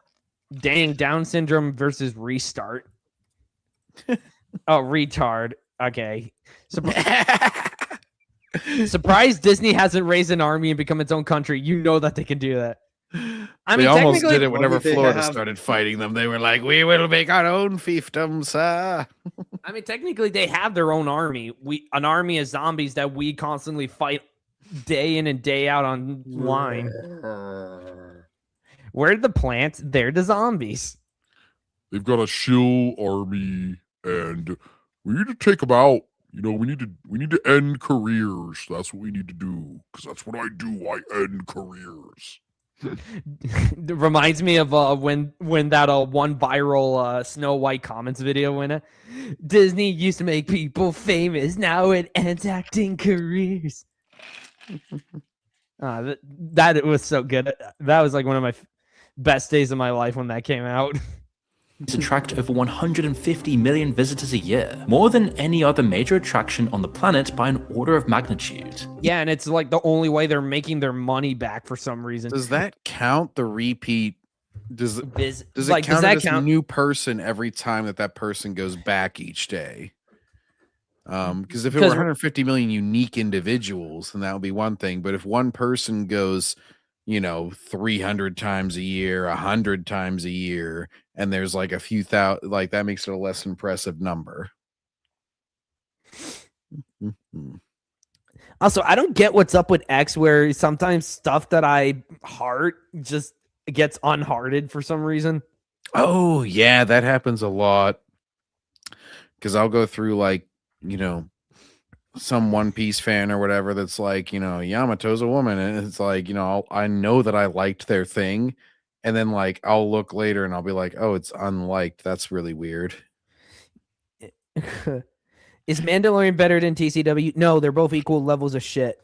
Dang, Down syndrome versus restart. Oh, retard. Okay. Surprised Disney hasn't raised an army and become its own country. You know that they can do that. I They mean, almost technically, did it whenever Florida have- started fighting them. They were like, "We will make our own fiefdom, sir." I mean, technically, they have their own army. An army of zombies that we constantly fight day in and day out online. We're the plants. They're the zombies. They've got a shill army, and we need to take them out. You know, we need to end careers. That's what we need to do, because that's what I do. I end careers. It reminds me of when that one viral Snow White comments video went. Disney used to make people famous. Now it ends acting careers. That was so good. That was like one of my best days of my life when that came out. Attract over 150 million visitors a year, more than any other major attraction on the planet by an order of magnitude. Yeah, and it's like the only way they're making their money back for some reason. Does that count the repeat? Does it like, count does that as a new person every time that person goes back each day? Because if it were 150 million unique individuals, then that would be one thing. But if one person goes, 300 times a year, 100 times a year, and there's like a few thousand, like that makes it a less impressive number. Also, I don't get what's up with X, where sometimes stuff that I heart just gets unhearted for some reason. Oh yeah, that happens a lot. Because I'll go through like, some One Piece fan or whatever that's like, Yamato's a woman, and it's like, I know that I liked their thing, and then like I'll look later and I'll be like, oh, it's unliked. That's really weird. Is Mandalorian better than TCW? No, they're both equal levels of shit.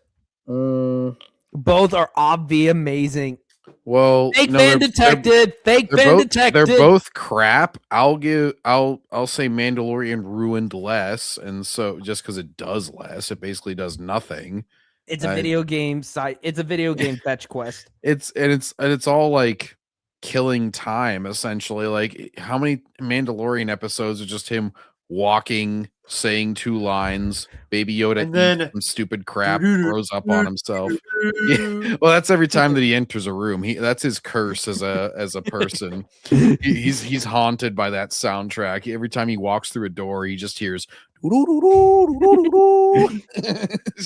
Both are obviously amazing. Well, fake fan detected. Fake fan detected. They're both crap. I'll say Mandalorian ruined less, and so just because it does less, it basically does nothing. It's a video game site. It's a video game fetch quest. It's all like killing time essentially. Like how many Mandalorian episodes are just him walking, saying 2 lines, Baby Yoda And then eats some stupid crap, throws up on himself. Yeah. Well, that's every time that he enters a room. That's his curse as a person. He's haunted by that soundtrack. Every time he walks through a door, he just hears it's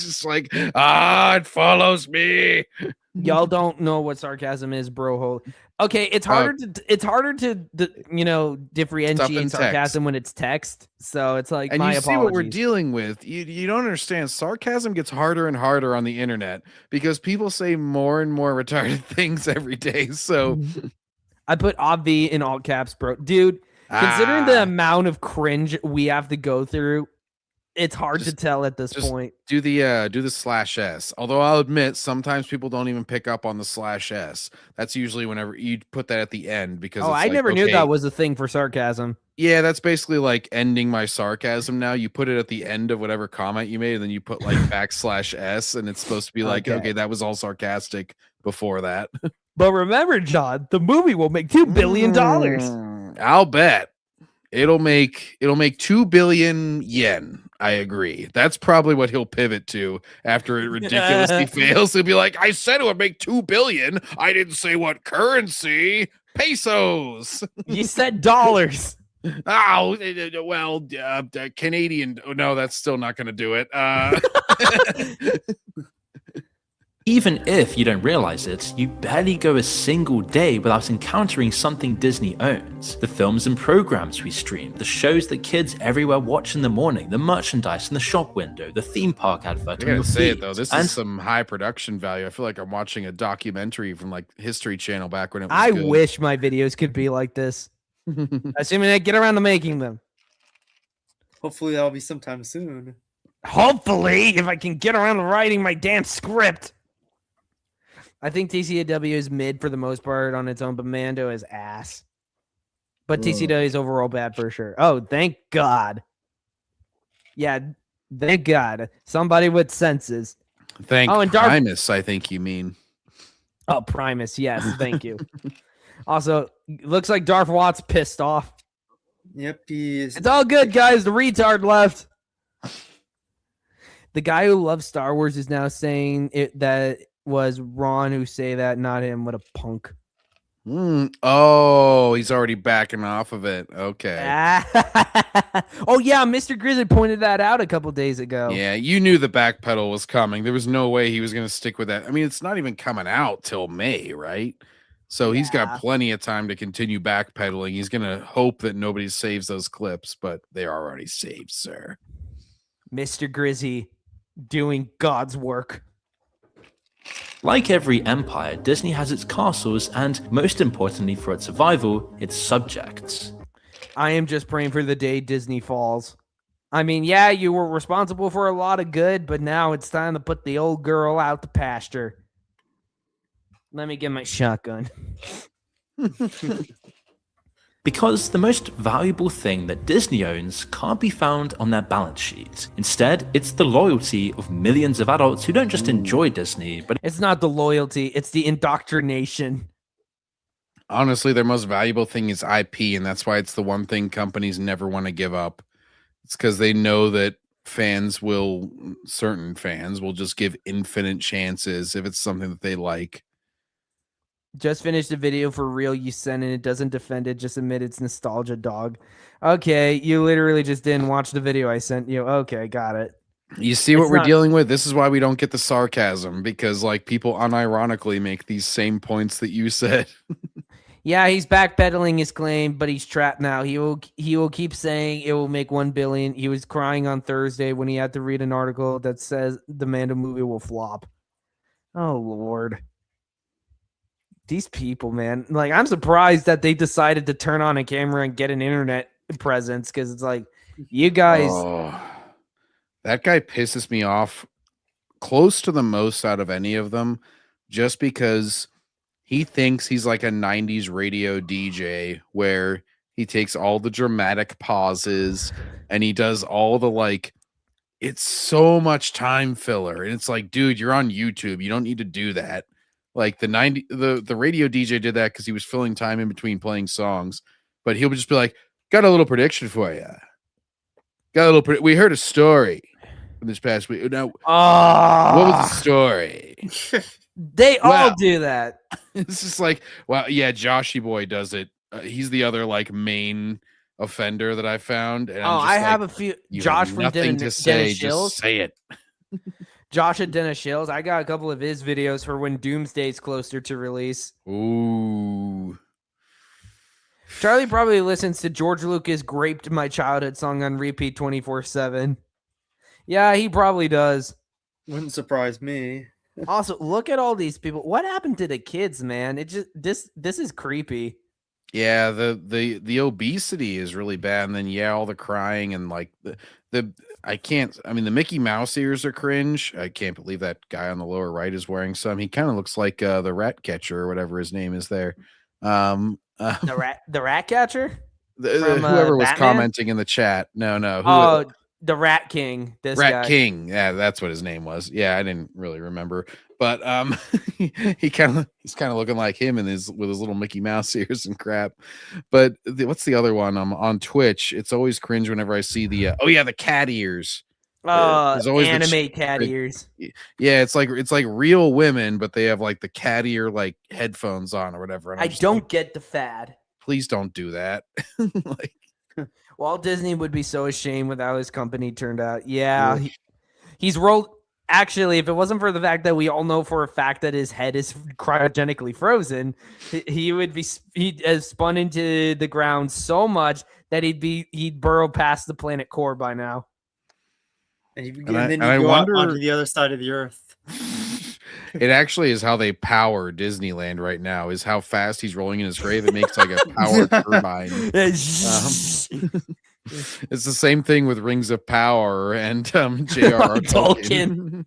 just like, it follows me. Y'all don't know what sarcasm is, bro. Okay, it's harder to differentiate sarcasm when it's text. So it's like, and my you apologies. see what we're dealing with. You don't understand. Sarcasm gets harder and harder on the internet because people say more and more retarded things every day. So I put obvi in all caps, bro. Dude, considering the amount of cringe we have to go through, it's hard to tell at this point. Do the /s. Although I'll admit sometimes people don't even pick up on the /s. That's usually whenever you put that at the end because I never knew that was a thing for sarcasm. Yeah, that's basically like ending my sarcasm now. You put it at the end of whatever comment you made, and then you put like /s, and it's supposed to be like, okay, that was all sarcastic before that. But remember, John, the movie will make $2 billion. I'll bet it'll make 2 billion yen. I agree. That's probably what he'll pivot to after it ridiculously fails. He'll be like, I said it would make 2 billion. I didn't say what currency. Pesos. You said dollars. Oh, well, Canadian. Oh, no, that's still not going to do it. Even if you don't realize it, you barely go a single day without encountering something Disney owns. The films and programs we stream, the shows that kids everywhere watch in the morning, the merchandise in the shop window, the theme park advert I on your gotta say feed. it though, this And is some high production value. I feel like I'm watching a documentary from like History Channel back when it was I good. wish my videos could be like this. Assuming I get around to making them. Hopefully that'll be sometime soon. Hopefully, if I can get around to writing my damn script. I think TCW is mid for the most part on its own, but Mando is ass. But TCW is overall bad for sure. Oh, thank God. Yeah, thank God. Somebody with senses. Thank and Primus, I think you mean. Oh, Primus, yes, thank you. Also, looks like Darth Watt's pissed off. Yep, he is. It's all good, guys. The retard left. The guy who loves Star Wars is now saying that was Ron who say that, not him. What a punk. Oh, he's already backing off of it. Okay. Oh, yeah, Mr. Grizzly pointed that out a couple days ago. Yeah, you knew the backpedal was coming. There was no way he was going to stick with that. I mean, it's not even coming out till May, right? So he's got plenty of time to continue backpedaling. He's going to hope that nobody saves those clips, but they are already saved, sir. Mr. Grizzly doing God's work. like every empire, Disney has its castles and, most importantly for its survival, its subjects. I am just praying for the day Disney falls. I mean, yeah, you were responsible for a lot of good, but now it's time to put the old girl out to pasture. Let me get my shotgun. Because the most valuable thing that Disney owns can't be found on their balance sheet. Instead, it's the loyalty of millions of adults who don't just enjoy Disney, but it's not the loyalty, it's the indoctrination. Honestly, their most valuable thing is IP, and that's why it's the one thing companies never want to give up. It's because they know that certain fans will just give infinite chances if it's something that they like. Just finished a video for real you sent and it doesn't defend it, just admit it's nostalgia, dog. Okay, you literally just didn't watch the video I sent you. Okay, got it. You see what we're dealing with? This is why we don't get the sarcasm, because like people unironically make these same points that you said. Yeah, he's backpedaling his claim, but he's trapped now. He will keep saying it will make 1 billion. He was crying on Thursday when he had to read an article that says the Mando movie will flop. Oh Lord. These people, man. Like, I'm surprised that they decided to turn on a camera and get an internet presence, because it's like, you guys. Oh, that guy pisses me off close to the most out of any of them, just because he thinks he's like a 90s radio DJ where he takes all the dramatic pauses and he does all the like, it's so much time filler. And it's like, dude, you're on YouTube. You don't need to do that. Like the radio DJ did that because he was filling time in between playing songs, but he'll just be like, "Got a little prediction for you. We heard a story from this past week. Now, what was the story?" They all do that. It's just like, well, yeah, Joshy Boy does it. He's the other like main offender that I found. And I have a few. Josh from nothing to say. Just say it. Josh at Dennis Shills. I got a couple of his videos for when Doomsday's closer to release. Ooh. Charlie probably listens to George Lucas Graped My Childhood song on repeat 24/7. Yeah, he probably does. Wouldn't surprise me. Also, look at all these people. What happened to the kids, man? It just this is creepy. Yeah, the obesity is really bad, and then all the crying and like the Mickey Mouse ears are cringe. I can't believe that guy on the lower right is wearing some. He kind of looks like the rat catcher or whatever his name is there. The rat catcher? Whoever was commenting in the chat. No. The Rat King. This Rat guy. King. Yeah, that's what his name was. Yeah, I didn't really remember. But he's kind of looking like him with his little Mickey Mouse ears and crap. But what's the other one? On Twitch. It's always cringe whenever I see the cat ears. Anime cat ears. Yeah, it's like real women, but they have like the cat ear like headphones on or whatever. And I don't get the fad. Please don't do that. Walt Disney would be so ashamed with how his company turned out. Yeah, he's rolled Actually, if it wasn't for the fact that we all know for a fact that his head is cryogenically frozen, he'd has spun into the ground so much that he'd burrow past the planet core by now. And then you go out onto the other side of the earth. It actually is how they power Disneyland right now, is how fast he's rolling in his grave. It makes like a power turbine. It's the same thing with Rings of Power and J.R.R. Tolkien.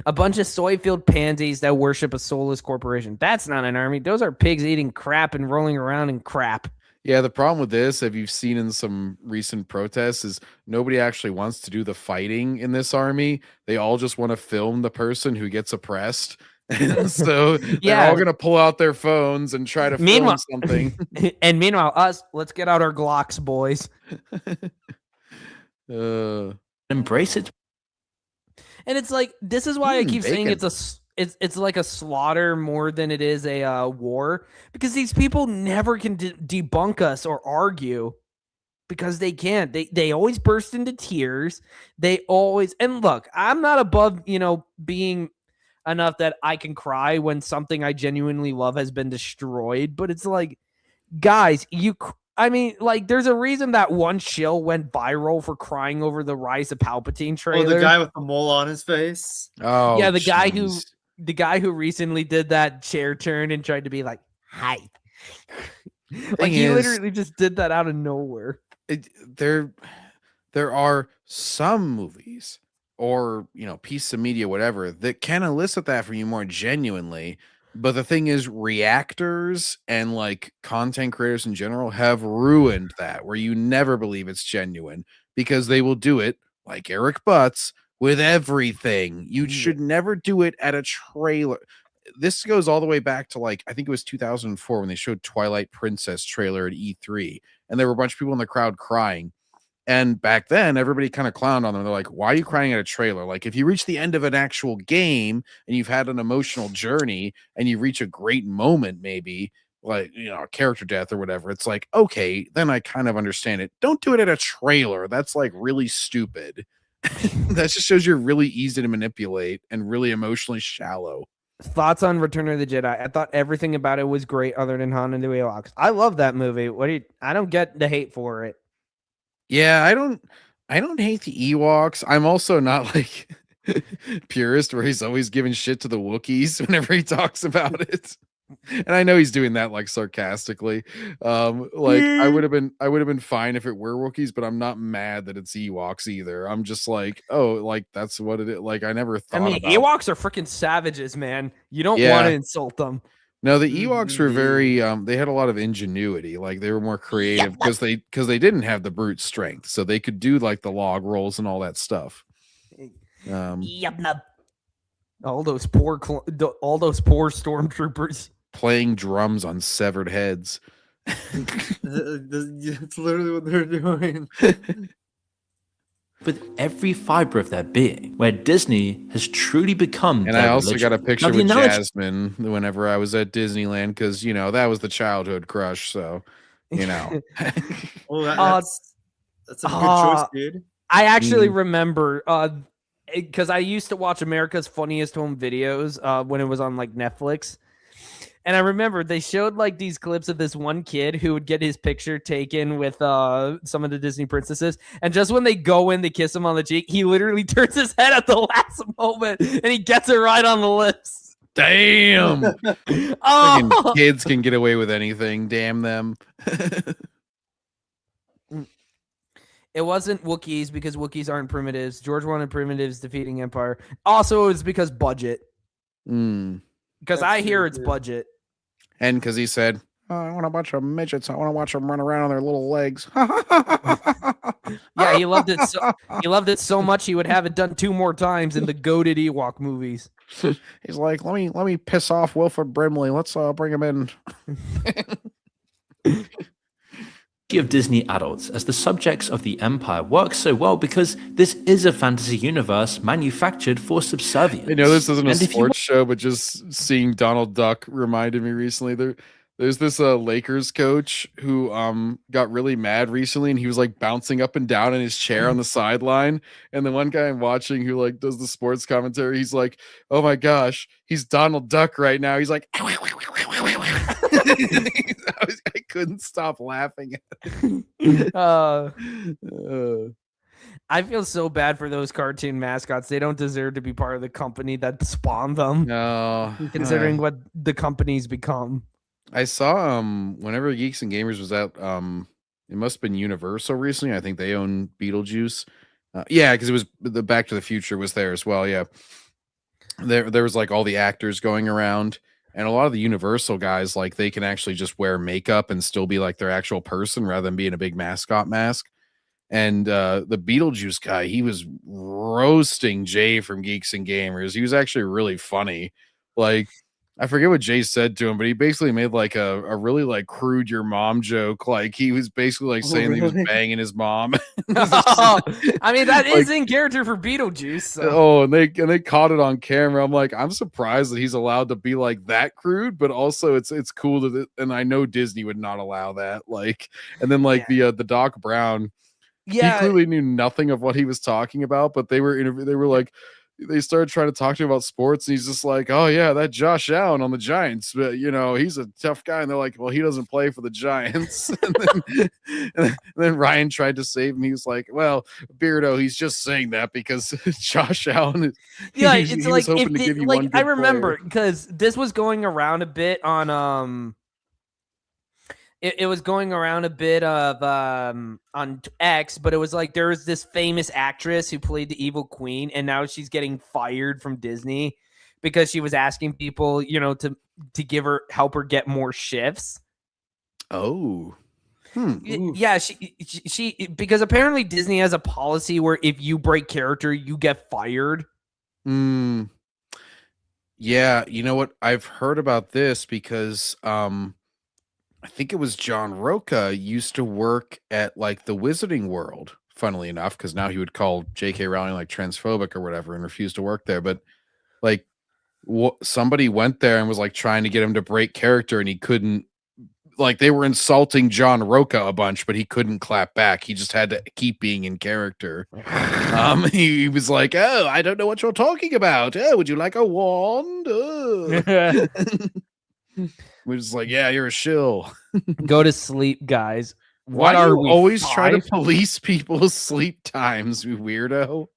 A bunch of soy-filled pansies that worship a soulless corporation. That's not an army. Those are pigs eating crap and rolling around in crap. Yeah, the problem with this, if you've seen in some recent protests, is nobody actually wants to do the fighting in this army. They all just want to film the person who gets oppressed. So they're all going to pull out their phones and try to film something. And meanwhile, let's get out our Glocks, boys. Embrace it. And it's like, this is why I keep saying it's like a slaughter more than it is a war, because these people never can debunk us or argue, because they can't. They always burst into tears. They always, and look, I'm not above, being enough that I can cry when something I genuinely love has been destroyed, but it's like, guys, there's a reason that one shill went viral for crying over the Rise of Palpatine trailer. Oh, the guy with the mole on his face. Oh, yeah, the guy who recently did that chair turn and tried to be like, hi. Like he literally just did that out of nowhere. There are some movies or piece of media, whatever, that can elicit that from you more genuinely. But the thing is, reactors and like content creators in general have ruined that, where you never believe it's genuine, because they will do it like Eric Butts with everything. You should never do it at a trailer. This goes all the way back to I think it was 2004 when they showed Twilight Princess trailer at E3, and there were a bunch of people in the crowd crying. And back then, everybody kind of clowned on them. They're like, why are you crying at a trailer? Like, if you reach the end of an actual game and you've had an emotional journey and you reach a great moment, maybe like, a character death or whatever, it's like, okay, then I kind of understand it. Don't do it at a trailer. That's like really stupid. That just shows you're really easy to manipulate and really emotionally shallow. Thoughts on Return of the Jedi? I thought everything about it was great other than Han and the Ewoks. I love that movie. I don't get the hate for it. Yeah, I don't hate the Ewoks. I'm also not like purist where he's always giving shit to the Wookiees whenever he talks about it. And I know he's doing that like sarcastically. I would have been fine if it were Wookiees, but I'm not mad that it's Ewoks either. I'm just like, oh, like that's what it is. Like I never thought. Ewoks are freaking savages, man. You don't want to insult them. No, the Ewoks were very they had a lot of ingenuity. Like they were more creative because they didn't have the brute strength, so they could do like the log rolls and all that stuff. All those poor stormtroopers playing drums on severed heads. It's literally what they're doing. With every fiber of their being, where Disney has truly become. And I also got a picture with Jasmine whenever I was at Disneyland, because that was the childhood crush. So, well, that's a good choice, dude. I actually remember because I used to watch America's Funniest Home Videos when it was on like Netflix. And I remember they showed like these clips of this one kid who would get his picture taken with some of the Disney princesses. And just when they go in, they kiss him on the cheek, he literally turns his head at the last moment and he gets it right on the lips. Damn. Oh. Kids can get away with anything. Damn them. It wasn't Wookiees because Wookiees aren't primitives. George wanted primitives defeating Empire. Also, it was because budget. Because I hear it's budget. And because he said, oh, I want a bunch of midgets. I want to watch them run around on their little legs. Yeah, he loved it. He loved it so much he would have it done 2 more times in the goated Ewok movies. He's like, let me piss off Wilford Brimley. Let's bring him in. Of Disney adults as the subjects of the Empire works so well because this is a fantasy universe manufactured for subservience. I know this isn't a sports show, but just seeing Donald Duck reminded me recently. There's this Lakers coach who got really mad recently, and he was like bouncing up and down in his chair on the sideline. And the one guy I'm watching who like does the sports commentary, he's like, "Oh my gosh, he's Donald Duck right now." He's like, I couldn't stop laughing at it. I feel so bad for those cartoon mascots. They don't deserve to be part of the company that spawned them. No, considering what the company's become. I saw whenever Geeks and Gamers was out, it must have been Universal recently. I think they own Beetlejuice. Yeah, because it was the Back to the Future was there as well. Yeah, there was like all the actors going around, and a lot of the Universal guys like they can actually just wear makeup and still be like their actual person rather than being a big mascot mask. And the Beetlejuice guy, he was roasting Jay from Geeks and Gamers. He was actually really funny. Like, I forget what Jay said to him, but he basically made like a really like crude your mom joke. Like he was basically like saying that he was banging his mom. I mean, that is in character for Beetlejuice. So. Oh, and they caught it on camera. I'm like, I'm surprised that he's allowed to be like that crude, but also it's cool that and I know Disney would not allow that. Like, and then like the Doc Brown. Yeah, he clearly knew nothing of what he was talking about, but they were like, they started trying to talk to him about sports, and he's just like, "Oh yeah, that Josh Allen on the Giants, but you know he's a tough guy." And they're like, "Well, he doesn't play for the Giants." and then Ryan tried to save him. He was like, "Well, Beardo, he's just saying that because Josh Allen." Yeah, he it's was like hoping to give you one. I remember because this was going around a bit on It was going around a bit of on X, but it was like there was this famous actress who played the evil queen, and now she's getting fired from Disney because she was asking people, you know, to help her get more shifts. Oh, yeah, she because apparently Disney has a policy where if you break character, you get fired. Yeah, you know what? I've heard about this because I think it was John Roca used to work at like the Wizarding World, funnily enough, because now he would call J.K. Rowling like transphobic or whatever and refuse to work there. But like somebody went there and was like trying to get him to break character, and he couldn't. Like they were insulting John Roca a bunch, but he couldn't clap back. He just had to keep being in character. He was like, "Oh, I don't know what you're talking about. Oh, would you like a wand?" We're just like, "Yeah, you're a shill." Go to sleep, guys. Why do you always try to police people's sleep times, you weirdo?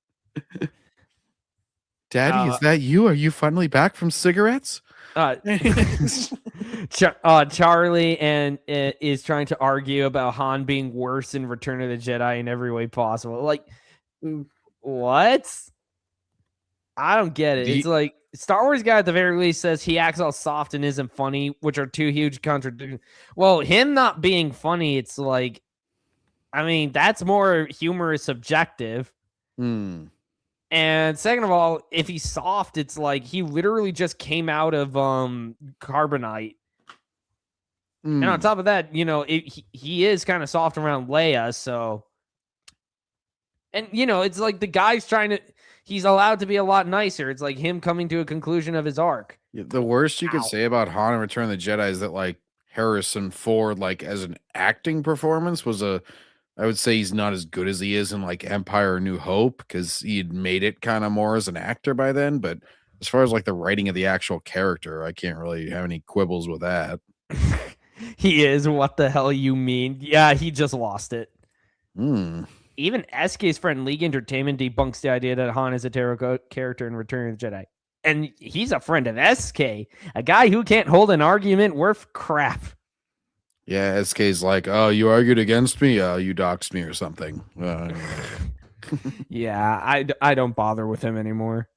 Daddy, is that you? Are you finally back from cigarettes? Charlie is trying to argue about Han being worse in Return of the Jedi in every way possible. Like, what? I don't get it. It's like Star Wars guy at the very least says he acts all soft and isn't funny, which are two huge contradictions. Well, him not being funny, it's like, I mean, that's more humor is subjective. And second of all, if he's soft, it's like he literally just came out of carbonite. And on top of that, you know, he is kind of soft around Leia, so. And, you know, it's like the guy's he's allowed to be a lot nicer. It's like him coming to a conclusion of his arc. Yeah, the worst you could say about Han and Return of the Jedi is that, like, Harrison Ford, like, as an acting performance I would say he's not as good as he is in, like, Empire or New Hope, because he had made it kind of more as an actor by then. But as far as, like, the writing of the actual character, I can't really have any quibbles with that. He is. What the hell you mean? Yeah, he just lost it. Even SK's friend League Entertainment debunks the idea that Han is a terrible character in Return of the Jedi. And he's a friend of SK, a guy who can't hold an argument worth crap. Yeah, SK's like, "Oh, you argued against me? You doxed me or something." Yeah, I don't bother with him anymore.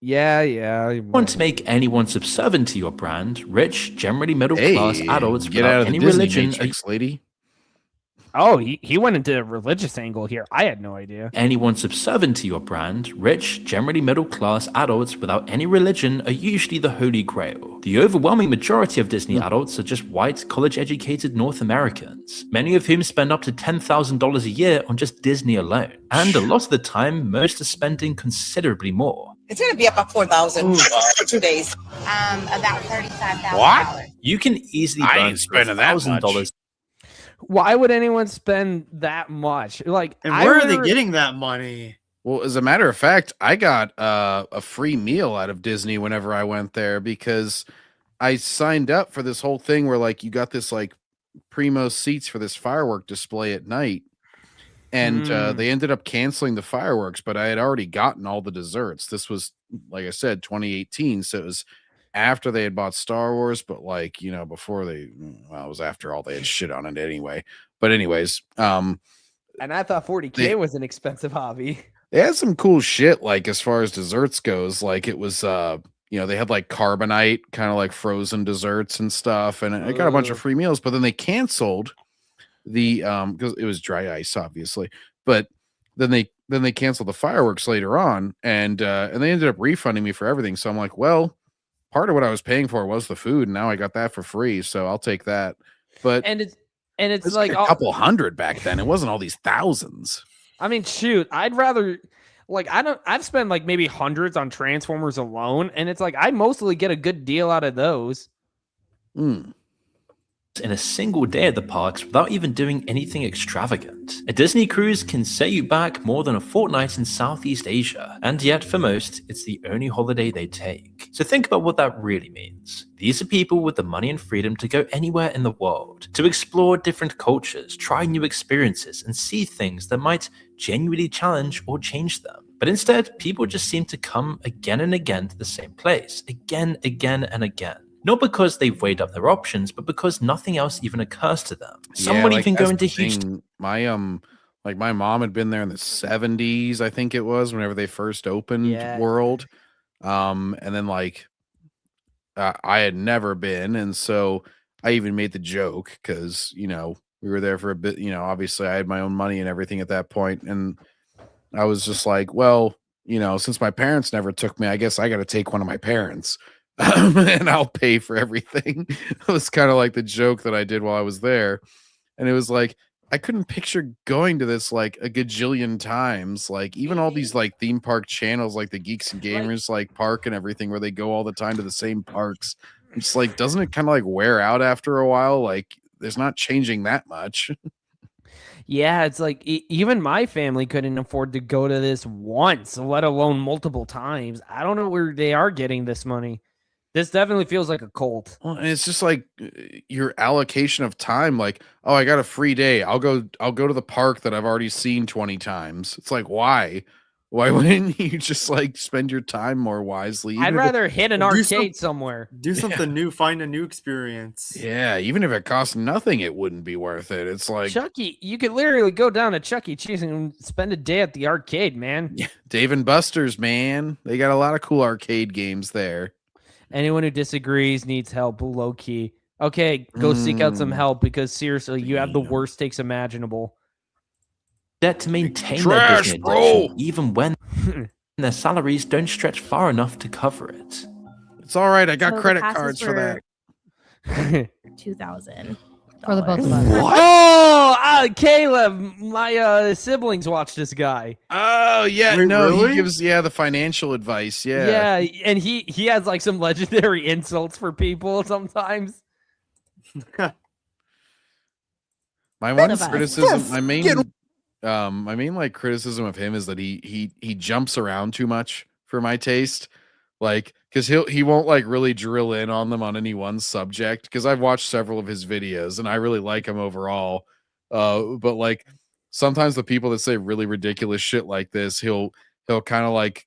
Yeah. Want to make anyone subservient to your brand, rich, generally middle-class adults without any religion. Lady. Oh, he went into a religious angle here. I had no idea. Anyone subservient to your brand, rich, generally middle-class adults without any religion are usually the holy grail. The overwhelming majority of Disney adults are just white, college-educated North Americans, many of whom spend up to $10,000 a year on just Disney alone. And a lot of the time, most are spending considerably more. It's going to be up 4,000 for 2 days. About $35,000. What? You can easily I burn ain't spending that much. $1,000. Why would anyone spend that much? Like, And where are they getting that money? Well, as a matter of fact, I got a free meal out of Disney whenever I went there because I signed up for this whole thing where like you got this like primo seats for this firework display at night. And they ended up canceling the fireworks, but I had already gotten all the desserts. This was, like I said, 2018. So it was after they had bought Star Wars, but like, you know, before it was after all they had shit on it anyway. But anyways, and I thought 40K was an expensive hobby. they had some cool shit, like as far as desserts goes. Like it was you know, they had like carbonite, kind of like frozen desserts and stuff, and I got a bunch of free meals, but then they canceled the because it was dry ice, obviously, but then they canceled the fireworks later on, and they ended up refunding me for everything. So I'm like, well, part of what I was paying for was the food, and now I got that for free, so I'll take that. But it's like like a couple hundred back then. It wasn't all these thousands. I mean, shoot, I'd rather like I've spent like maybe hundreds on Transformers alone, and it's like I mostly get a good deal out of those. In a single day at the parks without even doing anything extravagant. A Disney cruise can set you back more than a fortnight in Southeast Asia, and yet for most, it's the only holiday they take. So think about what that really means. These are people with the money and freedom to go anywhere in the world, to explore different cultures, try new experiences, and see things that might genuinely challenge or change them. But instead, people just seem to come again and again to the same place, again and again. Not because they've weighed up their options, but because nothing else even occurs to them. Some would even go into huge... My like my mom had been there in the 70s, I think it was, whenever they first opened World. And then like I had never been, and so I even made the joke because, you know, we were there for a bit, you know, obviously I had my own money and everything at that point, and I was just like, well, you know, since my parents never took me, I guess I got to take one of my parents. And I'll pay for everything. It was kind of like the joke that I did while I was there. And it was like, I couldn't picture going to this like a gajillion times. Like even all these like theme park channels, like the Geeks and Gamers like park and everything, where they go all the time to the same parks. It's like, doesn't it kind of like wear out after a while? Like there's not changing that much. Yeah, it's like even my family couldn't afford to go to this once, let alone multiple times. I don't know where they are getting this money. This definitely feels like a cult. Well, and it's just like your allocation of time. Like, oh, I got a free day. I'll go to the park that I've already seen 20 times. It's like, why? Why wouldn't you just like spend your time more wisely? I'd rather hit an arcade somewhere. Do something new. Find a new experience. Yeah, even if it costs nothing, it wouldn't be worth it. It's like Chucky. You could literally go down to Chuck E. Cheese and spend a day at the arcade, man. Yeah, Dave and Buster's, man. They got a lot of cool arcade games there. Anyone who disagrees needs help, low key. Okay, go seek out some help because seriously, you have the worst takes imaginable. Debt to maintain their Disney addiction, even when their salaries don't stretch far enough to cover it. It's all right. I got credit cards for that. 2,000 for the both of us. Oh, Caleb, my siblings watch this guy. Oh yeah, Wait, no, really? he gives the financial advice. Yeah, and he has like some legendary insults for people sometimes. My one criticism, my main like criticism of him is that he jumps around too much for my taste. Like, because he won't like really drill in on them on any one subject. Because I've watched several of his videos and I really like him overall. But like sometimes the people that say really ridiculous shit like this, he'll kind of like,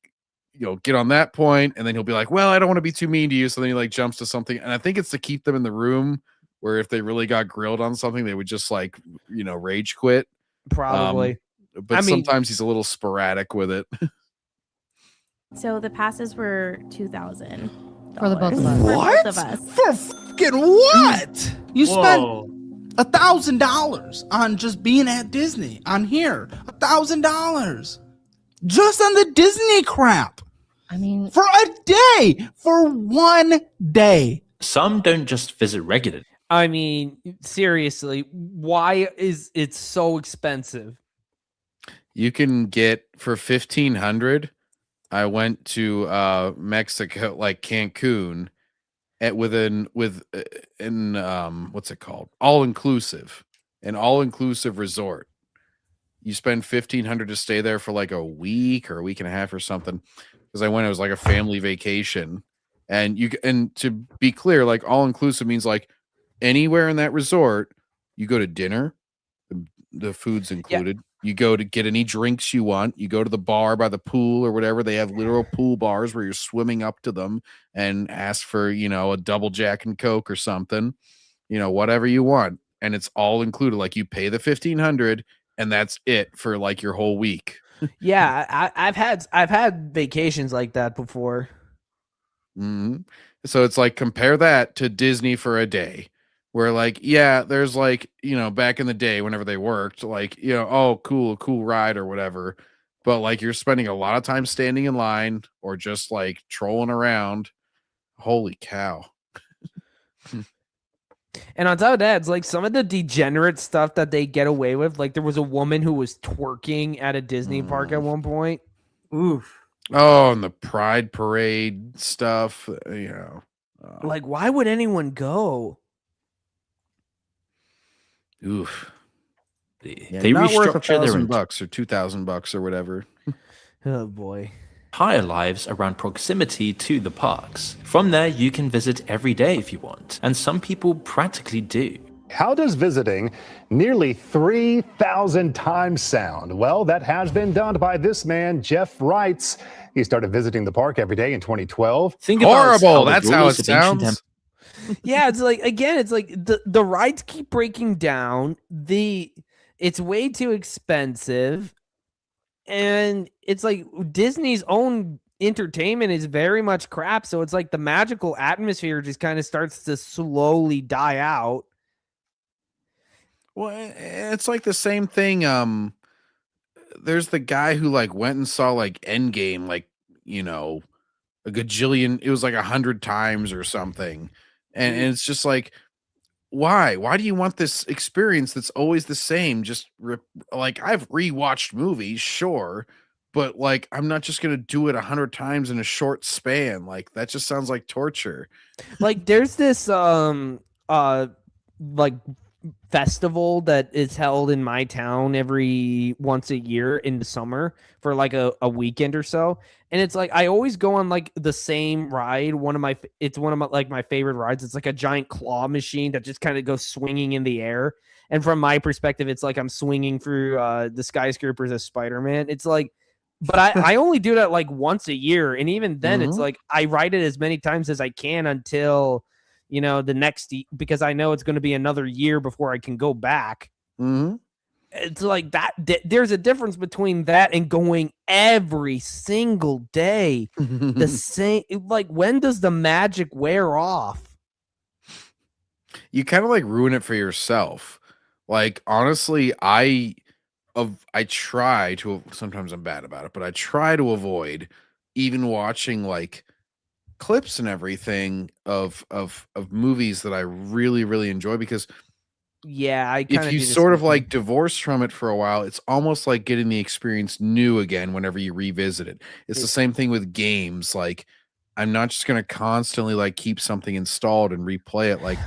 you know, get on that point and then he'll be like, well, I don't want to be too mean to you. So then he like jumps to something, and I think it's to keep them in the room, where if they really got grilled on something, they would just like, you know, rage quit. Probably. But sometimes he's a little sporadic with it. So the passes were $2,000 for the both of us. What? For both of us. For fucking what? You spent $1,000 on just being at Disney. On here, $1,000 just on the Disney crap. I mean, for a day, for 1 day. Some don't just visit regularly. I mean, seriously, why is it so expensive? You can get for $1,500 I went to Mexico, like Cancun, with what's it called? All inclusive, an all inclusive resort. You spend $1,500 to stay there for like a week or a week and a half or something. Because I went, it was like a family vacation, and to be clear, like all inclusive means like anywhere in that resort, you go to dinner, the food's included. You go to get any drinks you want. You go to the bar by the pool or whatever. They have literal pool bars where you're swimming up to them and ask for, a double Jack and Coke or something, whatever you want. And it's all included. Like you pay the $1,500 and that's it for like your whole week. Yeah, I've had vacations like that before. Mm-hmm. So it's like compare that to Disney for a day. Where like, yeah, there's like, back in the day whenever they worked, like, oh, cool ride or whatever. But like you're spending a lot of time standing in line or just like trolling around. Holy cow. And on top of that, it's like some of the degenerate stuff that they get away with. Like there was a woman who was twerking at a Disney park at one point. Oof. Oh, and the Pride Parade stuff, Like, why would anyone go? Oof. They not worth restructure their $1,000 or $2,000 or whatever. Oh boy. entire lives around proximity to the parks. From there, you can visit every day if you want, and some people practically do. How does visiting nearly 3,000 times sound? Well, that has been done by this man, Jeff Wrights. He started visiting the park every day in 2012. Think horrible. That's how it sounds. Yeah, it's like again, it's like the rides keep breaking down. It's way too expensive, and it's like Disney's own entertainment is very much crap. So it's like the magical atmosphere just kind of starts to slowly die out. Well, it's like the same thing. There's the guy who like went and saw like Endgame, like a gajillion. It was like 100 times or something, and it's just like, why? Why do you want this experience that's always the same? Just like I've rewatched movies, sure, but like I'm not just gonna do it 100 times in a short span. Like that just sounds like torture. Like there's this like festival that is held in my town every once a year in the summer for like a weekend or so, and it's like I always go on like the same ride. It's one of my favorite rides. It's like a giant claw machine that just kind of goes swinging in the air, and from my perspective it's like I'm swinging through the skyscrapers as Spider-Man. It's like, but I only do that like once a year, and even then it's like I ride it as many times as I can until the next, because I know it's going to be another year before I can go back. It's like that. There's a difference between that and going every single day. The same, like when does the magic wear off? You kind of like ruin it for yourself. Like, honestly, I try to, sometimes I'm bad about it, but I try to avoid even watching like clips and everything of movies that I really, really enjoy, because if you sort of like divorce from it for a while, it's almost like getting the experience new again whenever you revisit it. It's the same thing with games. Like I'm not just going to constantly like keep something installed and replay it. Like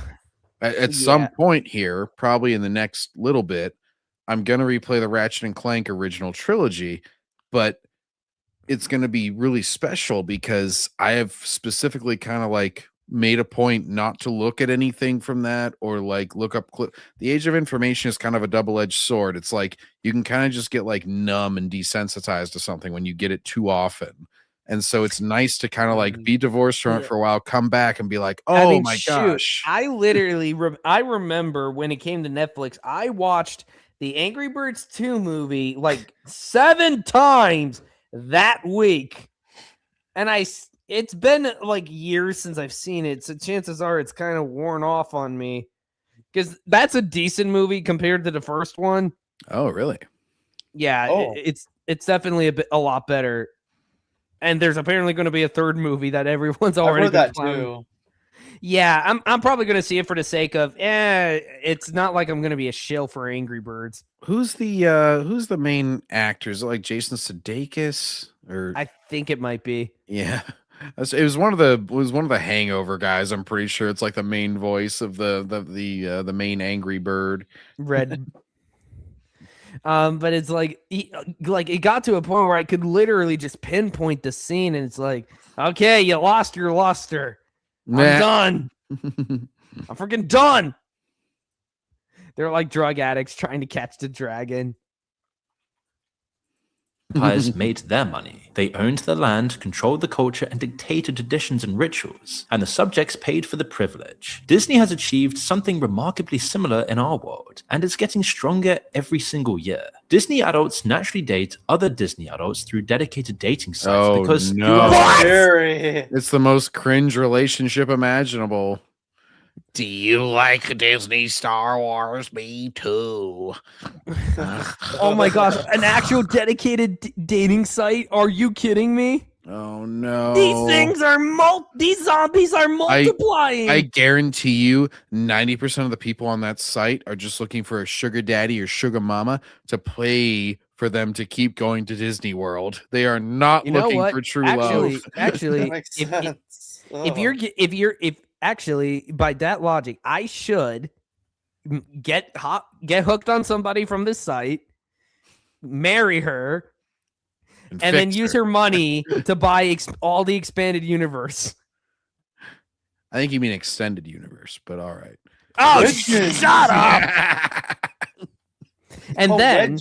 at some point here, probably in the next little bit, I'm going to replay the Ratchet and Clank original trilogy, but it's going to be really special because I have specifically kind of like made a point not to look at anything from that or like look up the age of information is kind of a double-edged sword. It's like you can kind of just get like numb and desensitized to something when you get it too often. And so it's nice to kind of like be divorced from it for a while, come back and be like, oh my gosh. I literally, I remember when it came to Netflix, I watched the Angry Birds 2 movie like 7 times that week, and it's been like years since I've seen it, so chances are it's kind of worn off on me, because that's a decent movie compared to the first one. Oh really? Yeah. It's definitely a lot better, and there's apparently going to be a third movie that everyone's already been planning. Yeah, I'm probably going to see it for the sake of it's not like I'm going to be a shill for Angry Birds. Who's the main actor? Is it like Jason Sudeikis? Or I think it might be. yeah. It was one of the Hangover guys. I'm pretty sure it's like the main voice of the main angry bird. Red. But it's like it got to a point where I could literally just pinpoint the scene, and it's like, okay, you lost your luster. I'm done. I'm freaking done. They're like drug addicts trying to catch the dragon. Empires made their money. They owned the land, controlled the culture, and dictated traditions and rituals, and the subjects paid for the privilege. Disney has achieved something remarkably similar in our world, and it's getting stronger every single year. Disney adults naturally date other Disney adults through dedicated dating sites because It's the most cringe relationship imaginable. Do you like Disney Star Wars? Me too. Oh my gosh, an actual dedicated dating site? Are you kidding me? Oh no. These things are these zombies are multiplying. I guarantee you 90% of the people on that site are just looking for a sugar daddy or sugar mama to pay for them to keep going to Disney World. They are not looking for true love. Actually, if actually, by that logic, I should get hooked on somebody from this site, marry her, and then use her money to buy all the expanded universe. I think you mean extended universe, but all right. Oh, shut up! And then,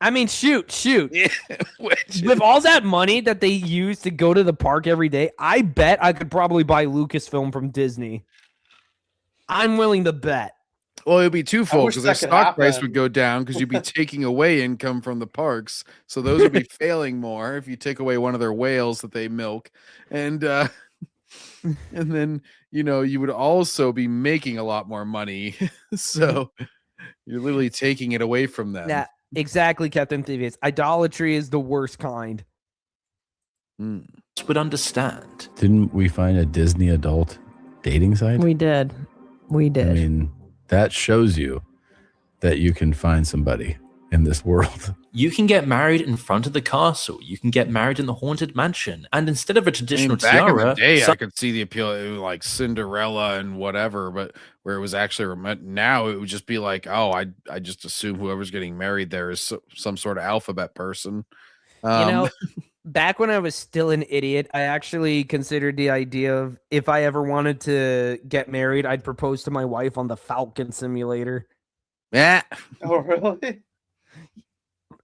I mean, shoot. Yeah, with all that money that they use to go to the park every day, I bet I could probably buy Lucasfilm from Disney. I'm willing to bet. Well, it'd be twofold because their stock price would go down because you'd be taking away income from the parks. So those would be failing more if you take away one of their whales that they milk. And then, you would also be making a lot more money. So you're literally taking it away from them. Yeah. Exactly, Captain Thievius. Idolatry is the worst kind. Would understand. Didn't we find a Disney adult dating site? We did. I mean, that shows you that you can find somebody in this world. You can get married in front of the castle. You can get married in the haunted mansion. And instead of a traditional back tiara, in the day, I could see the appeal of like Cinderella and whatever, but where it was actually now it would just be like, oh, I just assume whoever's getting married there is some sort of alphabet person. Back when I was still an idiot, I actually considered the idea of if I ever wanted to get married, I'd propose to my wife on the Falcon Simulator. Yeah. Oh, really?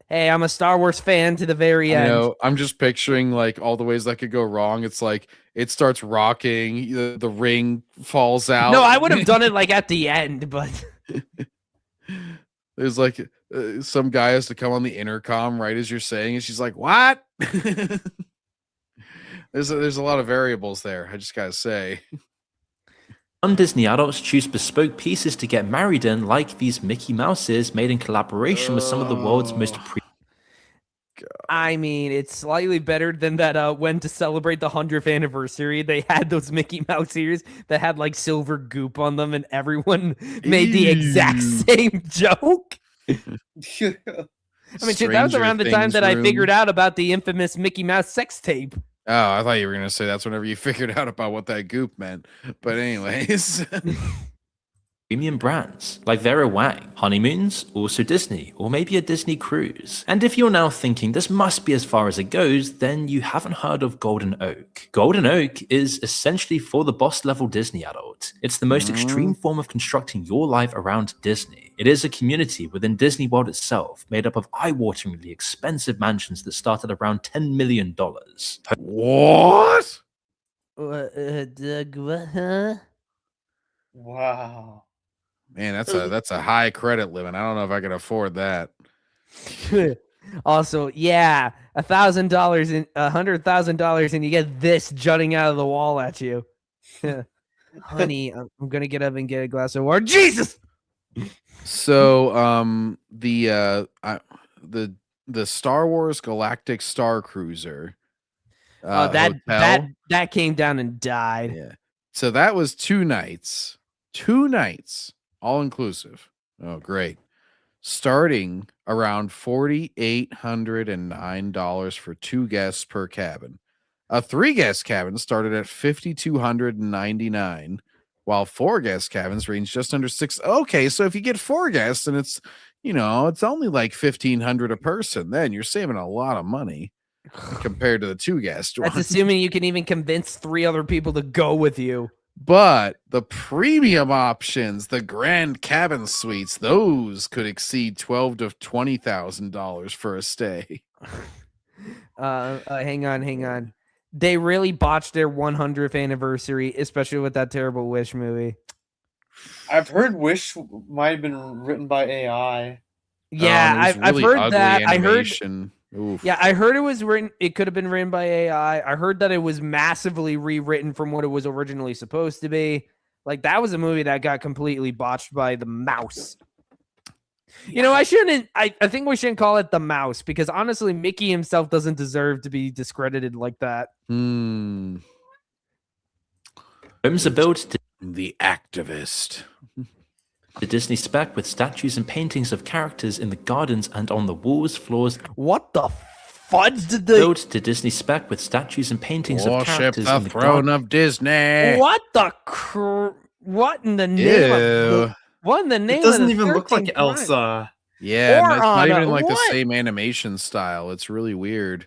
Hey, I'm a Star Wars fan to the very end. I'm just picturing like all the ways that could go wrong. It's like it starts rocking, the ring falls out. No, I would have done it like at the end, but there's like some guy has to come on the intercom right as you're saying, and she's like, "What?" There's a lot of variables there. I just gotta say. Some Disney adults choose bespoke pieces to get married in, like these Mickey Mouses made in collaboration with some of the world's most I mean, it's slightly better than that when to celebrate the 100th anniversary, they had those Mickey Mouse ears that had like silver goop on them, and everyone made the exact same joke. I mean, shit, that was around the time that I figured out about the infamous Mickey Mouse sex tape. Oh, I thought you were going to say that's whenever you figured out about what that goop meant. But anyways. premium brands like Vera Wang, honeymoons, also Disney, or maybe a Disney cruise. And if you're now thinking this must be as far as it goes, then you haven't heard of Golden Oak. Golden Oak is essentially for the boss level Disney adult. It's the most extreme form of constructing your life around Disney. It is a community within Disney World itself, made up of eye-wateringly expensive mansions that start at around $10 million. What? Wow. Man, that's a high credit limit. I don't know if I can afford that. Also, yeah, $1,000 and $100,000, and you get this jutting out of the wall at you. Honey, I'm gonna get up and get a glass of water. Jesus. So, the Star Wars Galactic Star Cruiser. That came down and died. Yeah. So that was 2 nights, all inclusive. Oh, great. starting around $4,809 for 2 guests per cabin. A 3-guest cabin started at $5,299, while 4-guest cabins range just under $6. Okay, so if you get 4 guests and it's, it's only like $1,500 a person, then you're saving a lot of money compared to the 2-guest. That's assuming you can even convince 3 other people to go with you. But the premium options, the grand cabin suites, those could exceed $12,000 to $20,000 for a stay. Hang on. They really botched their 100th anniversary, especially with that terrible Wish movie. I've heard Wish might have been written by AI. Yeah, I've heard that. Animation. I heard it was written. It could have been written by AI. I heard that it was massively rewritten from what it was originally supposed to be. Like, that was a movie that got completely botched by the mouse. I shouldn't. I think we shouldn't call it the mouse, because honestly, Mickey himself doesn't deserve to be discredited like that. Homes are built to the activist. The Disney spec with statues and paintings of characters in the gardens and on the walls, floors. What the fudge did they built to Disney spec with statues and paintings of Worship characters the in the throne of Disney. What in the name of what in the name? It doesn't of the even look like 13th Elsa. Yeah, and it's not Anna, even like the what? same animation style. It's really weird.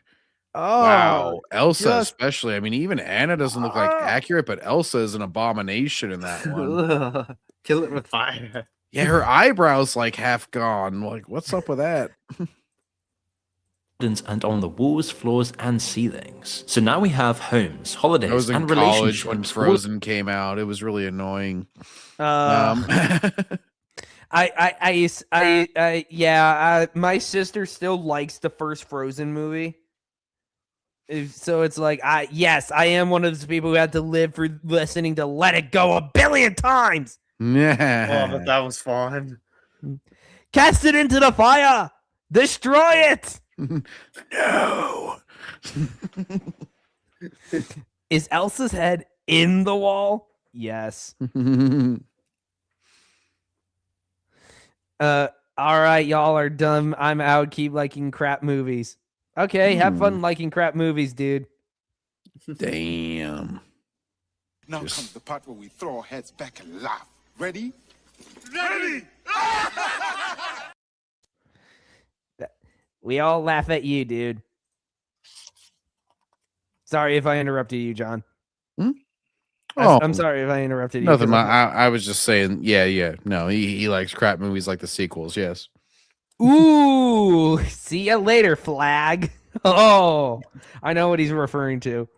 Oh, wow, Elsa just- especially. I mean, even Anna doesn't look like accurate, but Elsa is an abomination in that one. Kill it with fire. Yeah, her eyebrows like half gone. Like, what's up with that? And on the walls, floors, and ceilings. So now we have homes, holidays, I was in and college when relationships. Frozen came out. It was really annoying. my sister still likes the first Frozen movie. So it's like, yes, I am one of those people who had to live for listening to Let It Go a billion times. Yeah. Oh, but that was fun. Cast it into the fire. Destroy it. No. Is Elsa's head in the wall? Yes. All right, y'all are done. I'm out. Keep liking crap movies. Okay, have fun liking crap movies, dude. Damn. Now comes the part where we throw our heads back and laugh. Ready? Ready! We all laugh at you, dude. Sorry if I interrupted you, John. I'm sorry if I interrupted you. Nothing. I was just saying, yeah. No, he likes crap movies like the sequels, yes. Ooh, see ya later, flag. Oh, I know what he's referring to.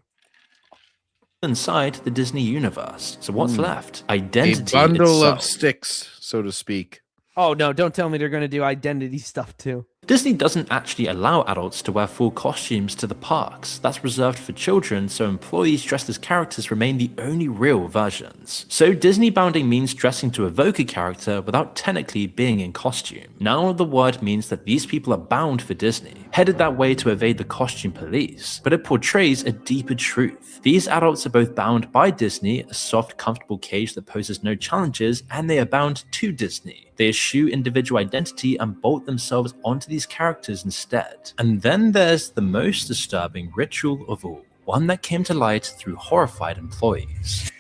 Inside the Disney universe. So what's left? Identity. A bundle of itself. sticks, so to speak. Oh, no, don't tell me they're going to do identity stuff too. Disney doesn't actually allow adults to wear full costumes to the parks. That's reserved for children, so employees dressed as characters remain the only real versions. So Disney bounding means dressing to evoke a character without technically being in costume. Now the word means that these people are bound for Disney, headed that way to evade the costume police, but it portrays a deeper truth. These adults are both bound by Disney, a soft, comfortable cage that poses no challenges, and they are bound to Disney. They eschew individual identity and bolt themselves onto these characters instead. And then there's the most disturbing ritual of all, one that came to light through horrified employees.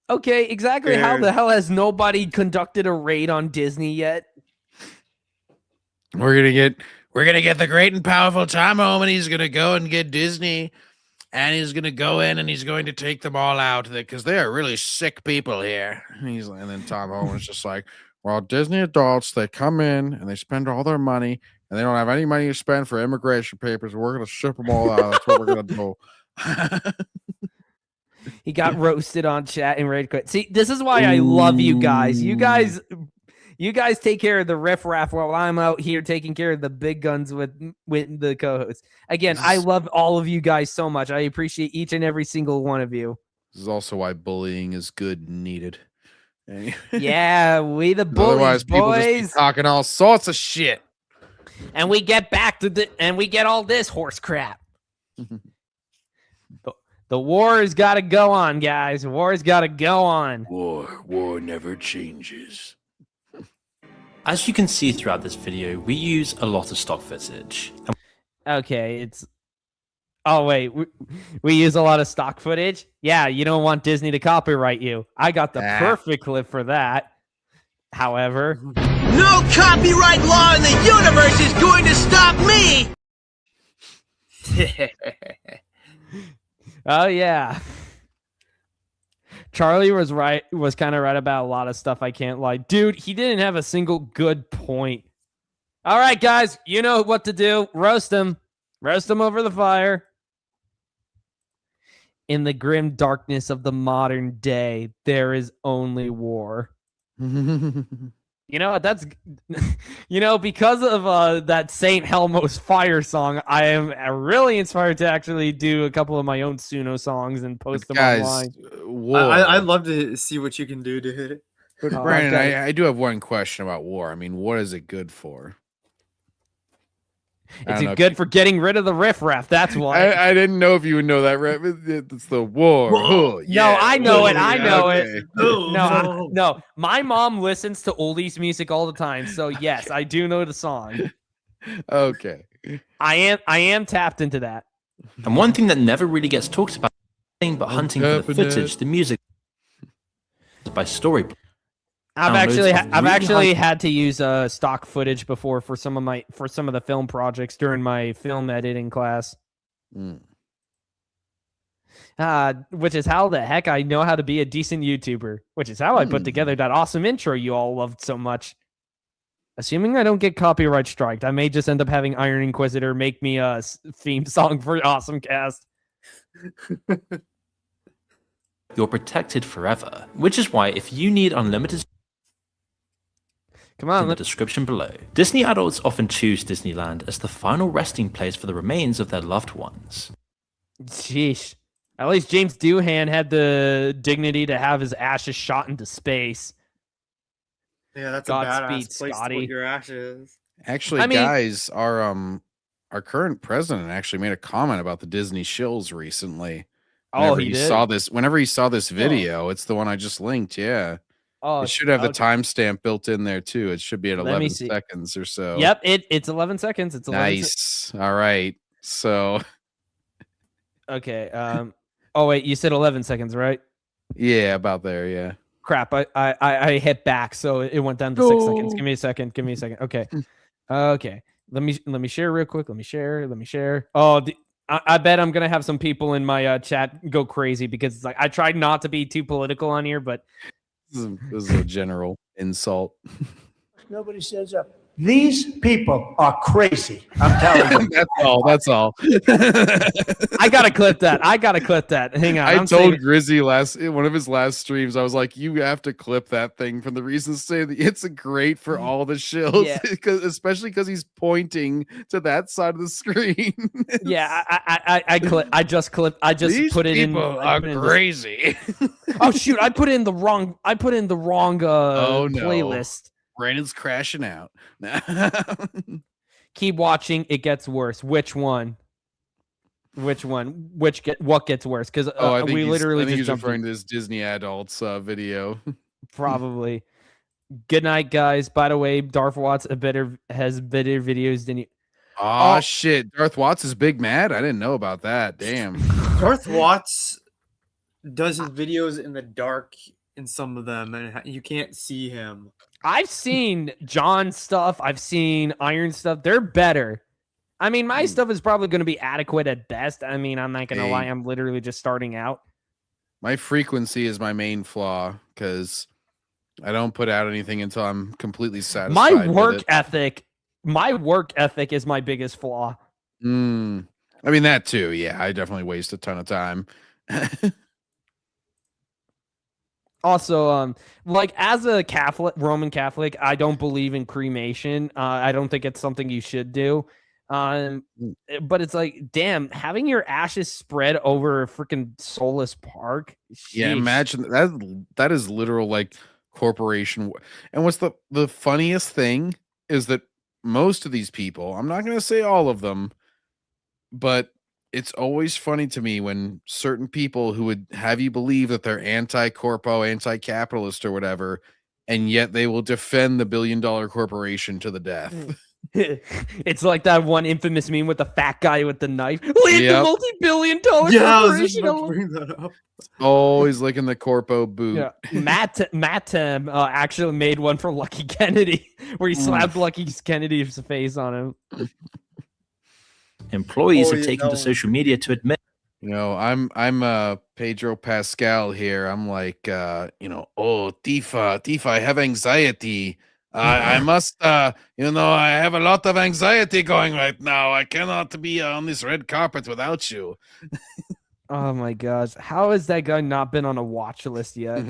Okay, exactly how the hell has nobody conducted a raid on Disney yet? We're gonna get the great and powerful Tom home, and he's gonna go and get Disney, and he's gonna go in and he's going to take them all out because they are really sick people here. And then Tom Holland's just like, well, Disney adults, they come in and they spend all their money and they don't have any money to spend for immigration papers. We're gonna ship them all out. That's what we're gonna do. He got roasted on chat and ready to quit. See, this is why I love you guys. You guys take care of the riffraff while I'm out here taking care of the big guns with the co-hosts. Again, I love all of you guys so much. I appreciate each and every single one of you. This is also why bullying is good and needed. Yeah, we the bullies, Otherwise, people just boys. be talking all sorts of shit. And we get back to and we get all this horse crap. The war has got to go on, guys. The war has got to go on. War never changes. As you can see throughout this video, we use a lot of stock footage. Okay, it's. Oh wait, we use a lot of stock footage. Yeah, you don't want Disney to copyright you. I got the perfect clip for that. However, no copyright law in the universe is going to stop me. Oh yeah. Charlie was kind of right about a lot of stuff. I can't lie. Dude, he didn't have a single good point. All right, guys, you know what to do. Roast him. Roast him over the fire. In the grim darkness of the modern day, there is only war. You know what? That's, because of that Saint Helmo's Fire song, I am really inspired to actually do a couple of my own Suno songs and post them online. I'd love to see what you can do, dude. But Brandon, I do have one question about war. I mean, what is it good for? It's good for getting rid of the riffraff. That's why. I didn't know if you would know that. It's the war. Oh, yeah. No, I know it. I know Okay. it. No. My mom listens to oldies music all the time, so yes, I do know the song. Okay. I am tapped into that. And one thing that never really gets talked about, but hunting for the footage, the music by story. I've actually had to use stock footage before for some of the film projects during my film editing class. Which is how the heck I know how to be a decent YouTuber. Which is how I put together that awesome intro you all loved so much. Assuming I don't get copyright striked, I may just end up having Iron Inquisitor make me a theme song for Awesomecast. You're protected forever, which is why if you need unlimited, come on, in the description below. Disney adults often choose Disneyland as the final resting place for the remains of their loved ones. Sheesh. At least James Doohan had the dignity to have his ashes shot into space. Yeah, that's Godspeed, a badass place Scotty. to put your ashes. Actually, guys, our current president actually made a comment about the Disney shills recently. Whenever he did? Whenever he saw this video, it's the one I just linked. Yeah. Oh, it should have the timestamp built in there too. It should be at 11 seconds or so. Yep, it's 11 seconds. It's 11 nice. All right. So okay. Oh wait, you said 11 seconds, right? Yeah, about there. Yeah. Crap. I hit back, so it went down to 6 seconds. Give me a second. Okay. Okay. Let me share real quick. Let me share. Oh, I bet I'm gonna have some people in my chat go crazy because it's like I tried not to be too political on here, but this is a general insult. Nobody says up. These people are crazy. I'm telling you. That's all. I gotta clip that. Hang on. I told Grizzy one of his last streams, I was like, you have to clip that thing from the reasons to say that it's great for all the shills, especially because he's pointing to that side of the screen. Yeah, I just These put it in. People are crazy. Oh shoot! I put in the wrong playlist. Brandon's crashing out. Keep watching. It gets worse. Which one? What gets worse? Because we literally just he's referring to this Disney adults video. Probably. Good night, guys. By the way, Darth Watts has better videos than you. Oh shit! Darth Watts is big mad. I didn't know about that. Damn. Darth Watts does his videos in the dark in some of them, and you can't see him. I've seen John stuff. I've seen Iron stuff. They're better. I mean, my stuff is probably going to be adequate at best. I mean, I'm not going to lie. I'm literally just starting out. My frequency is my main flaw because I don't put out anything until I'm completely satisfied. My work ethic is my biggest flaw. I mean, that too. Yeah, I definitely waste a ton of time. Also, like as a Roman Catholic, I don't believe in cremation. I don't think it's something you should do. But it's like, damn, having your ashes spread over a freaking soulless park. Sheesh. Yeah, imagine that is literal like corporation. And what's the funniest thing is that most of these people, I'm not going to say all of them, but it's always funny to me when certain people who would have you believe that they're anti-corpo, anti-capitalist or whatever and yet they will defend the billion-dollar corporation to the death. It's like that one infamous meme with the fat guy with the knife. Leave the Yep. multi-billion-dollar Yeah, I was just corporation about to alone. bring that up. Always licking the corpo boot. Yeah, Matt actually made one for Lucky Kennedy, where he slapped Lucky Kennedy's face on him. Employees have taken to social media to admit. You know, I'm Pedro Pascal here. I'm like, oh, Tifa, I have anxiety. I must, I have a lot of anxiety going right now. I cannot be on this red carpet without you. Oh my gosh. How has that guy not been on a watch list yet?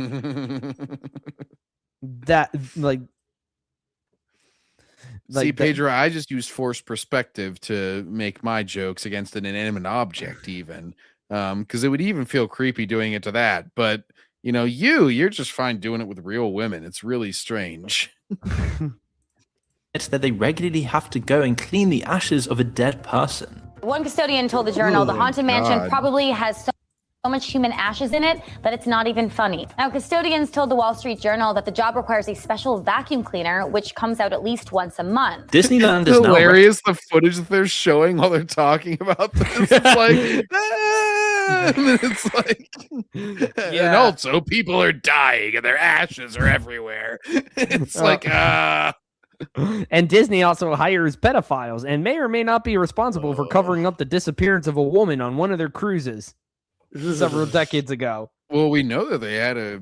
See, Pedro, I just use forced perspective to make my jokes against an inanimate object, even. Because it would even feel creepy doing it to that. But, you're just fine doing it with real women. It's really strange. It's that they regularly have to go and clean the ashes of a dead person. One custodian told the Journal the haunted mansion God. probably has so much human ashes in it that it's not even funny. Now, custodians told the Wall Street Journal that the job requires a special vacuum cleaner, which comes out at least once a month. Disneyland is now hilarious. The footage that they're showing while they're talking about this. It's like, and it's like, and also people are dying and their ashes are everywhere. It's like, And Disney also hires pedophiles and may or may not be responsible for covering up the disappearance of a woman on one of their cruises several decades ago. Well, we know that they had it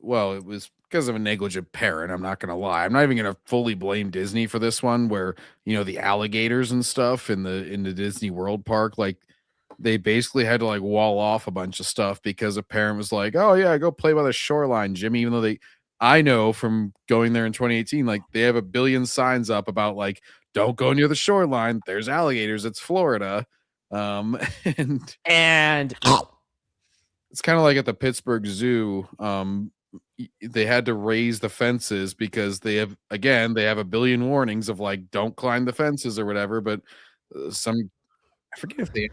was because of a negligent parent. I'm not going to lie. I'm not even going to fully blame Disney for this one, where, the alligators and stuff in the Disney World Park, like they basically had to like wall off a bunch of stuff because a parent was like, oh yeah, go play by the shoreline, Jimmy, even though I know from going there in 2018, like they have a billion signs up about like, don't go near the shoreline. There's alligators. It's Florida. And it's kind of like at the Pittsburgh Zoo. They had to raise the fences because they have a billion warnings of like, don't climb the fences or whatever. But I forget if they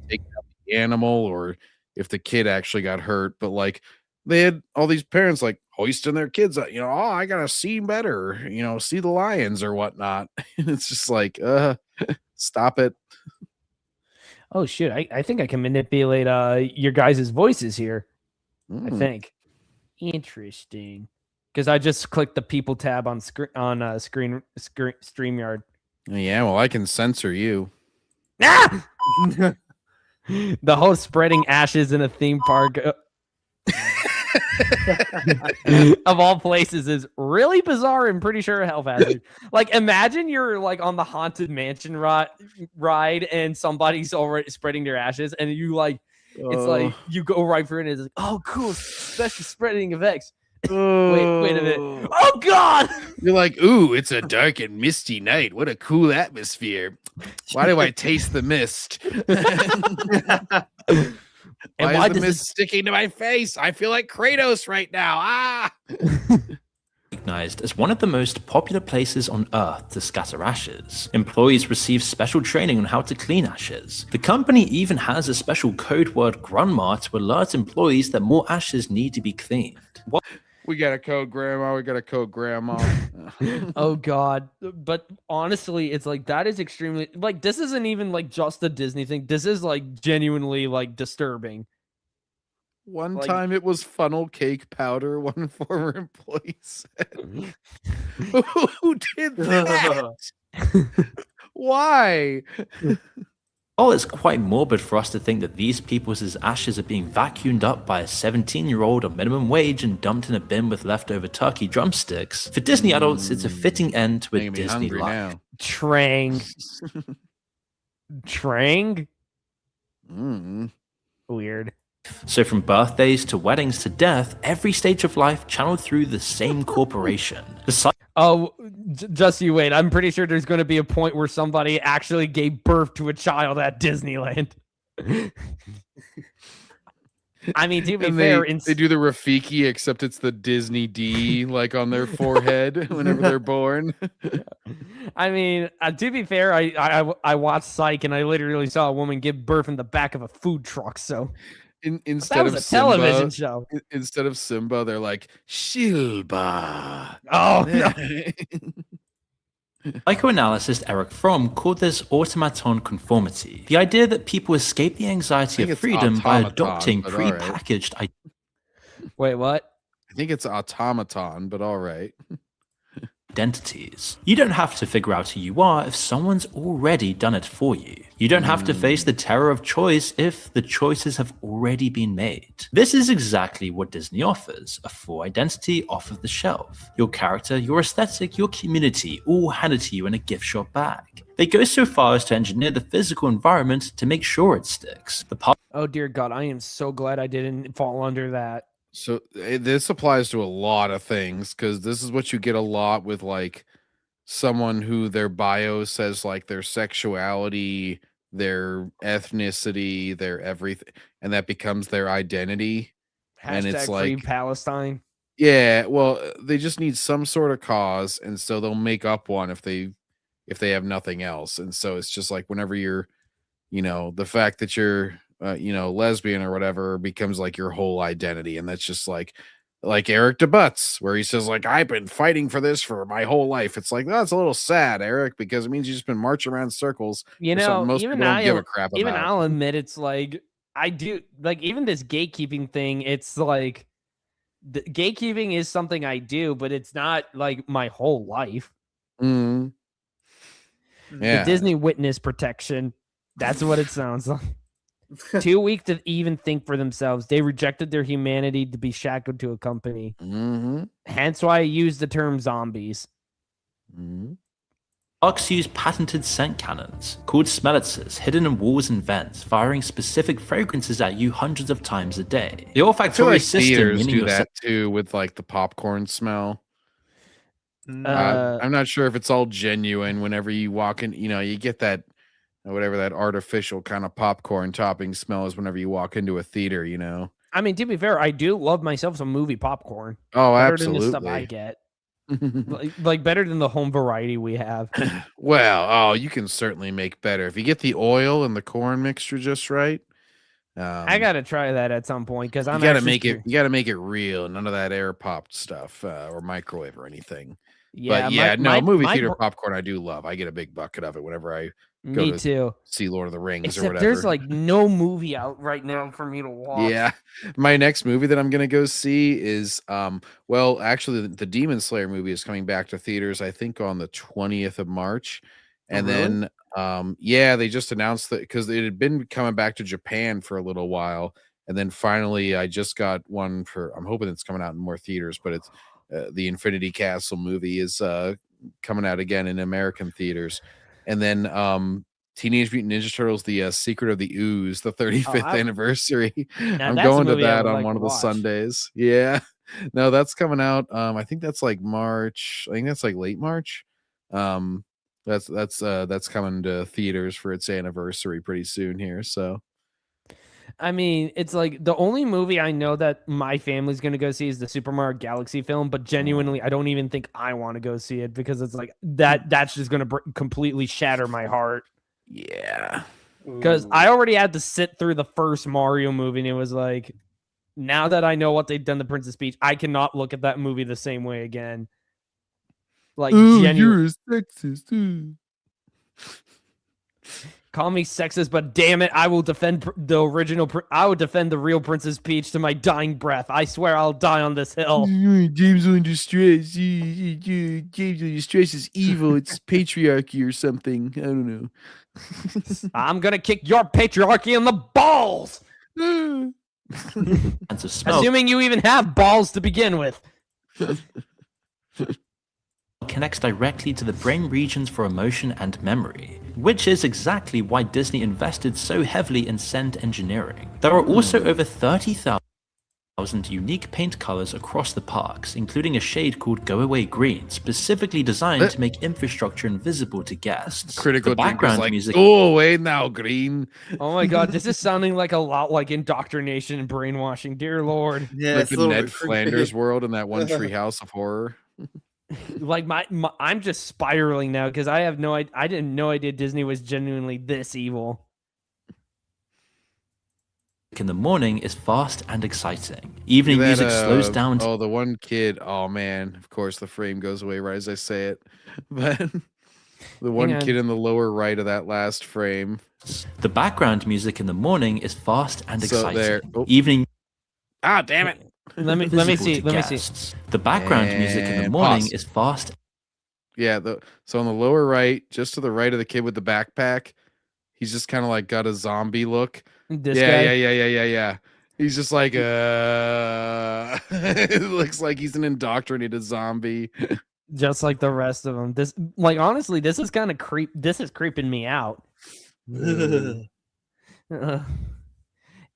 take out the animal or if the kid actually got hurt, but like, they had all these parents like hoisting their kids up, I gotta see better, see the lions or whatnot. And it's just like, stop it. Oh shoot, I think I can manipulate your guys' voices here. I think. Interesting. Because I just clicked the people tab on StreamYard. Yeah, well, I can censor you. Ah! The whole spreading ashes in a theme park of all places is really bizarre and pretty sure health hazard. Like, imagine you're like on the haunted mansion ride and somebody's already spreading their ashes, and you like, it's like you go right for it and it's like, oh cool, special spreading effects. Wait a minute. Oh god! You're like, ooh, it's a dark and misty night. What a cool atmosphere. Why do I taste the mist? Why is the mist sticking to my face? I feel like Kratos right now. Recognized as one of the most popular places on Earth to scatter ashes. Employees receive special training on how to clean ashes. The company even has a special code word grandma to alert employees that more ashes need to be cleaned. What? We got a code grandma. We got a code grandma. Oh god. But honestly, it's like that is extremely like this isn't even like just a Disney thing. This is like genuinely like disturbing. One time it was funnel cake powder, one former employee said. Who did that? Why? Oh, it's quite morbid for us to think that these people's ashes are being vacuumed up by a 17-year-old on minimum wage and dumped in a bin with leftover turkey drumsticks. For Disney adults, it's a fitting end to a Disney life. Trang. Weird. So from birthdays to weddings to death, every stage of life channeled through the same corporation. Just you wait. I'm pretty sure there's going to be a point where somebody actually gave birth to a child at Disneyland. I mean, to be fair, they do the Rafiki, except it's the Disney D like on their forehead whenever they're born. I mean, to be fair, I watched Psych and I literally saw a woman give birth in the back of a food truck. So Instead was of a television Simba, show. instead of Simba, they're like Shilba. Oh no. Psychoanalyst Eric Fromm called this automaton conformity, the idea that people escape the anxiety of it's freedom by automaton, adopting but all right. prepackaged Wait, what? I think it's automaton, but all right. identities. You don't have to figure out who you are if someone's already done it for you. You don't have to face the terror of choice if the choices have already been made. This is exactly what Disney offers, a full identity off of the shelf. Your character, your aesthetic, your community, all handed to you in a gift shop bag. They go so far as to engineer the physical environment to make sure it sticks. Oh dear God, I am so glad I didn't fall under that. So this applies to a lot of things because this is what you get a lot with like someone who their bio says like their sexuality, their ethnicity, their everything, and that becomes their identity. And it's Free like, Palestine. yeah, well, they just need some sort of cause, and so they'll make up one if they have nothing else. And so it's just like whenever you're, the fact that you're lesbian or whatever becomes like your whole identity. And that's just like Eric DeButts, where he says like, I've been fighting for this for my whole life. It's like, that's a little sad, Eric, because it means you've just been marching around circles. Most people don't give a crap about. Even I'll admit it's like, I do like even this gatekeeping thing. It's like the gatekeeping is something I do, but it's not like my whole life. Yeah. The Disney witness protection. That's what it sounds like. Too weak to even think for themselves. They rejected their humanity to be shackled to a company. Hence why I use the term zombies. Parks use patented scent cannons, called smellitzers, hidden in walls and vents, firing specific fragrances at you hundreds of times a day. The olfactory system, theaters meaning do that too with like the popcorn smell. I'm not sure if it's all genuine. Whenever you walk in, you get that whatever that artificial kind of popcorn topping smell is whenever you walk into a theater. I mean, to be fair, I do love myself some movie popcorn. Oh, better absolutely. Than the stuff I get. like better than the home variety we have. Well, you can certainly make better if you get the oil and the corn mixture just right. I gotta try that at some point because you gotta make it. You gotta make it real. None of that air popped stuff or microwave or anything. Yeah, but yeah, movie theater popcorn I do love. I get a big bucket of it whenever I go Me to too. see Lord of the Rings Except or whatever. there's like no movie out right now for me to watch. Yeah, my next movie that I'm gonna go see is actually the Demon Slayer movie is coming back to theaters. I think on the 20th of March, and then they just announced that because it had been coming back to Japan for a little while, and then finally I just got one for. I'm hoping it's coming out in more theaters, but it's the Infinity Castle movie is coming out again in American theaters. And then Teenage Mutant Ninja Turtles, the Secret of the Ooze, the 35th anniversary. I'm going to that on one of the Sundays. Yeah. No, that's coming out. I think that's like March. I think that's like late March. That's coming to theaters for its anniversary pretty soon here. So I mean, it's like the only movie I know that my family's going to go see is the Super Mario Galaxy film, but genuinely, I don't even think I want to go see it because it's like that's just going to completely shatter my heart. Yeah. Because I already had to sit through the first Mario movie, and it was like, now that I know what they've done to Princess Peach, I cannot look at that movie the same way again. Like, you're a sexist. Call me sexist, but damn it, I will defend the original. I will defend the real Princess Peach to my dying breath. I swear I'll die on this hill. James under stress. James under stress is evil. It's patriarchy or something. I don't know. I'm gonna kick your patriarchy in the balls. Assuming you even have balls to begin with. Connects directly to the brain regions for emotion and memory, which is exactly why Disney invested so heavily in scent engineering. There are also over 30,000 unique paint colors across the parks, including a shade called Go Away Green, specifically designed to make infrastructure invisible to guests. Critical the background like, music. Go away now, Green. Oh my God, this is sounding like a lot like indoctrination and brainwashing. Dear Lord. Yeah, like the Ned Flanders world in that one Treehouse of Horror. Like I'm just spiraling now because I have I didn't know idea Disney was genuinely this evil. in the morning is fast and exciting. Evening Look at that, music slows down. Oh, the one kid. Oh man, of course the frame goes away right as I say it. But the one on. kid in the lower right of that last frame. The background music in the morning is fast and So exciting. there. Oh. Evening. Ah, damn it. Let me see. Let me see. The background music in the And morning pause. is fast. Yeah, so on the lower right, just to the right of the kid with the backpack, he's just kind of like got a zombie look. This yeah, guy? yeah. He's just like it looks like he's an indoctrinated zombie. Just like the rest of them. This, like, honestly, this is kind of This is creeping me out. And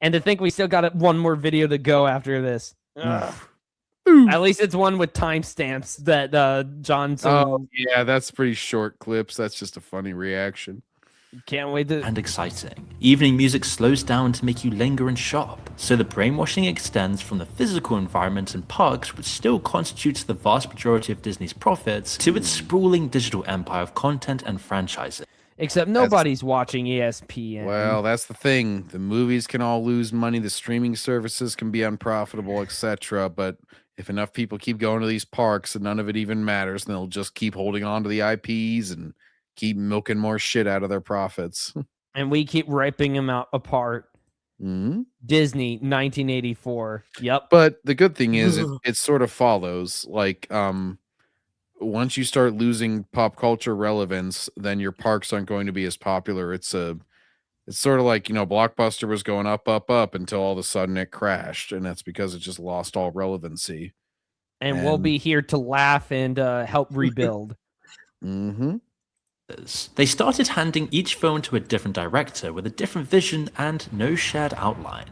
to think we still got one more video to go after this. At least it's one with timestamps that John. Oh yeah, that's pretty short clips. That's just a funny reaction. Can't wait to. And exciting. Evening music slows down to make you linger and shop. So the brainwashing extends from the physical environment and parks, which still constitutes the vast majority of Disney's profits, to its sprawling digital empire of content and franchises. Except nobody's watching ESPN. Well, that's the thing. The movies can all lose money. The streaming services can be unprofitable, etc. But if enough people keep going to these parks and none of it even matters, then they'll just keep holding on to the IPs and keep milking more shit out of their profits. And we keep ripping them apart. Mm-hmm. Disney, 1984. Yep. But the good thing is it sort of follows. Like, once you start losing pop culture relevance, then your parks aren't going to be as popular. It's sort of like, Blockbuster was going up until all of a sudden it crashed, and that's because it just lost all relevancy. And we'll be here to laugh and help rebuild. Mm-hmm. They started handing each film to a different director with a different vision and no shared outline.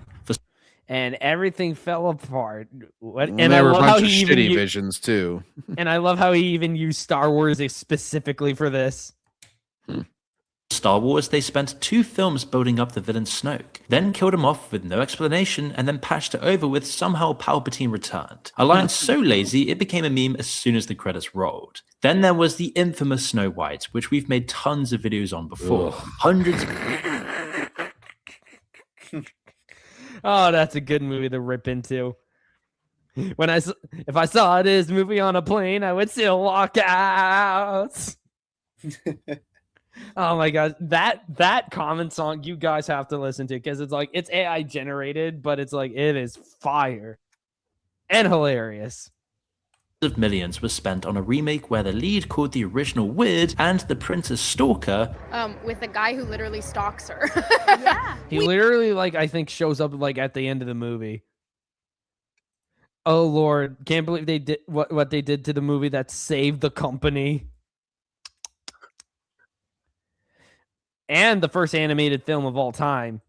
And everything fell apart. And there were a bunch of shitty visions too. And I love how he even used Star Wars specifically for this. Star Wars, they spent 2 films building up the villain Snoke, then killed him off with no explanation, and then patched it over with somehow Palpatine returned. A line so lazy it became a meme as soon as the credits rolled. Then there was the infamous Snow White, which we've made tons of videos on before. Hundreds. Oh, that's a good movie to rip into. If I saw this movie on a plane, I would still walk out. Oh my god, that comment song you guys have to listen to, because it's AI generated, but it's like it is fire and hilarious. Of millions was spent on a remake where the lead called the original weird and the princess stalker. With a guy who literally stalks her. Yeah. He literally, I think shows up at the end of the movie. Oh Lord, can't believe they did what they did to the movie that saved the company. And the first animated film of all time.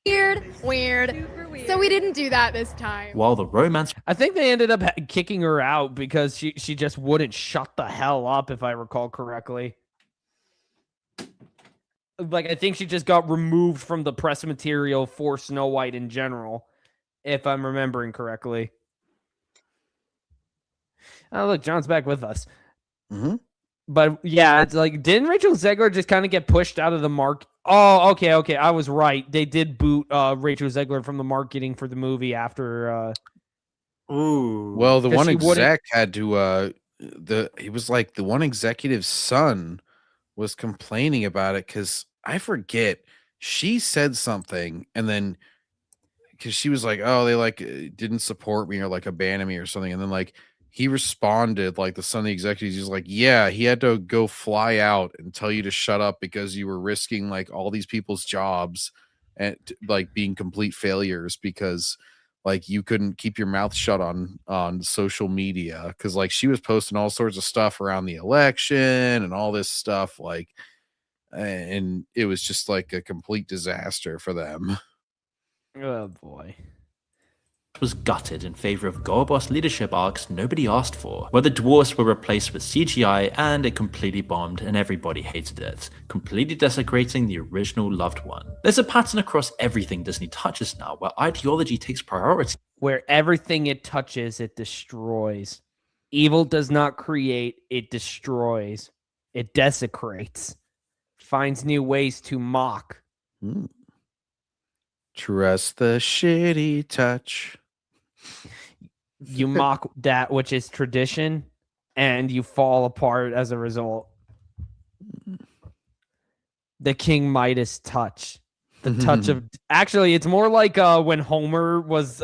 Weird. So we didn't do that this time. While the romance... I think they ended up kicking her out because she just wouldn't shut the hell up, if I recall correctly. I think she just got removed from the press material for Snow White in general, if I'm remembering correctly. Oh, look, John's back with us. Mm-hmm. But yeah, it's didn't Rachel Zegler just kind of get pushed out of the mark? Oh, okay. I was right. They did boot Rachel Zegler from the marketing for the movie after. Ooh. Well, the one exec had to. He was like the one executive's son was complaining about it because I forget she said something, and then because she was like, "Oh, they didn't support me or abandoned me or something," and then he responded, the son of the executives, he's like, yeah, he had to go fly out and tell you to shut up because you were risking all these people's jobs and being complete failures because you couldn't keep your mouth shut on social media. Cause she was posting all sorts of stuff around the election and all this stuff, and it was just a complete disaster for them. Oh boy. Was gutted in favor of Gorbos leadership arcs nobody asked for, where the dwarfs were replaced with CGI and it completely bombed and everybody hated it, completely desecrating the original loved one. There's a pattern across everything Disney touches now, where ideology takes priority. Where everything it touches, it destroys. Evil does not create, it destroys. It desecrates. Finds new ways to mock. Trust the shitty touch. You mock that which is tradition, and you fall apart as a result. The King Midas touch. The touch of... Actually, it's more like when Homer was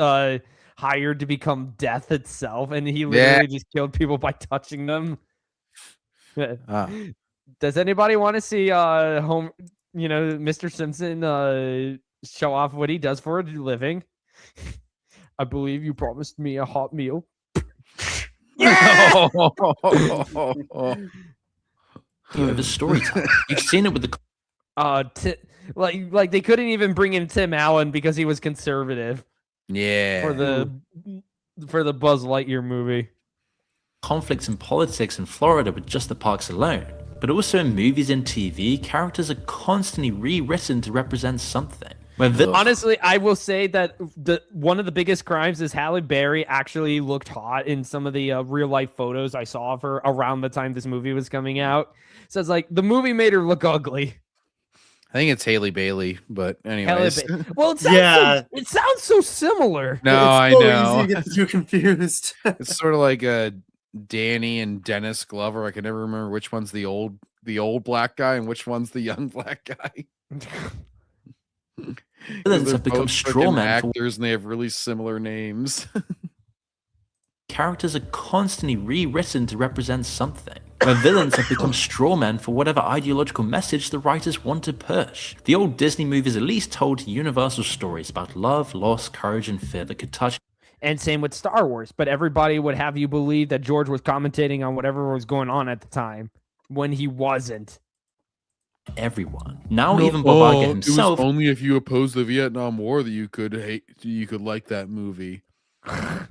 hired to become death itself, and he literally just killed people by touching them. Does anybody want to see Mr. Simpson show off what he does for a living? I believe you promised me a hot meal. Yeah! The storytelling. You've seen it with the... like they couldn't even bring in Tim Allen because he was conservative. Yeah. For the Buzz Lightyear movie. Conflicts in politics in Florida with just the parks alone. But also in movies and TV, characters are constantly rewritten to represent something. Honestly, I will say that one of the biggest crimes is Halle Berry actually looked hot in some of the real life photos I saw of her around the time this movie was coming out. So it's like the movie made her look ugly. I think it's Haley Bailey, but anyways. Well, it sounds so similar. No, it's I so know. easy to get the two confused. It's sort of like Danny and Dennis Glover. I can never remember which one's the old black guy and which one's the young black guy. Villains have become straw men actors, and they have really similar names. Characters are constantly rewritten to represent something. Where villains have become straw men for whatever ideological message the writers want to push. The old Disney movies at least told universal stories about love, loss, courage, and fear that could touch. And same with Star Wars, but everybody would have you believe that George was commentating on whatever was going on at the time when he wasn't. Everyone. Now even Bob Iger himself. It was only if you opposed the Vietnam War that you could like that movie.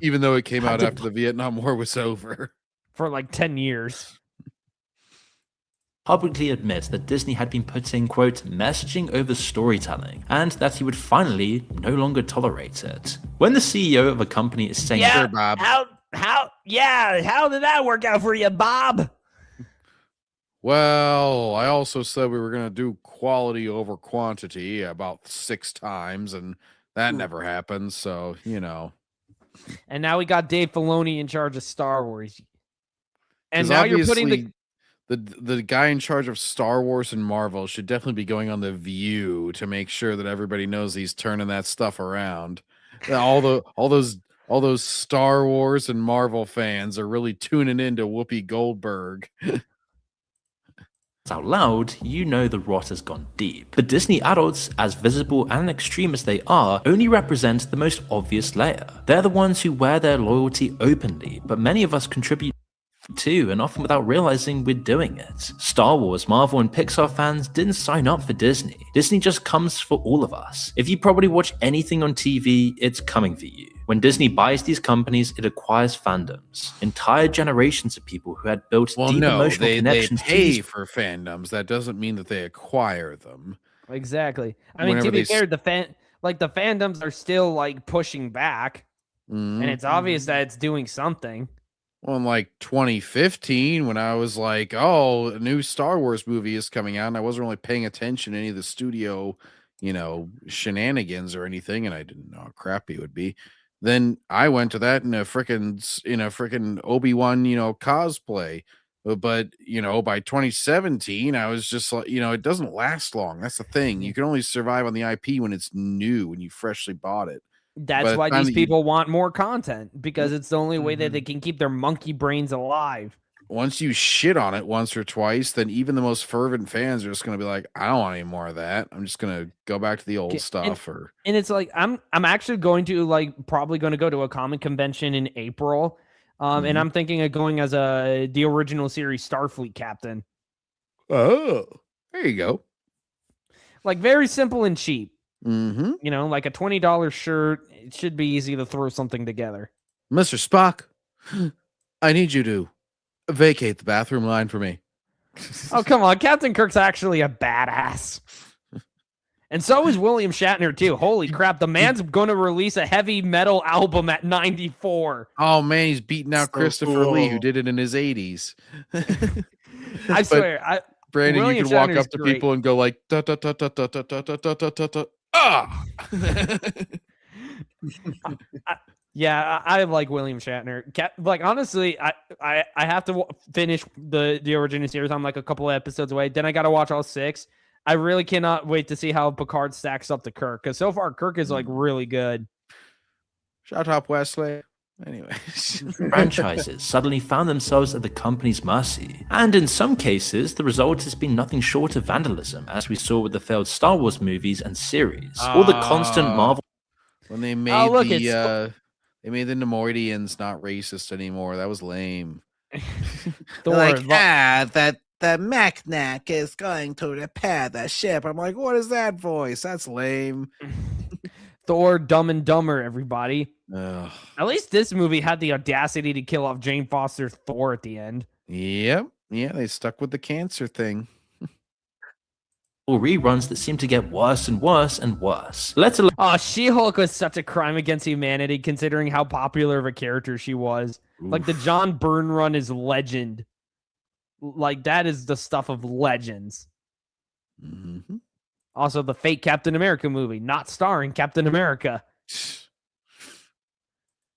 Even though it came out after the Vietnam War was over. For like 10 years. Publicly admits that Disney had been putting, quote, messaging over storytelling, and that he would finally no longer tolerate it. When the CEO of a company is saying, "Yeah, Bob, how did that work out for you, Bob?" Well, I also said we were going to do quality over quantity about 6 times, and that never happened, so, And now we got Dave Filoni in charge of Star Wars. And 'Cause now you're putting the guy in charge of Star Wars and Marvel should definitely be going on The View to make sure that everybody knows he's turning that stuff around. All those Star Wars and Marvel fans are really tuning into Whoopi Goldberg. out loud, you know the rot has gone deep. But Disney adults, as visible and extreme as they are, only represent the most obvious layer. They're the ones who wear their loyalty openly, but many of us contribute too, and often without realizing we're doing it. Star Wars, Marvel, and Pixar fans didn't sign up for Disney. Disney just comes for all of us. If you probably watch anything on TV, it's coming for you. When Disney buys these companies, it acquires fandoms. Entire generations of people who had built deep emotional connections. They pay for fandoms. That doesn't mean that they acquire them. Exactly. I mean, to be fair, the fandoms are still like pushing back, and it's obvious that it's doing something. Well, in like 2015, when I was like, oh, a new Star Wars movie is coming out, and I wasn't really paying attention to any of the studio, shenanigans or anything, and I didn't know how crappy it would be. Then I went to that in a freaking Obi-Wan, cosplay. But, by 2017, I was just like, it doesn't last long. That's the thing. You can only survive on the IP when it's new, when you freshly bought it. That's why these people want more content, because it's the only way that they can keep their monkey brains alive. Once you shit on it once or twice, then even the most fervent fans are just going to be like, I don't want any more of that. I'm just going to go back to the old stuff. And it's like, I'm actually going to probably going to go to a comic convention in April. And I'm thinking of going as the original series Starfleet captain. Oh, there you go. Like very simple and cheap. Mm-hmm. Like a $20 shirt. It should be easy to throw something together. Mr. Spock, I need you to vacate the bathroom line for me. Oh, come on. Captain Kirk's actually a badass. And so is William Shatner, too. Holy crap. The man's going to release a heavy metal album at 94. Oh, man. He's beating out Christopher Lee, who did it in his 80s. I swear. Brandon, William you can walk Shatner's up to people and go like, da, da, da, da, da, da, da, da, da, da, da. Ah. Yeah, I like William Shatner. Like honestly, I have to finish the original series. I'm like a couple of episodes away. Then I got to watch all 6. I really cannot wait to see how Picard stacks up to Kirk, because so far Kirk is like really good. Shut up, Wesley. Anyway, franchises suddenly found themselves at the company's mercy. And in some cases, the result has been nothing short of vandalism, as we saw with the failed Star Wars movies and series, or the constant Marvel. When they made they made the Nemoidians not racist anymore. That was lame. That Macnac is going to repair the ship. I'm like, what is that voice? That's lame. Thor, Dumb and Dumber, everybody. Ugh. At least this movie had the audacity to kill off Jane Foster's Thor at the end. Yep. Yeah, they stuck with the cancer thing. Or reruns that seem to get worse and worse and worse. She-Hulk was such a crime against humanity, considering how popular of a character she was. Oof. Like the John Byrne run is legend. Like that is the stuff of legends. Mm-hmm. Also, the fake Captain America movie, not starring Captain America.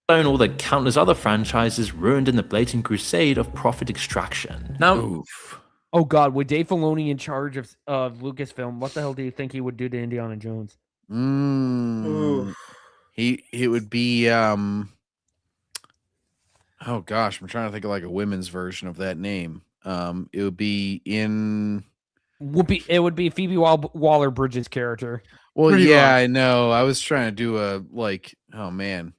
All the countless other franchises ruined in the blatant crusade of profit extraction. Now, oof. Oh God, with Dave Filoni in charge of Lucasfilm, what the hell do you think he would do to Indiana Jones? He would be oh gosh, I'm trying to think of like a women's version of that name. It would be Phoebe Waller-Bridges' character. Well, yeah, I know. I was trying to do a like, oh man,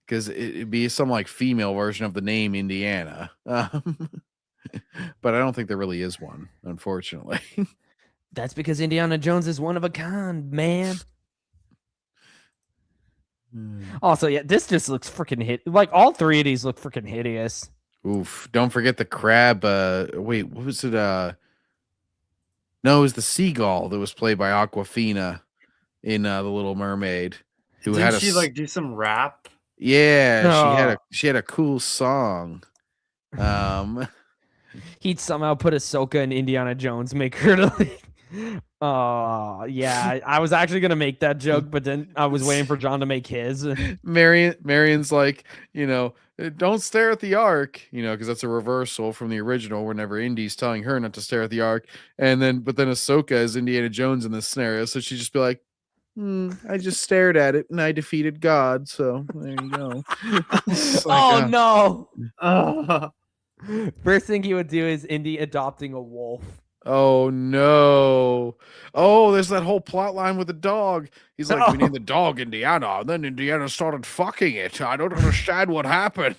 because it'd be some like female version of the name Indiana. But I don't think there really is one, unfortunately. That's because Indiana Jones is one of a kind, man. Also, yeah, this just looks freaking like all 3 of these look freaking hideous. Oof. Don't forget the crab. Wait, what was it? No, it was the seagull that was played by Awkwafina in The Little Mermaid. Didn't she like do some rap? Yeah, she had a cool song. He'd somehow put Ahsoka in Indiana Jones, make her to like, yeah. I was actually gonna make that joke, but then I was waiting for John to make his. Marion's like, don't stare at the Ark, because that's a reversal from the original. Whenever Indy's telling her not to stare at the Ark, but then Ahsoka is Indiana Jones in this scenario, so she'd just be like, I just stared at it and I defeated God. So there you go. Like, no. First thing he would do is Indy adopting a wolf. Oh no. Oh, there's that whole plot line with the dog. He's like, we named the dog Indiana, and then Indiana started fucking it. I don't understand what happened.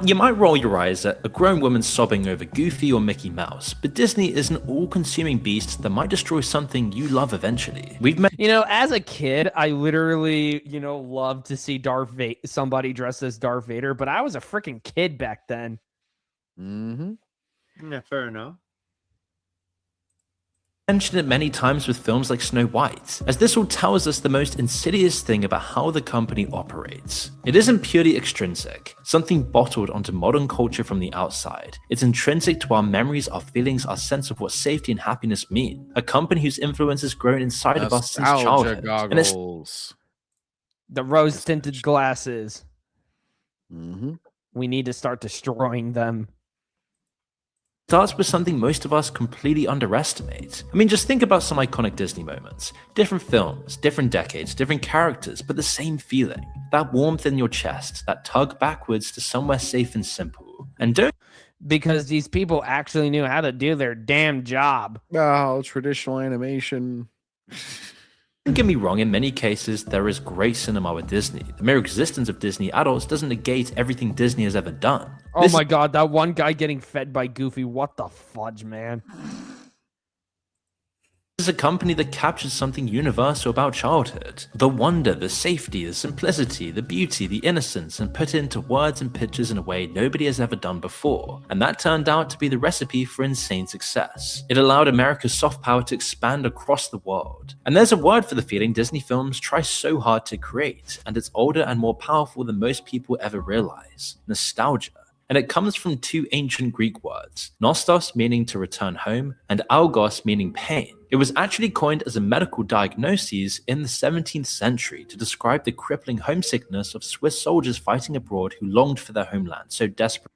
You might roll your eyes at a grown woman sobbing over Goofy or Mickey Mouse, but Disney is an all-consuming beast that might destroy something you love eventually. As a kid, I literally, loved to see somebody dressed as Darth Vader, but I was a freaking kid back then. Mm-hmm. Yeah, fair enough. Mentioned it many times with films like Snow White, as this all tells us the most insidious thing about how the company operates. It isn't purely extrinsic, something bottled onto modern culture from the outside. It's intrinsic to our memories, our feelings, our sense of what safety and happiness mean. A company whose influence has grown inside of us since childhood. And it's the rose-tinted glasses. Mm-hmm. We need to start destroying them. Starts with something most of us completely underestimate. I mean, just think about some iconic Disney moments. Different films, different decades, different characters, but the same feeling. That warmth in your chest, that tug backwards to somewhere safe and simple. And because these people actually knew how to do their damn job. Oh, traditional animation. Don't get me wrong, in many cases, there is great cinema with Disney. The mere existence of Disney adults doesn't negate everything Disney has ever done. Oh my God, that one guy getting fed by Goofy. What the fudge, man? This is a company that captures something universal about childhood. The wonder, the safety, the simplicity, the beauty, the innocence, and put it into words and pictures in a way nobody has ever done before. And that turned out to be the recipe for insane success. It allowed America's soft power to expand across the world. And there's a word for the feeling Disney films try so hard to create, and it's older and more powerful than most people ever realize. Nostalgia. And it comes from 2 ancient Greek words, nostos meaning to return home, and algos meaning pain. It was actually coined as a medical diagnosis in the 17th century to describe the crippling homesickness of Swiss soldiers fighting abroad who longed for their homeland so desperately.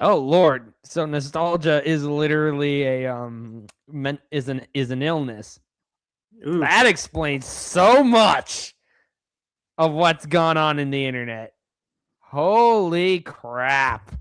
Oh Lord! So nostalgia is literally an illness. Ooh. That explains so much of what's gone on in the internet. Holy crap!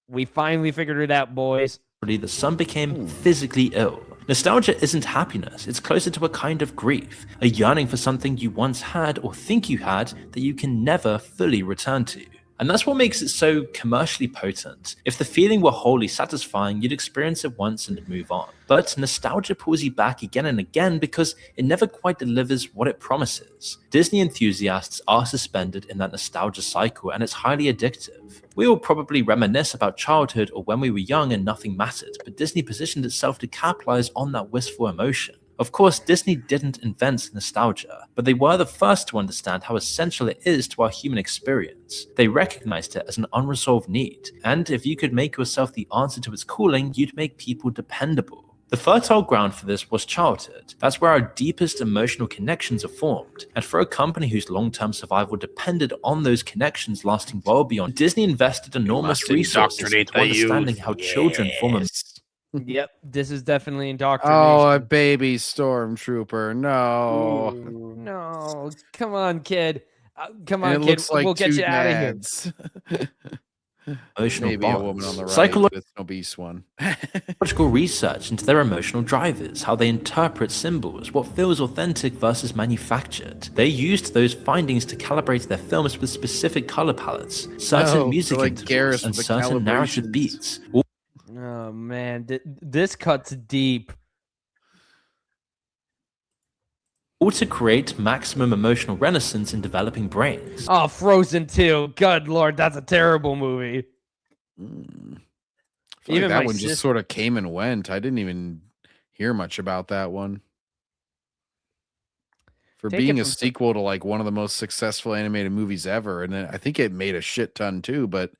We finally figured it out, boys. The son became physically ill. Nostalgia isn't happiness, it's closer to a kind of grief, a yearning for something you once had or think you had that you can never fully return to. And that's what makes it so commercially potent. If the feeling were wholly satisfying, you'd experience it once and move on. But nostalgia pulls you back again and again because it never quite delivers what it promises. Disney enthusiasts are suspended in that nostalgia cycle, and it's highly addictive. We all probably reminisce about childhood or when we were young and nothing mattered, but Disney positioned itself to capitalize on that wistful emotion. Of course, Disney didn't invent nostalgia, but they were the first to understand how essential it is to our human experience. They recognized it as an unresolved need, and if you could make yourself the answer to its calling, you'd make people dependable. The fertile ground for this was childhood. That's where our deepest emotional connections are formed, and for a company whose long-term survival depended on those connections lasting well beyond, Disney invested enormous resources into understanding how children form a... Yep, this is definitely indoctrination. Oh, a baby stormtrooper. No. Ooh, no. Come on, kid. Come And on, it kid. looks like We'll get two you out of here. dads. Emotional Maybe a bonds. woman on the right, Psychological but it's an obese one. research into their emotional drivers, how they interpret symbols, what feels authentic versus manufactured. They used those findings to calibrate their films with specific color palettes, certain music like intervals, Garrus and with the certain narrative calibrations. beats. Oh, man. This cuts deep. All to create maximum emotional renaissance in developing brains. Oh, Frozen 2. Good Lord, that's a terrible movie. I feel Even like that my one sis- just sort of came and went. I didn't even hear much about that one. For Take being it a from- sequel to like one of the most successful animated movies ever, and then I think it made a shit ton too, but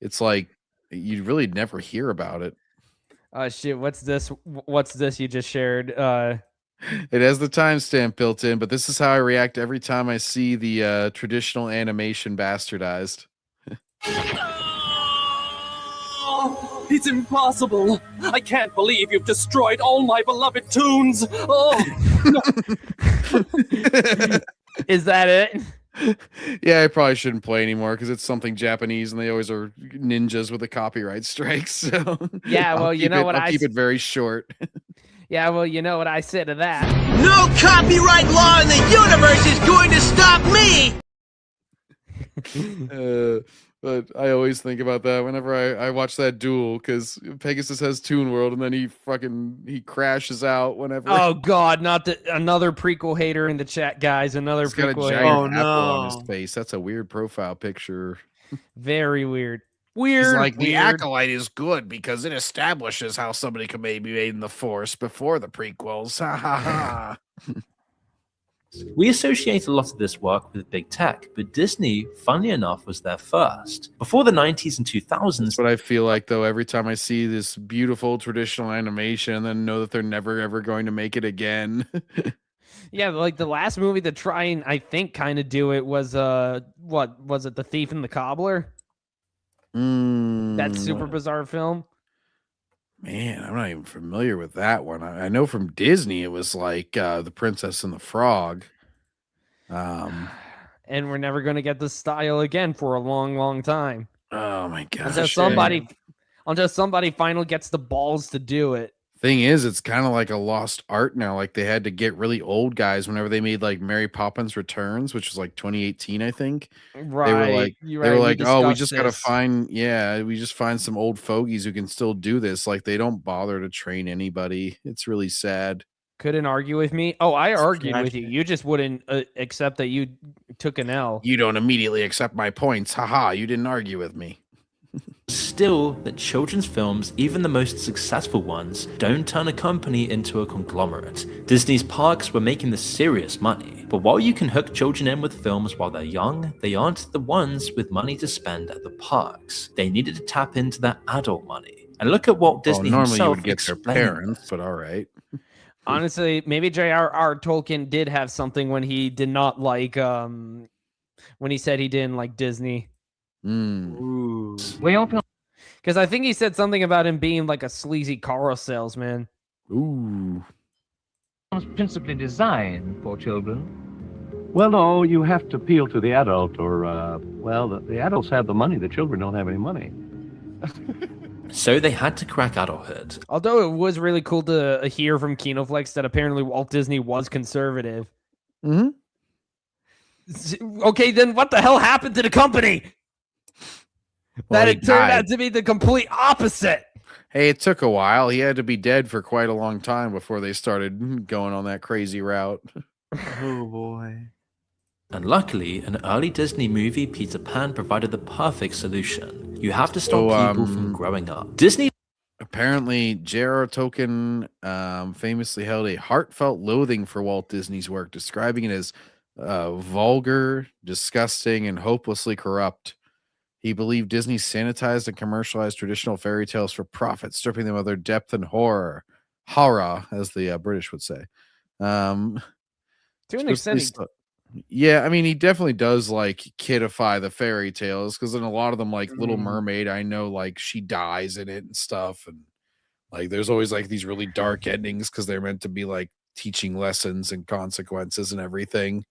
it's like you really never hear about it. Oh, shit. What's this? What's this you just shared? It has the timestamp built in, but this is how I react every time I see the traditional animation bastardized. Oh, it's impossible. I can't believe you've destroyed all my beloved tunes. Oh, no. Is that it? Yeah, I probably shouldn't play anymore because it's something Japanese and they always are ninjas with the copyright strikes. So Yeah, well, you know what I'll I keep s- it very short. Yeah, well, you know what I said to that. No copyright law in the universe is going to stop me. But I always think about that whenever I watch that duel because Pegasus has Toon World and then he crashes out whenever. Oh God, not another prequel hater in the chat, guys. Another He's got a prequel giant hater. apple on his face. That's a weird profile picture. Very weird. He's Weird. like, the weird. Acolyte is good because it establishes how somebody could maybe be made in the Force before the prequels. Ha ha ha. We associate a lot of this work with big tech, but Disney, funnily enough, was there first. Before the 90s and 2000s, But I feel like, though, every time I see this beautiful traditional animation and then know that they're never, ever going to make it again. Yeah, like the last movie to try and I think kind of do it was what was it? The Thief and the Cobbler. That super bizarre film. Man, I'm not even familiar with that one. I know from Disney it was like The Princess and the Frog. And we're never going to get this style again for a long, long time. Oh my gosh. Until somebody finally gets the balls to do it. Thing is, it's kind of like a lost art now. Like they had to get really old guys whenever they made like Mary Poppins Returns, which was like 2018, I think. Right. They were like, You're they were right, like, we oh, we discussed just gotta this. we just find some old fogies who can still do this. Like they don't bother to train anybody. It's really sad. Couldn't argue with me. Oh, I argued with you. You just wouldn't accept that you took an L. You don't immediately accept my points. Haha, you didn't argue with me. still that children's films, even the most successful ones, don't turn a company into a conglomerate. Disney's parks were making the serious money, but while you can hook children in with films while they're young, they aren't the ones with money to spend at the parks. They needed to tap into that adult money. And look at Walt Disney normally you himself would get their explaining parents, this. but all right. Honestly, maybe J.R.R. Tolkien did have something when he did not like when he said he didn't like Disney. Because I think he said something about him being like a sleazy car salesman. Ooh. Principally designed for children. Well, no, you have to appeal to the adult, or, well, the adults have the money, the children don't have any money. So they had to crack adulthood. Although it was really cool to hear from Kinoflex that apparently Walt Disney was conservative. Mm-hmm. Okay, then what the hell happened to the company? Well, That he it turned died. out to be the complete opposite. Hey, it took a while. He had to be dead for quite a long time before they started going on that crazy route. Oh boy. And luckily, an early Disney movie, Peter Pan, provided the perfect solution. You have to stop people from growing up. Disney Apparently, J.R.R. Tolkien famously held a heartfelt loathing for Walt Disney's work, describing it as vulgar, disgusting, and hopelessly corrupt. He believed Disney sanitized and commercialized traditional fairy tales for profit, stripping them of their depth and horror, as the British would say. To an extent, Yeah, I mean, he definitely does like kidify the fairy tales because in a lot of them, like Little Mermaid, I know like she dies in it and stuff, and like there's always like these really dark endings because they're meant to be like teaching lessons and consequences and everything.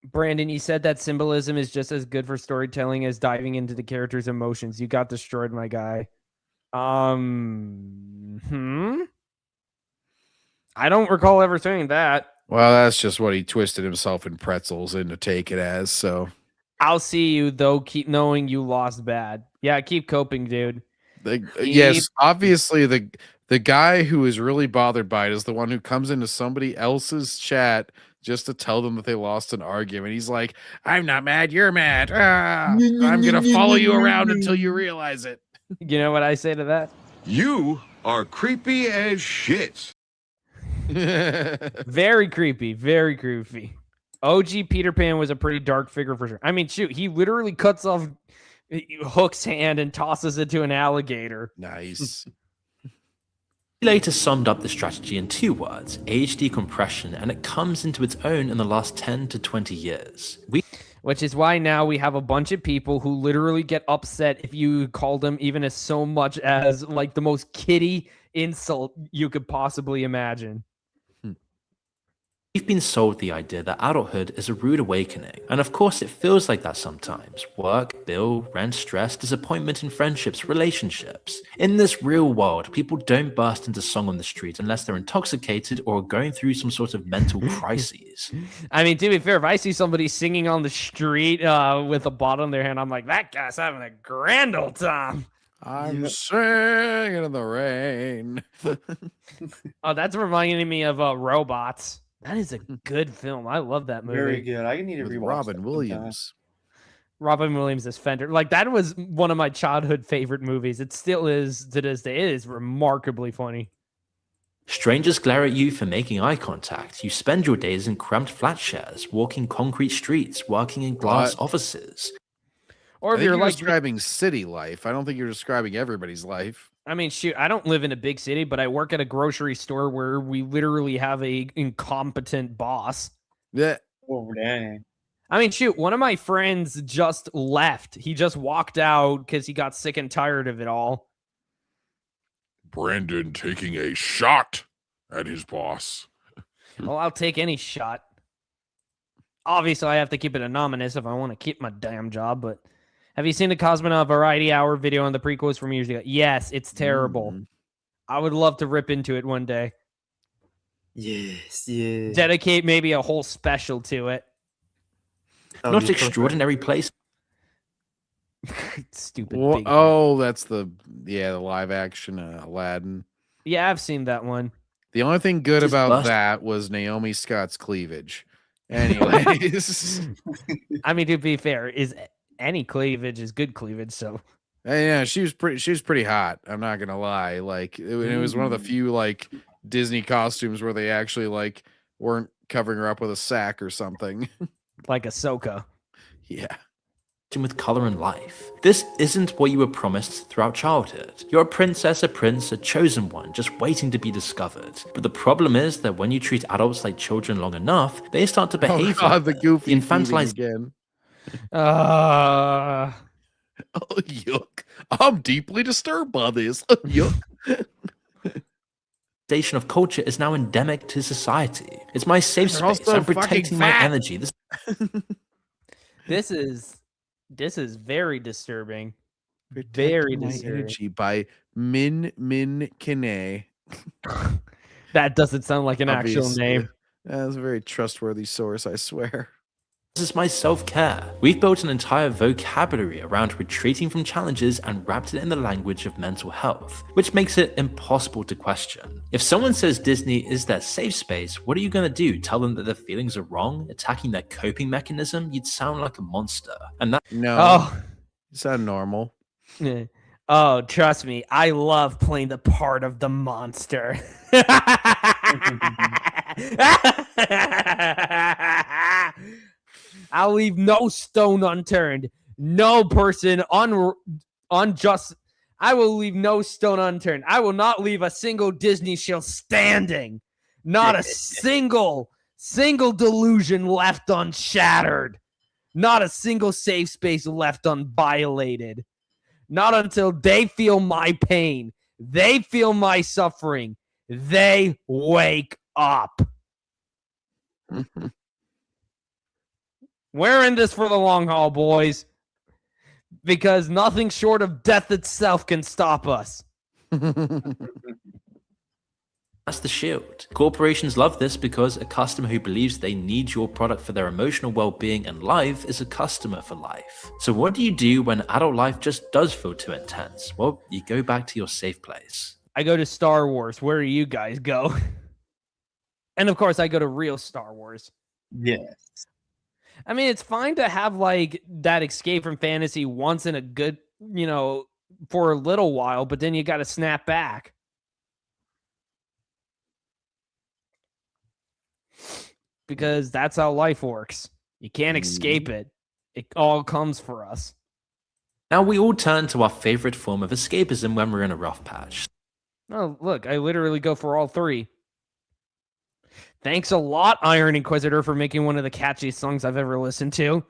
Brandon, you said that symbolism is just as good for storytelling as diving into the character's emotions. You got destroyed, my guy. I don't recall ever saying that. Well, that's just what he twisted himself in pretzels into take it as. So I'll see you though. Keep knowing you lost bad. Yeah, keep coping, dude. Yes, obviously the guy who is really bothered by it is the one who comes into somebody else's chat just to tell them that they lost an argument. He's like, I'm not mad, you're mad. I'm gonna follow you around until you realize it. You know what I say to that? You are creepy as shit. Very creepy, very creepy. OG Peter Pan was a pretty dark figure for sure. I mean, shoot, he literally cuts off Hook's hand and tosses it to an alligator. Nice. He later summed up the strategy in 2 words, age decompression, and it comes into its own in the last 10 to 20 years. Which is why now we have a bunch of people who literally get upset if you call them even as so much as like the most kiddie insult you could possibly imagine. We've been sold the idea that adulthood is a rude awakening, and of course it feels like that sometimes. Work, bill, rent, stress, disappointment in friendships, relationships. In this real world, people don't burst into song on the street unless they're intoxicated or going through some sort of mental crises. I mean, to be fair, if I see somebody singing on the street with a bottle in their hand, I'm like, that guy's having a grand old time. I'm singing in the rain. Oh, that's reminding me of Robots. That is a good film. I love that movie. Very good. I need to With rewatch Robin that Williams. Robin Williams as Fender. Like, that was one of my childhood favorite movies. It still is to this day. It is remarkably funny. Strangers glare at you for making eye contact. You spend your days in cramped flat shares, walking concrete streets, working in glass offices. Or if I think you're like describing city life, I don't think you're describing everybody's life. I mean, shoot, I don't live in a big city, but I work at a grocery store where we literally have a incompetent boss. Yeah. Oh, dang. I mean, shoot, one of my friends just left. He just walked out because he got sick and tired of it all. Brandon taking a shot at his boss. Well, I'll take any shot. Obviously, I have to keep it anonymous if I want to keep my damn job, but have you seen the Cosmonaut Variety Hour video on the prequels from years ago? Yes, it's terrible. I would love to rip into it one day. Yes, yeah. Dedicate maybe a whole special to it. Not extraordinary place. Stupid. Well, oh, that's the live action Aladdin. Yeah, I've seen that one. The only thing good Just about bust. that was Naomi Scott's cleavage. Anyways. I mean, to be fair, is any cleavage is good cleavage, so Yeah, she was pretty hot. I'm not gonna lie. Like it was one of the few like Disney costumes where they actually like weren't covering her up with a sack or something. like Ahsoka. Yeah. with color and life. This isn't what you were promised throughout childhood. You're a princess, a prince, a chosen one, just waiting to be discovered. But the problem is that when you treat adults like children long enough, they start to behave like the goofy infantilized again. Uh, Oh, yuck. I'm deeply disturbed by this. Yuck. of culture is now endemic to society. It's my safe They're space. also I'm protecting fucking my fat. energy. this is very disturbing. Protect Very My disturbing. Energy by Min Kine. That doesn't sound like an actual Obviously. name. That's a very trustworthy source, I swear. This is my self-care. We've built an entire vocabulary around retreating from challenges and wrapped it in the language of mental health, which makes it impossible to question. If someone says Disney is their safe space, what are you going to do? Tell them that their feelings are wrong, attacking their coping mechanism? You'd sound like a monster. And that No. You sound normal. Oh, trust me, I love playing the part of the monster. I'll leave no stone unturned, no person unjust. I will leave no stone unturned. I will not leave a single Disney shield standing. Not a single delusion left unshattered. Not a single safe space left unviolated. Not until they feel my pain. They feel my suffering. They wake up. We're in this for the long haul, boys. Because nothing short of death itself can stop us. That's the shield. Corporations love this because a customer who believes they need your product for their emotional well-being and life is a customer for life. So what do you do when adult life just does feel too intense? Well, you go back to your safe place. I go to Star Wars. Where do you guys go? And of course, I go to real Star Wars. Yes. I mean, it's fine to have like that escape from fantasy once in a good, for a little while, but then you got to snap back. Because that's how life works. You can't escape it. It all comes for us. Now we all turn to our favorite form of escapism when we're in a rough patch. Oh, look, I literally go for all three. Thanks a lot, Iron Inquisitor, for making one of the catchiest songs I've ever listened to.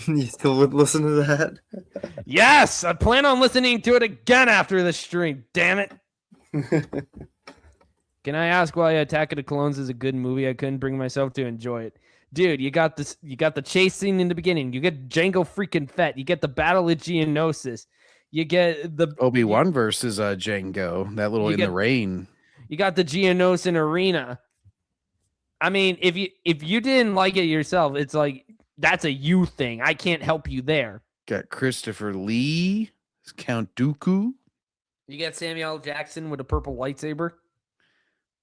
You still would listen to that? Yes, I plan on listening to it again after the stream. Damn it. Can I ask why Attack of the Clones is a good movie? I couldn't bring myself to enjoy it. Dude, you got this. You got the chase scene in the beginning. You get Jango freaking Fett. You get the Battle of Geonosis. You get the Obi-Wan versus Jango. That little in the rain. You got the Geonosis arena. I mean, if you didn't like it yourself, it's like that's a you thing. I can't help you there. Got Christopher Lee, Count Dooku. You got Samuel L. Jackson with a purple lightsaber.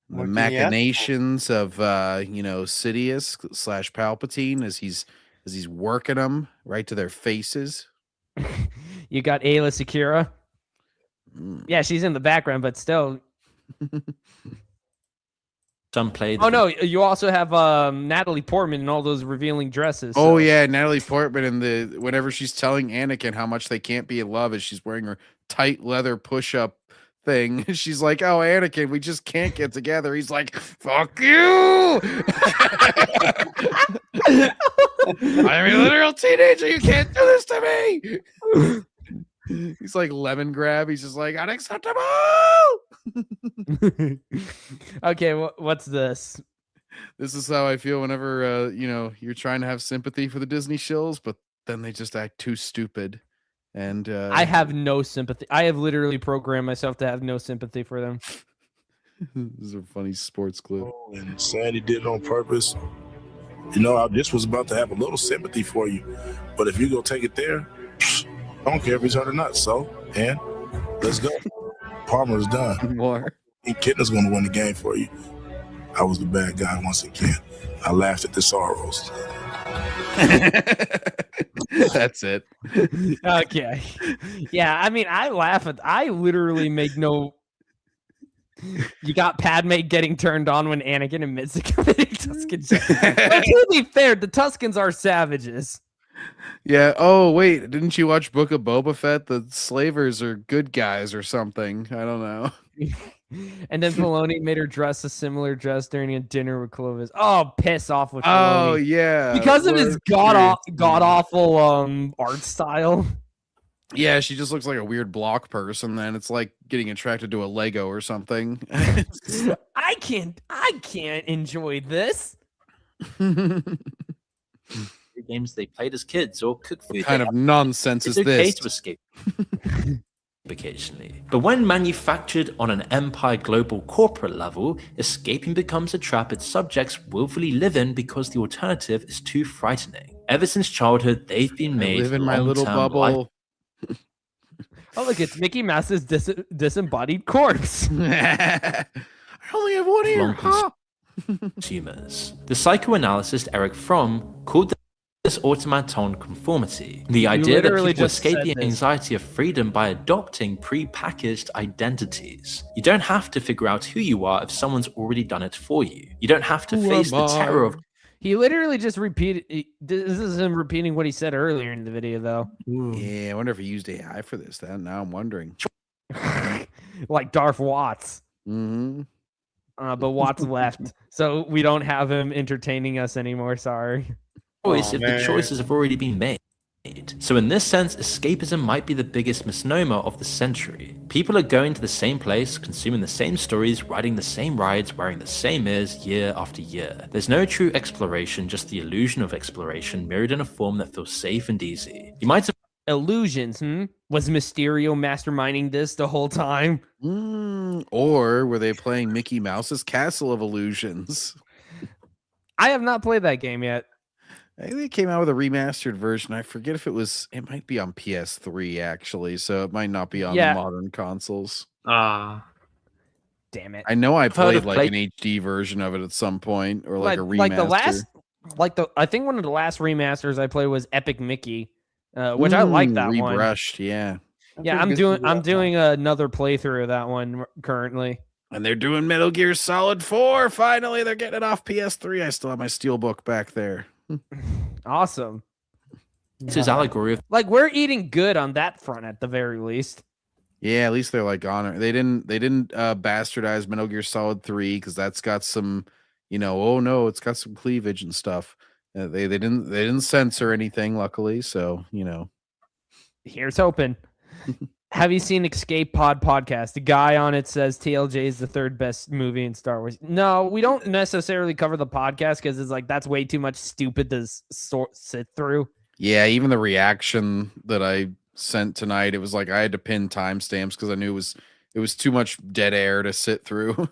The machinations of Sidious / Palpatine as he's working them right to their faces. You got Ayla Secura. Yeah, she's in the background, but still. Some played. Oh no, you also have Natalie Portman in all those revealing dresses. Oh yeah, Natalie Portman and whenever she's telling Anakin how much they can't be in love as she's wearing her tight leather push-up thing. She's like, "Oh, Anakin, we just can't get together." He's like, "Fuck you! I'm a literal teenager. You can't do this to me." He's like lemon grab. He's just like, "Unacceptable." Okay, what's this? This is how I feel whenever you're trying to have sympathy for the Disney shills, but then they just act too stupid. And I have no sympathy. I have literally programmed myself to have no sympathy for them. This is a funny sports clip. And Sandy did it on purpose. I just was about to have a little sympathy for you, but if you go take it there, I don't care if it's hurt or not. So, and let's go. Palmer's done. More. And Kitna's going to win the game for you. I was the bad guy once again. I laughed at the sorrows. That's it. Okay. Yeah, I mean, I literally make no. You got Padme getting turned on when Anakin admits to committing Tuscan. To be fair, the Tuscans are savages. Yeah. Oh, wait. Didn't you watch Book of Boba Fett? The slavers are good guys or something. I don't know. And then Filoni made her dress a similar dress during a dinner with Clovis. Oh, piss off with Oh, Filoni. yeah. Because of his Well, god awful art style. Yeah, she just looks like a weird block person. Then it's like getting attracted to a Lego or something. I can't enjoy this. Games they played as kids or cook food. What kind of nonsense is it's okay this? to escape occasionally. But when manufactured on an empire global corporate level, escaping becomes a trap its subjects willfully live in because the alternative is too frightening. Ever since childhood, they've been made live in my little long-term bubble. Oh, look, it's Mickey Mouse's disembodied corpse. I only have one ear. Huh? Consumers. The psychoanalyst Eric Fromm called this automaton conformity, the idea that literally people just escape said the this. anxiety of freedom by adopting pre-packaged identities. You don't have to figure out who you are if someone's already done it for you. You don't have to Who face am the terror I? of He literally just repeated. This is him repeating what he said earlier in the video, though. Yeah, I wonder if he used AI for this. Then now I'm wondering. Like Darth Watts. Mm-hmm. But Watts left, so we don't have him entertaining us anymore. Sorry. choice if the choices have already been made. So in this sense, escapism might be the biggest misnomer of the century. People are going to the same place, consuming the same stories, riding the same rides, wearing the same ears year after year. There's no true exploration, just the illusion of exploration mirrored in a form that feels safe and easy. You might have illusions, Was Mysterio masterminding this the whole time? Or were they playing Mickey Mouse's Castle of Illusions? I have not played that game yet. I think they came out with a remastered version. I forget if it might be on PS3 actually, so it might not be on the modern consoles. Ah. Damn it. I know I I've heard played of like an HD version of it at some point, or like a remaster. I think one of the last remasters I played was Epic Mickey, which I like that one. Rebrushed, yeah. Yeah, I'm doing another playthrough of that one currently. And they're doing Metal Gear Solid 4. Finally, they're getting it off PS3. I still have my Steelbook back there. Awesome. This is allegory of like we're eating good on that front at the very least. Yeah, at least they're like on it. They didn't bastardize Metal Gear Solid 3 because that's got some, oh no, it's got some cleavage and stuff. They didn't censor anything, luckily. So Here's hoping. Have you seen Escape Pod podcast? The guy on it says TLJ is the third best movie in Star Wars. No, we don't necessarily cover the podcast because it's like that's way too much stupid to sit through. Yeah, even the reaction that I sent tonight, it was like I had to pin timestamps because I knew it was too much dead air to sit through.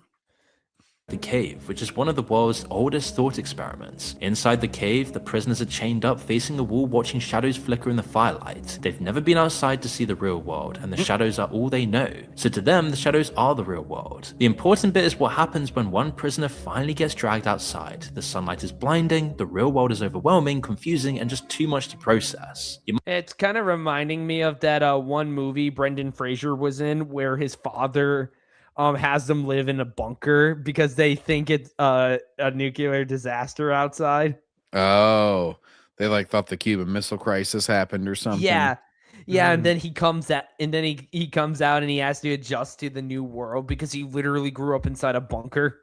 the cave, which is one of the world's oldest thought experiments. Inside the cave, the prisoners are chained up facing a wall watching shadows flicker in the firelight. They've never been outside to see the real world, and the shadows are all they know. So to them, the shadows are the real world. The important bit is what happens when one prisoner finally gets dragged outside. The sunlight is blinding, the real world is overwhelming, confusing, and just too much to process. It's kind of reminding me of that one movie Brendan Fraser was in where his father has them live in a bunker because they think it's a nuclear disaster outside. Oh, they like thought the Cuban Missile Crisis happened or something. Yeah. And then he comes out and he comes out and he has to adjust to the new world because he literally grew up inside a bunker.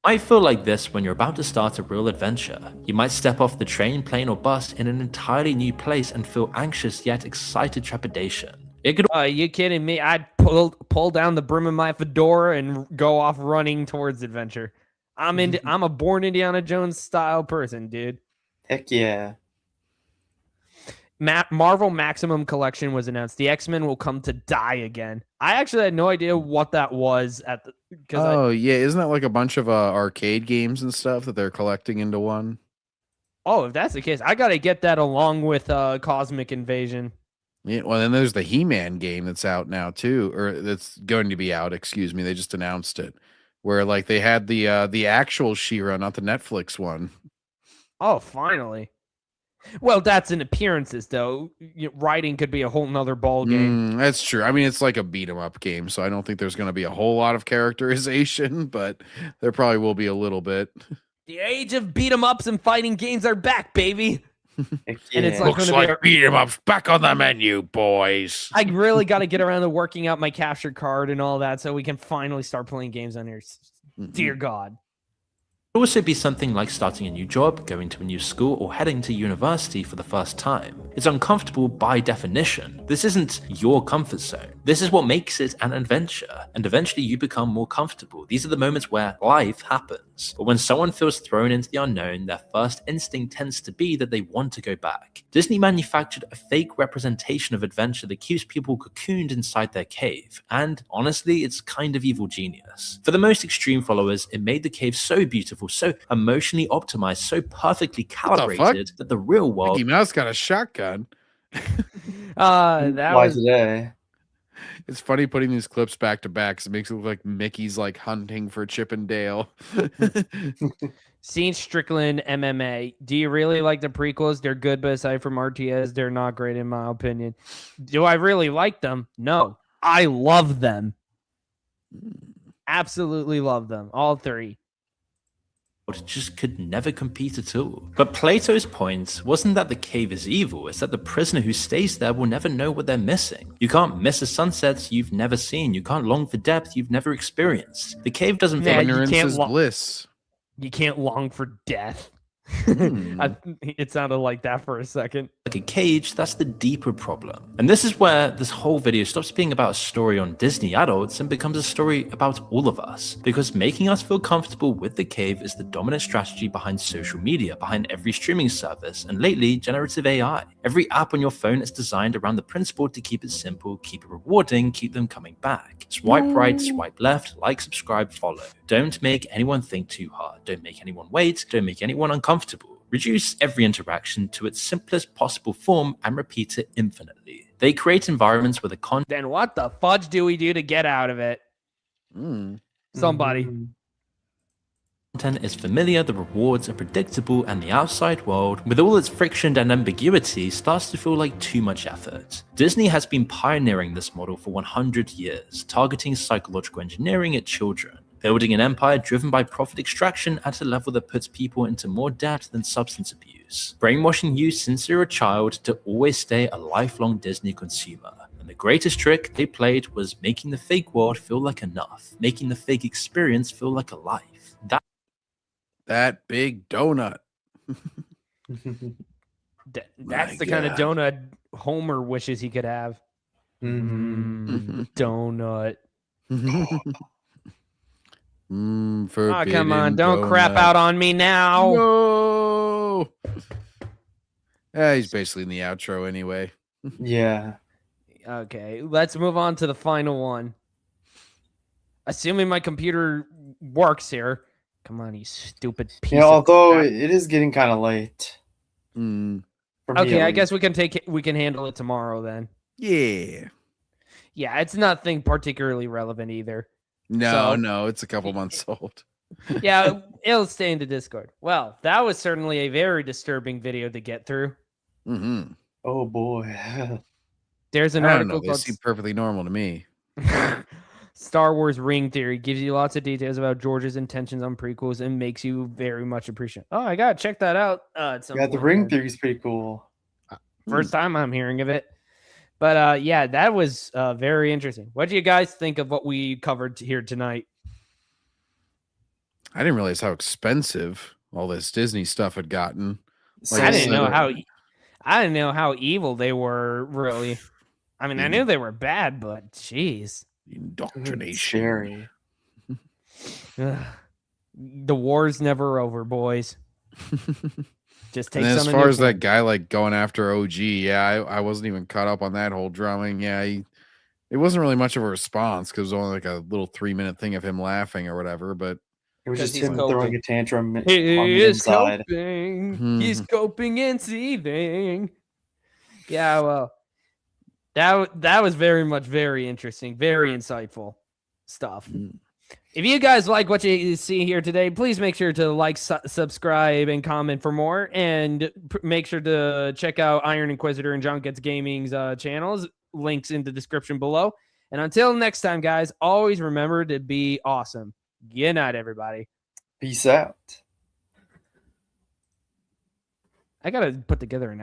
I feel like this when you're about to start a real adventure. You might step off the train, plane, or bus in an entirely new place and feel anxious yet excited trepidation. It could. You kidding me? I'd pull down the brim of my fedora and go off running towards adventure. I'm a born Indiana Jones style person, dude. Heck yeah. Marvel Maximum Collection was announced. The X-Men will come to die again. I actually had no idea what that was at the. Yeah, isn't that like a bunch of arcade games and stuff that they're collecting into one? Oh, if that's the case, I gotta get that along with Cosmic Invasion. Yeah, well, then there's the He-Man game that's out now too, or that's going to be out. Excuse me, they just announced it, where like they had the actual She-Ra, not the Netflix one. Oh, finally. Well, that's in appearances, though. Writing could be a whole nother ball game. That's true. I mean, it's like a beat 'em up game, so I don't think there's going to be a whole lot of characterization, but there probably will be a little bit. The age of beat 'em ups and fighting games are back, baby. And it's like Looks like beat 'em ups back on the menu, boys. I really got to get around to working out my capture card and all that so we can finally start playing games on here. Dear God. It could also be something like starting a new job, going to a new school, or heading to university for the first time. It's uncomfortable by definition. This isn't your comfort zone. This is what makes it an adventure, and eventually you become more comfortable. These are the moments where life happens. But when someone feels thrown into the unknown, their first instinct tends to be that they want to go back. Disney manufactured a fake representation of adventure that keeps people cocooned inside their cave, and honestly, it's kind of evil genius. For the most extreme followers, it made the cave so beautiful, so emotionally optimized, so perfectly calibrated that the real world. Mickey Mouse got a shotgun. That was today. It's funny putting these clips back to back because it makes it look like Mickey's like hunting for Chip and Dale. Seen Strickland MMA. Do you really like the prequels? They're good, but aside from RTS, they're not great in my opinion. Do I really like them? No. I love them. Absolutely love them. All three. Just could never compete at all. But Plato's point wasn't that the cave is evil, it's that the prisoner who stays there will never know what they're missing. You can't miss a sunset you've never seen. You can't long for depth you've never experienced. The cave doesn't feel ignorance is bliss. You can't long for death. It sounded like that for a second. Like a cage, that's the deeper problem. And this is where this whole video stops being about a story on Disney adults and becomes a story about all of us. Because making us feel comfortable with the cave is the dominant strategy behind social media, behind every streaming service, and lately, generative AI. Every app on your phone is designed around the principle to keep it simple, keep it rewarding, keep them coming back. Swipe right, swipe left, like, subscribe, follow. Don't make anyone think too hard. Don't make anyone wait. Don't make anyone uncomfortable. Reduce every interaction to its simplest possible form and repeat it infinitely. They create environments where the content. Then what the fudge do we do to get out of it? Somebody. Content is familiar, the rewards are predictable, and the outside world, with all its friction and ambiguity, starts to feel like too much effort. Disney has been pioneering this model for 100 years, targeting psychological engineering at children. Building an empire driven by profit extraction at a level that puts people into more debt than substance abuse. Brainwashing you since you're a child to always stay a lifelong Disney consumer. And the greatest trick they played was making the fake world feel like enough, making the fake experience feel like a life. That big donut. That's the kind of donut Homer wishes he could have. Donut. Oh, come on. Don't crap out on me now. No. He's basically in the outro anyway. Yeah. Okay, let's move on to the final one. Assuming my computer works here. Come on, you stupid piece of although crap. it is getting kind of late. Okay, I guess we can handle it tomorrow then. Yeah. Yeah, it's nothing particularly relevant either. No, it's a couple months old. Yeah, it'll stay in the Discord. Well, that was certainly a very disturbing video to get through. Oh boy. There's an I don't article know. They called seem perfectly normal to me. Star Wars Ring Theory gives you lots of details about George's intentions on prequels and makes you very much appreciate. Oh, I gotta check that out. The Ring Theory is pretty cool. First time I'm hearing of it. But yeah, that was very interesting. What do you guys think of what we covered here tonight? I didn't realize how expensive all this Disney stuff had gotten. I didn't know how evil they were, really. I mean, I knew they were bad, but jeez. Indoctrination. Scary. The war's never over, boys. Just take and some. as far as that guy like going after OG, I wasn't even caught up on that whole drumming. It wasn't really much of a response because it was only like a little 3-minute thing of him laughing or whatever. But it was just him throwing a tantrum on he the is inside. Coping. He's coping and seething. Yeah, well, that was very much very interesting, very insightful stuff. If you guys like what you see here today, please make sure to like, subscribe, and comment for more. And make sure to check out Iron Inquisitor and JohnGetsGaming's channels. Links in the description below. And until next time, guys, always remember to be awesome. Good night, everybody. Peace out. I gotta put together an